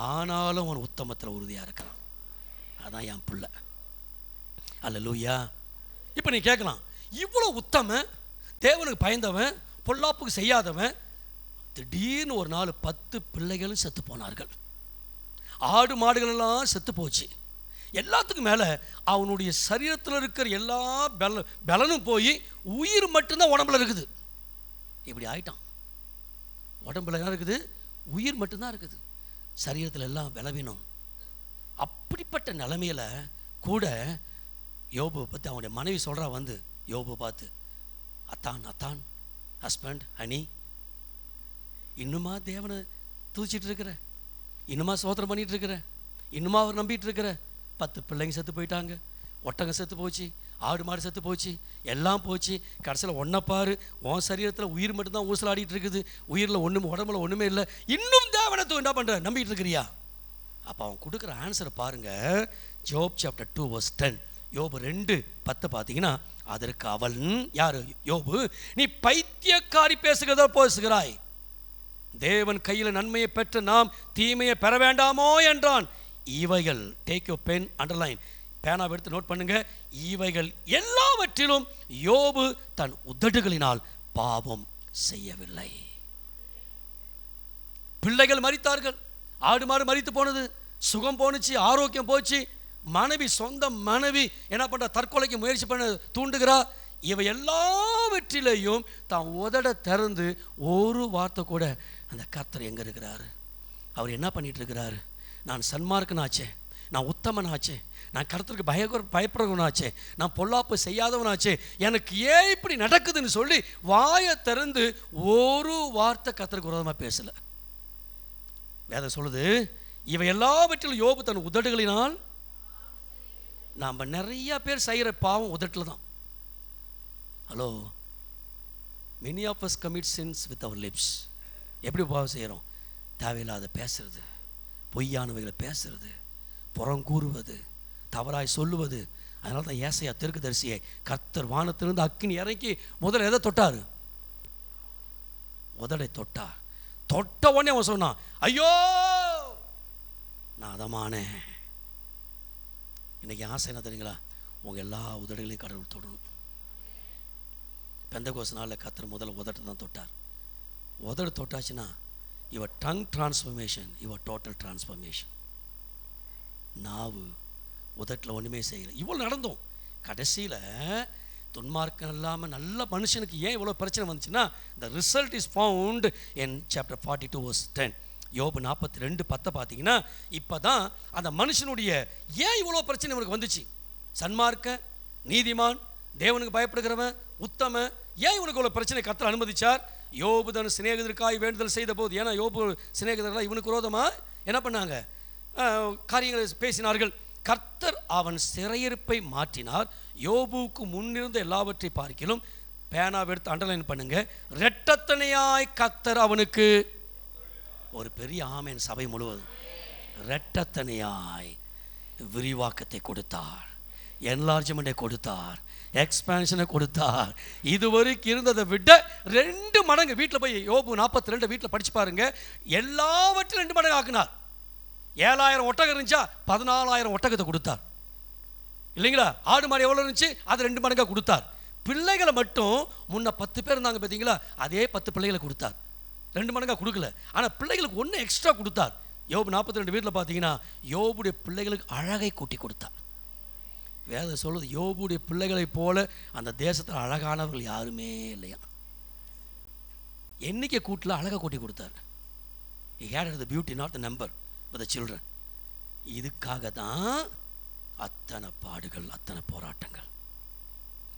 ஆனாலும் அவன் உத்தமத்தில் உறுதியாக இருக்கிறான். அதான் என் பிள்ளை. அல்லேலூயா. இப்போ நீ கேட்கலாம், இவ்வளோ உத்தமன், தேவனுக்கு பயந்தவன், பொல்லாப்புக்கு செய்யாதவன், திடீர்னு ஒரு நாள் 10 பிள்ளைகளும் செத்து போனார்கள். ஆடு மாடுகள் எல்லாம் செத்து போச்சு. எல்லாத்துக்கும் மேலே அவனுடைய சரீரத்தில் இருக்கிற எல்லா பலனும் போய் உயிர் மட்டும்தான் உடம்புல இருக்குது. இப்படி ஆயிட்டான். உடம்புல என்ன இருக்குது? உயிர் மட்டும்தான் இருக்குது, சரீரத்தில் எல்லாம் பலவீனம். அப்படிப்பட்ட நிலைமையில கூட யோபுவை பற்றி அவனுடைய மனைவி சொல்கிறா, வந்து யோபுவை பார்த்து, அத்தான் அத்தான் ஹஸ்பண்ட் ஹனி, இன்னுமா தேவனை தூச்சிட்டு இருக்கிற, இன்னுமா சோதனை பண்ணிட்டு இருக்கிற, இன்னுமா அவர் நம்பிட்டு இருக்கிற? 10 பிள்ளைங்க செத்து போயிட்டாங்க, ஒட்டகம் செத்து போச்சு, ஆடு மாடு செத்து போச்சு, எல்லாம் போச்சு. கடைசியில் ஒன்றை பாரு, உன் சரீரத்தில் உயிர் மட்டும்தான் ஊசலாடிட்டு இருக்குது, உயிரில் ஒன்றும் உடம்புல ஒன்றுமே இல்லை, இன்னும் தேவனை என்ன பண்ணுற, நம்பிட்டு இருக்கிறியா? அப்போ அவன் கொடுக்குற ஆன்சரை பாருங்க. ஜோப் சாப்டர் 2 verse 10, யோபு 2:10 பார்த்தீங்கன்னா, அதற்கு அவன், யார்? யோபு, நீ பைத்தியக்காரி பேசுகிறாய், தேவன் கையில் நன்மையை பெற்ற நாம் தீமையை பெற வேண்டாமோ என்றான். இவைகள், டேக் யூ பென், அண்டர்லைன், பேனாவை எடுத்து நோட் பண்ணுங்க, இவைகள் எல்லாவற்றிலும் யோபு தன் உதடுகளினால் பாவம் செய்யவில்லை. பிள்ளைகள் மரித்தார்கள், ஆடு மாடு மரித்து போனது, சுகம் போனுச்சு, ஆரோக்கியம் போச்சு, மனைவி, சொந்த மனைவி என்ன பண்ற, தற்கொலைக்கு முயற்சி பண்ண தூண்டுகிறா. இவை எல்லாவற்றிலையும் தான் உதட திறந்து ஒரு வார்த்தை கூட, அந்த கர்த்தர் எங்க இருக்கிறாரு, அவர் என்ன பண்ணிட்டு இருக்கிறாரு, நான் சன்மார்க்கனாச்சே, நான் உத்தமனாச்சே, நான் கர்த்தருக்கு பயப்படுறவனாச்சே, நான் பொல்லாப்பு செய்யாதவனாச்சே, எனக்கு ஏன் இப்படி நடக்குதுன்னு சொல்லி வாயை திறந்து ஒரு வார்த்தை கர்த்தருக்கு விரோதமாக பேசல. வேதம் சொல்லுது, இவை எல்லாவற்றிலும் யோபு தன் உதடுகளினால், நாம் நிறைய பேர் செய்கிற பாவம் உதட்டில் தான். Hello, many of us commit sins with our lips. எப்படி பாவம் செய்கிறோம்? தேவையில்லாத பேசுறது, பொய்யானவைகளை பேசுறது, புறங்கூறுவது, தவறாய் சொல்லுவது. அதனால தான் ஏசாயா தீர்க்கதரிசியை கர்த்தர் வானத்திலிருந்து அக்கினி இறக்கி முதல்ல எதை தொட்டார்? உதடை தொட்டார். தொட்ட உடனே அவன் சொன்னான், ஐயோ நான் அதமானேன். இன்னைக்கு ஆசை என்ன தெரியுங்களா? உங்கள் எல்லா உதடுகளையும் கடவுள் தொடணும். பெந்தகோஸ்து நாளில் கர்த்தர் முதல்ல உதட்டை தான் தொட்டார். உதடு தொட்டாச்சுன்னா your tongue transformation, your total transformation. நாவு உதட்டில் ஒன்றுமே செய்யலை. இவ்வளோ நடந்தோம். கடைசியில் துன்மார்க்கம் இல்லாமல் நல்ல மனுஷனுக்கு ஏன் இவ்வளோ பிரச்சனை வந்துச்சுன்னா, the result is found in chapter 42 verse 10. யோபு 42:10 பார்த்தீங்கன்னா, இப்போ தான் அந்த மனுஷனுடைய ஏன் இவ்வளோ பிரச்சனை இவனுக்கு வந்துச்சு. சன்மார்க்க, நீதிமான், தேவனுக்கு பயப்படுகிறவன், உத்தம, ஏன் இவனுக்கு இவ்வளோ பிரச்சனை கர்த்தர் அனுமதிச்சார்? யோபு தன் சிநேகிதருக்காய் வேண்டுதல் செய்த போது, ஏன்னா யோபு சிநேகிதர்களாக இவனுக்கு விரோதமாக என்ன பண்ணாங்க, காரியங்களை பேசினார்கள். கர்த்தர் அவன் சிறையிருப்பை மாற்றினார். யோபுவுக்கு முன்னிருந்த எல்லாவற்றை பார்க்கிலும், பேனாவை எடுத்து அண்டர்லைன் பண்ணுங்க, இரட்டத்தனையாய் கர்த்தர் அவனுக்கு ஒரு பெரிய ஆமென். சபை முழுவதும் இரட்டத்தனையாய் விரிவாக்கத்தை கொடுத்தார், என்லார்ஜ்மெண்ட்டை கொடுத்தார், எக்ஸ்பான்ஷனை கொடுத்தார். இதுவரைக்கும் இருந்ததை விட 2 மடங்கு. வீட்டில் போய் யோபு 42 வீட்டில் படிச்சு பாருங்க. எல்லாவற்றையும் 2 மடங்கு ஆக்குனார். 7000 ஒட்டகம் இருந்துச்சா 14,000 ஒட்டகத்தை கொடுத்தார் இல்லைங்களா? ஆடு மாடு எவ்வளோ இருந்துச்சு அது 2 மடங்காக கொடுத்தார். பிள்ளைகளை மட்டும் முன்ன 10 பேர் இருந்தாங்க பார்த்தீங்களா, அதே 10 பிள்ளைகளை கொடுத்தார். 2 மடங்காக கொடுக்கல, ஆனால் பிள்ளைகளுக்கு 1 எக்ஸ்ட்ரா கொடுத்தார். யோபு 42 வீட்டில் பார்த்தீங்கன்னா யோபுடைய பிள்ளைகளுக்கு அழகை கூட்டி கொடுத்தார். வேதம் சொல்லுது, யோபுடைய பிள்ளைகளைப் போல அந்த தேசத்தில் அழகானவர்கள் யாருமே இல்லையா. எண்ணிக்கை கூட்டில் அழகை கூட்டி கொடுத்தார். He had the beauty, not the number, but the children. இதுக்காக தான் அத்தனை பாடுகள், அத்தனை போராட்டங்கள்.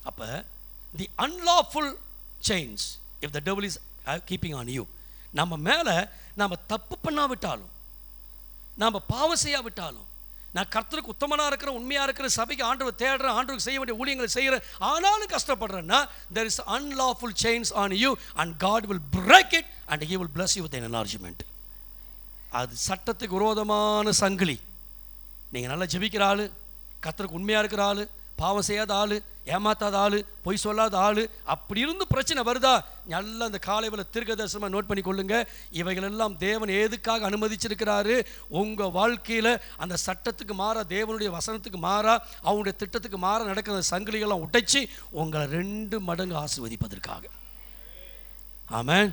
அப்ப the unlawful chains, if the devil is keeping on you, நம்ம மேல நம்ம தப்பு பண்ணாவிட்டாலும், நம்ம பாவம் செய்யாவிட்டாலும், நான் கர்த்தருக்கு உத்தமனா இருக்கிற, உண்மையா இருக்கிற, சபைக்கு ஆண்டவர் தேடுறேன், ஆண்டவருக்கு செய்ய வேண்டிய ஊழியங்களை செய்கிறேன், ஆனாலும் கஷ்டப்படுறேன்னா there is unlawful chains on you and God will break it and he will bless you with an enlargement. அது சட்டத்துக்கு விரோதமான சங்கிலி. நீங்கள் நல்லா ஜெபிக்கிற ஆள், கர்த்தருக்கு உண்மையாக இருக்கிற ஆள், பாவம் செய்யாத ஆள், ஏமாத்தாத ஆள், பொய் சொல்லாத ஆள், அப்படி இருந்து பிரச்சனை வருதா, நல்லா அந்த காலையில் தீர்க்கதரிசனமாக நோட் பண்ணி கொள்ளுங்க. இவைகளெல்லாம் தேவன் எதுக்காக அனுமதிச்சிருக்கிறாரு? உங்கள் வாழ்க்கையில் அந்த சட்டத்துக்கு மாறா, தேவனுடைய வசனத்துக்கு மாறா, அவனுடைய திட்டத்துக்கு மாறா நடக்கிற சங்கிலிகள்லாம் உடைச்சி உங்களை 2 மடங்கு ஆசீர்வதிப்பதற்காக. ஆமென்.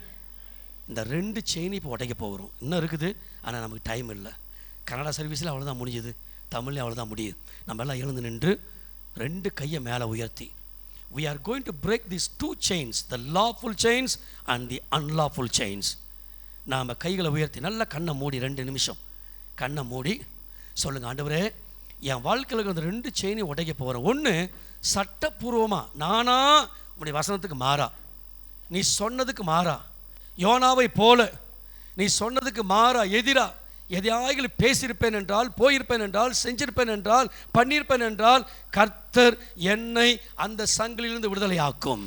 இந்த 2 செயின் இப்போ உடைக்க போகிறோம். இன்னும் இருக்குது, ஆனால் நமக்கு டைம் இல்லை. கனடா சர்வீஸில் அவ்வளோதான் முடியுது, தமிழ்லேயும் அவ்வளோதான் முடியுது. நம்ம எல்லாம் எழுந்து நின்று 2 கையை மேலே உயர்த்தி we are going to break these 2 chains, the lawful chains and the unlawful chains. நாம் கைகளை உயர்த்தி நல்லா கண்ணை மூடி 2 நிமிஷம் கண்ணை மூடி சொல்லுங்கள், ஆண்டவரே என் வாழ்க்கையில் அந்த 2 செயினை உடைக்க போகிறேன். ஒன்று சட்டப்பூர்வமாக நானா உன்னுடைய வசனத்துக்கு மாறா, நீ சொன்னதுக்கு மாறா, யோனாவை போல நீ சொன்னதுக்கு மாறா எதிரா எதையாவது பேசியிருப்பேன் என்றால், போயிருப்பேன் என்றால், செஞ்சிருப்பேன் என்றால், பண்ணியிருப்பேன் என்றால், கர்த்தர் என்னை அந்த சங்கிலிருந்து விடுதலையாக்கும்.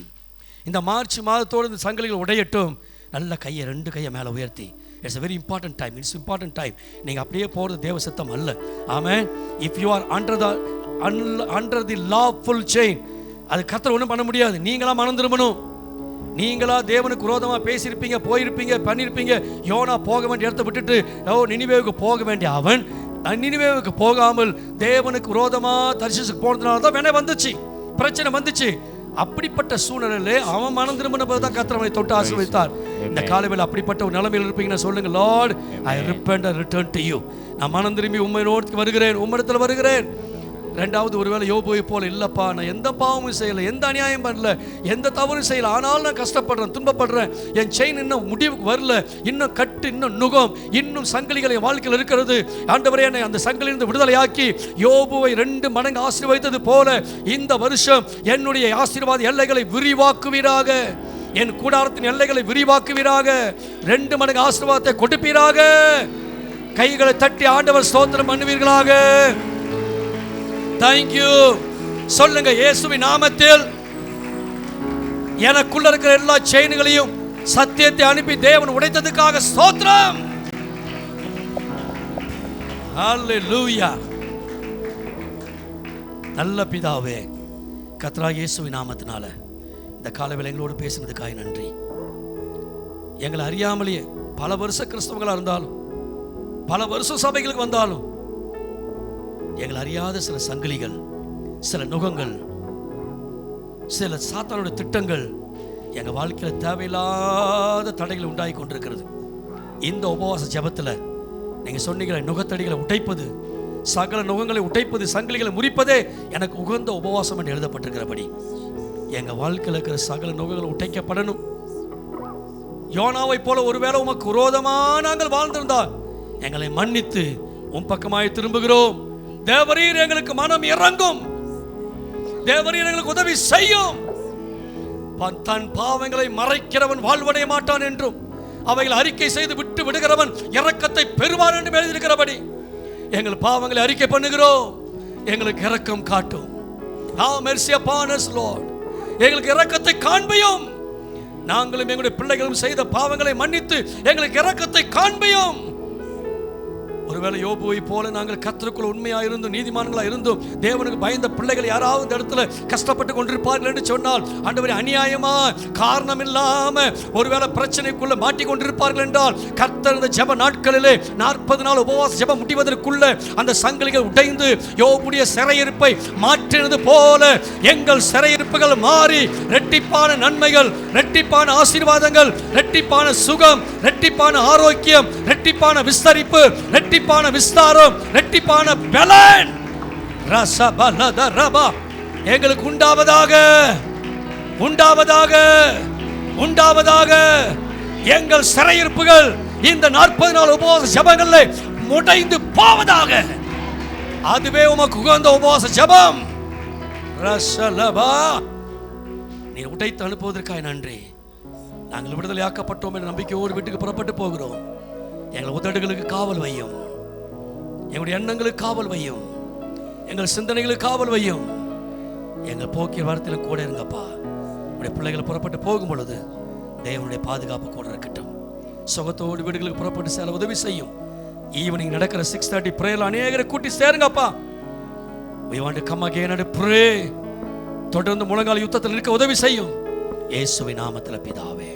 இந்த மார்ச் மாதத்தோடு இந்த சங்கிலிகள் உடையட்டும். நல்ல கையை 2 கையை மேலே உயர்த்தி, it's a very important time, it's important time. நீங்கள் அப்படியே போகிறது தேவ சித்தம் அல்ல. ஆமென். If you are under the lawful chain, அது கர்த்தர் ஒன்றும் பண்ண முடியாது. நீங்களாம் மனம் திரும்பணும். நீங்களா தேவனுக்கு விரோதமாக பேசியிருப்பீங்க, போயிருப்பீங்க, பண்ணியிருப்பீங்க. யோனா போக வேண்டிய இடத்த விட்டுட்டு நினிவேவுக்கு போக வேண்டிய அவன் நினிவேவுக்கு போகாமல் தேவனுக்கு விரோதமாக தர்ஷீசுக்கு போனதுனால தான் வேணே வந்துச்சு, பிரச்சனை வந்துச்சு. அப்படிப்பட்ட சூழ்நிலையிலே அவன் மனம் திரும்பின போது தான் கர்த்தர் அவனை தொட்டு ஆசீர்வதித்தார். இந்த காலையில் அப்படிப்பட்ட ஒரு நிலைமையில் இருப்பீங்கன்னா சொல்லுங்க, Lord I repent and return to you. நான் மனம் திரும்பி உம்மை நோக்கி வருகிறேன், உம்மிடத்தில் வருகிறேன். 2வது, ஒருவேளை யோபுவை போல இல்லைப்பா, நான் எந்த பாவமும் செய்யலை, எந்த அநியாயம் பண்ணல, எந்த தவறும் செய்யலை, ஆனாலும் நான் கஷ்டப்படுறேன், துன்பப்படுறேன், என் செயின் இன்னும் முடிவுக்கு வரல, இன்னும் கட்டு, இன்னும் நுகம், இன்னும் சங்கிலிகள் என் வாழ்க்கையில் இருக்கிறது. ஆண்டவரே என்னை அந்த சங்கிலிருந்து விடுதலையாக்கி யோபுவை 2 மடங்கு ஆசீர்வதித்தது போல இந்த வருஷம் என்னுடைய ஆசீர்வாத எல்லைகளை விரிவாக்குவீராக, என் கூடாரத்தின் எல்லைகளை விரிவாக்குவீராக, 2 மடங்கு ஆசீர்வாதத்தை கொடுப்பீராக. கைகளை தட்டி ஆண்டவர் ஸ்தோத்திரம் பண்ணுவீர்களாக. Thank you. சொல்லுங்க, இயேசுவின் நாமத்தில் எனக்குள்ள இருக்கிற எல்லா செயின்களையும் சத்தியத்தை அனுப்பி தேவன் உடைத்ததுக்காக ஸ்தோத்திரம். ஹalleluya. நல்ல பிதாவே, கர்த்தராகிய இயேசுவின் நாமத்தினால இந்த காலையில் எங்களோடு பேசினதுக்காக நன்றி. எங்களை அறியாமலேயே பல வருஷ கிறிஸ்தவங்களா இருந்தாலும், பல வருஷம் சபைகளுக்கு வந்தாலும், எங்களை அறியாத சில சங்கிலிகள், சில நுகங்கள், சில சாத்தானுடைய திட்டங்கள் எங்கள் வாழ்க்கையில் தேவையில்லாத தடைகளை உண்டாகி கொண்டிருக்கிறது. இந்த உபவாச ஜெபத்தில் நீங்கள் சொன்னீங்களே, நுகத்தடிகளை உடைப்பது, சகல நுகங்களை உடைப்பது, சங்கிலிகளை முறிப்பதே எனக்கு உகந்த உபவாசம் என்று எழுதப்பட்டிருக்கிறபடி எங்கள் வாழ்க்கையில் இருக்கிற சகல நுகங்களை உடைக்கப்படணும். யோனாவை போல ஒருவேளை உமக்கு விரோதமாக நாங்கள் வாழ்ந்திருந்தால் எங்களை மன்னித்து உன் பக்கமாய் திரும்புகிறோம். தேவரீர் எங்களுக்கு மனம் இறங்கும், தேவரீர் எங்களுக்கு உதவி செய்யும். தன் பாவங்களை மறைக்கிறவன் வாழ்வடைய மாட்டான் என்றும், அவைகளை அறிக்கை செய்து விட்டு விடுகிறவன் இரக்கத்தை பெறுவான் என்று எழுதியிருக்கிறபடி எங்கள் பாவங்களை அறிக்கை பண்ணுகிறோம். எங்களுக்கு இரக்கம் காட்டும். Have mercy upon us, Lord. எங்களுக்கு இரக்கத்தை காண்பியும். நாங்களும் எங்களுடைய பிள்ளைகளும் செய்த பாவங்களை மன்னித்து எங்களுக்கு இரக்கத்தை காண்பியும். ஒருவேளை யோபுவை போல நாங்கள் கர்த்தருக்குள் உண்மையா இருந்தும் நீதிமான்களா இருந்தும் தேவனுக்கு பயந்த பிள்ளைகள் யாராவது இந்த இடத்துல கஷ்டப்பட்டு கொண்டிருப்பார்கள் என்று சொன்னால், ஆண்டவரே, அநியாயமா காரணம் இல்லாம ஒருவேளை பிரச்சனைக்குள்ள மாட்டிக்கொண்டிருப்பார்கள் என்றால், கர்த்தர் இந்த ஜெப நாட்களிலே 40 நாள் உபவாச ஜெபம் முடிவதற்குள்ள அந்த சங்கிலிகள் உடைந்து யோபுடைய சிறையிருப்பை மாற்றினது போல எங்கள் சிறையிருப்புகள் மாறி இரட்டிப்பான நன்மைகள், இரட்டிப்பான ஆசீர்வாதங்கள், இரட்டிப்பான சுகம், இரட்டிப்பான ஆரோக்கியம், இரட்டிப்பான விஸ்தரிப்பு, இரட்டிப்பான விஸ்தாரம், இரட்டிப்பான பலன் ரசபலதரபா எங்களுக்கு உண்டாவதாக, உண்டாவதாக, உண்டாவதாக. எங்கள் சிறையிருப்புகள் இந்த 40 நாள் உபவாச ஜெபங்களில் முடைந்து போவதாக. அதுவே உமக்கு உகந்த உபவாச ஜெபம். ரசலபா, நீ உடைத்து அனுப்புவதற்காக நன்றி. நாங்கள் விடுதலையாக்கப்பட்டோம் என்ற நம்பிக்கையோடு வீட்டுக்கு புறப்பட்டு போகிறோம். எங்கள் உதடுகளுக்கு காவல் வையும், எங்களுடைய எண்ணங்களுக்கு காவல் வையும், எங்கள் சிந்தனைகளுக்கு காவல் வையும். எங்கள் போக்கிய வாரத்தில் கூட இருங்கப்பா. உடைய பிள்ளைகளை புறப்பட்டு போகும் பொழுது தேவனுடைய பாதுகாப்பு கூட இருக்கட்டும். சுகத்தோடு வீடுகளுக்கு புறப்பட்டு செல்ல உதவி செய்யும். ஈவினிங் நடக்கிற 6:30 பிரேயர்ல அநேகரை கூட்டி சேருங்கப்பா. We want to come again and pray. தொடர்ந்து முழங்கால் யுத்தத்தில் இருக்க உதவி செய்யும். இயேசுவின் நாமத்தில் பிதாவே.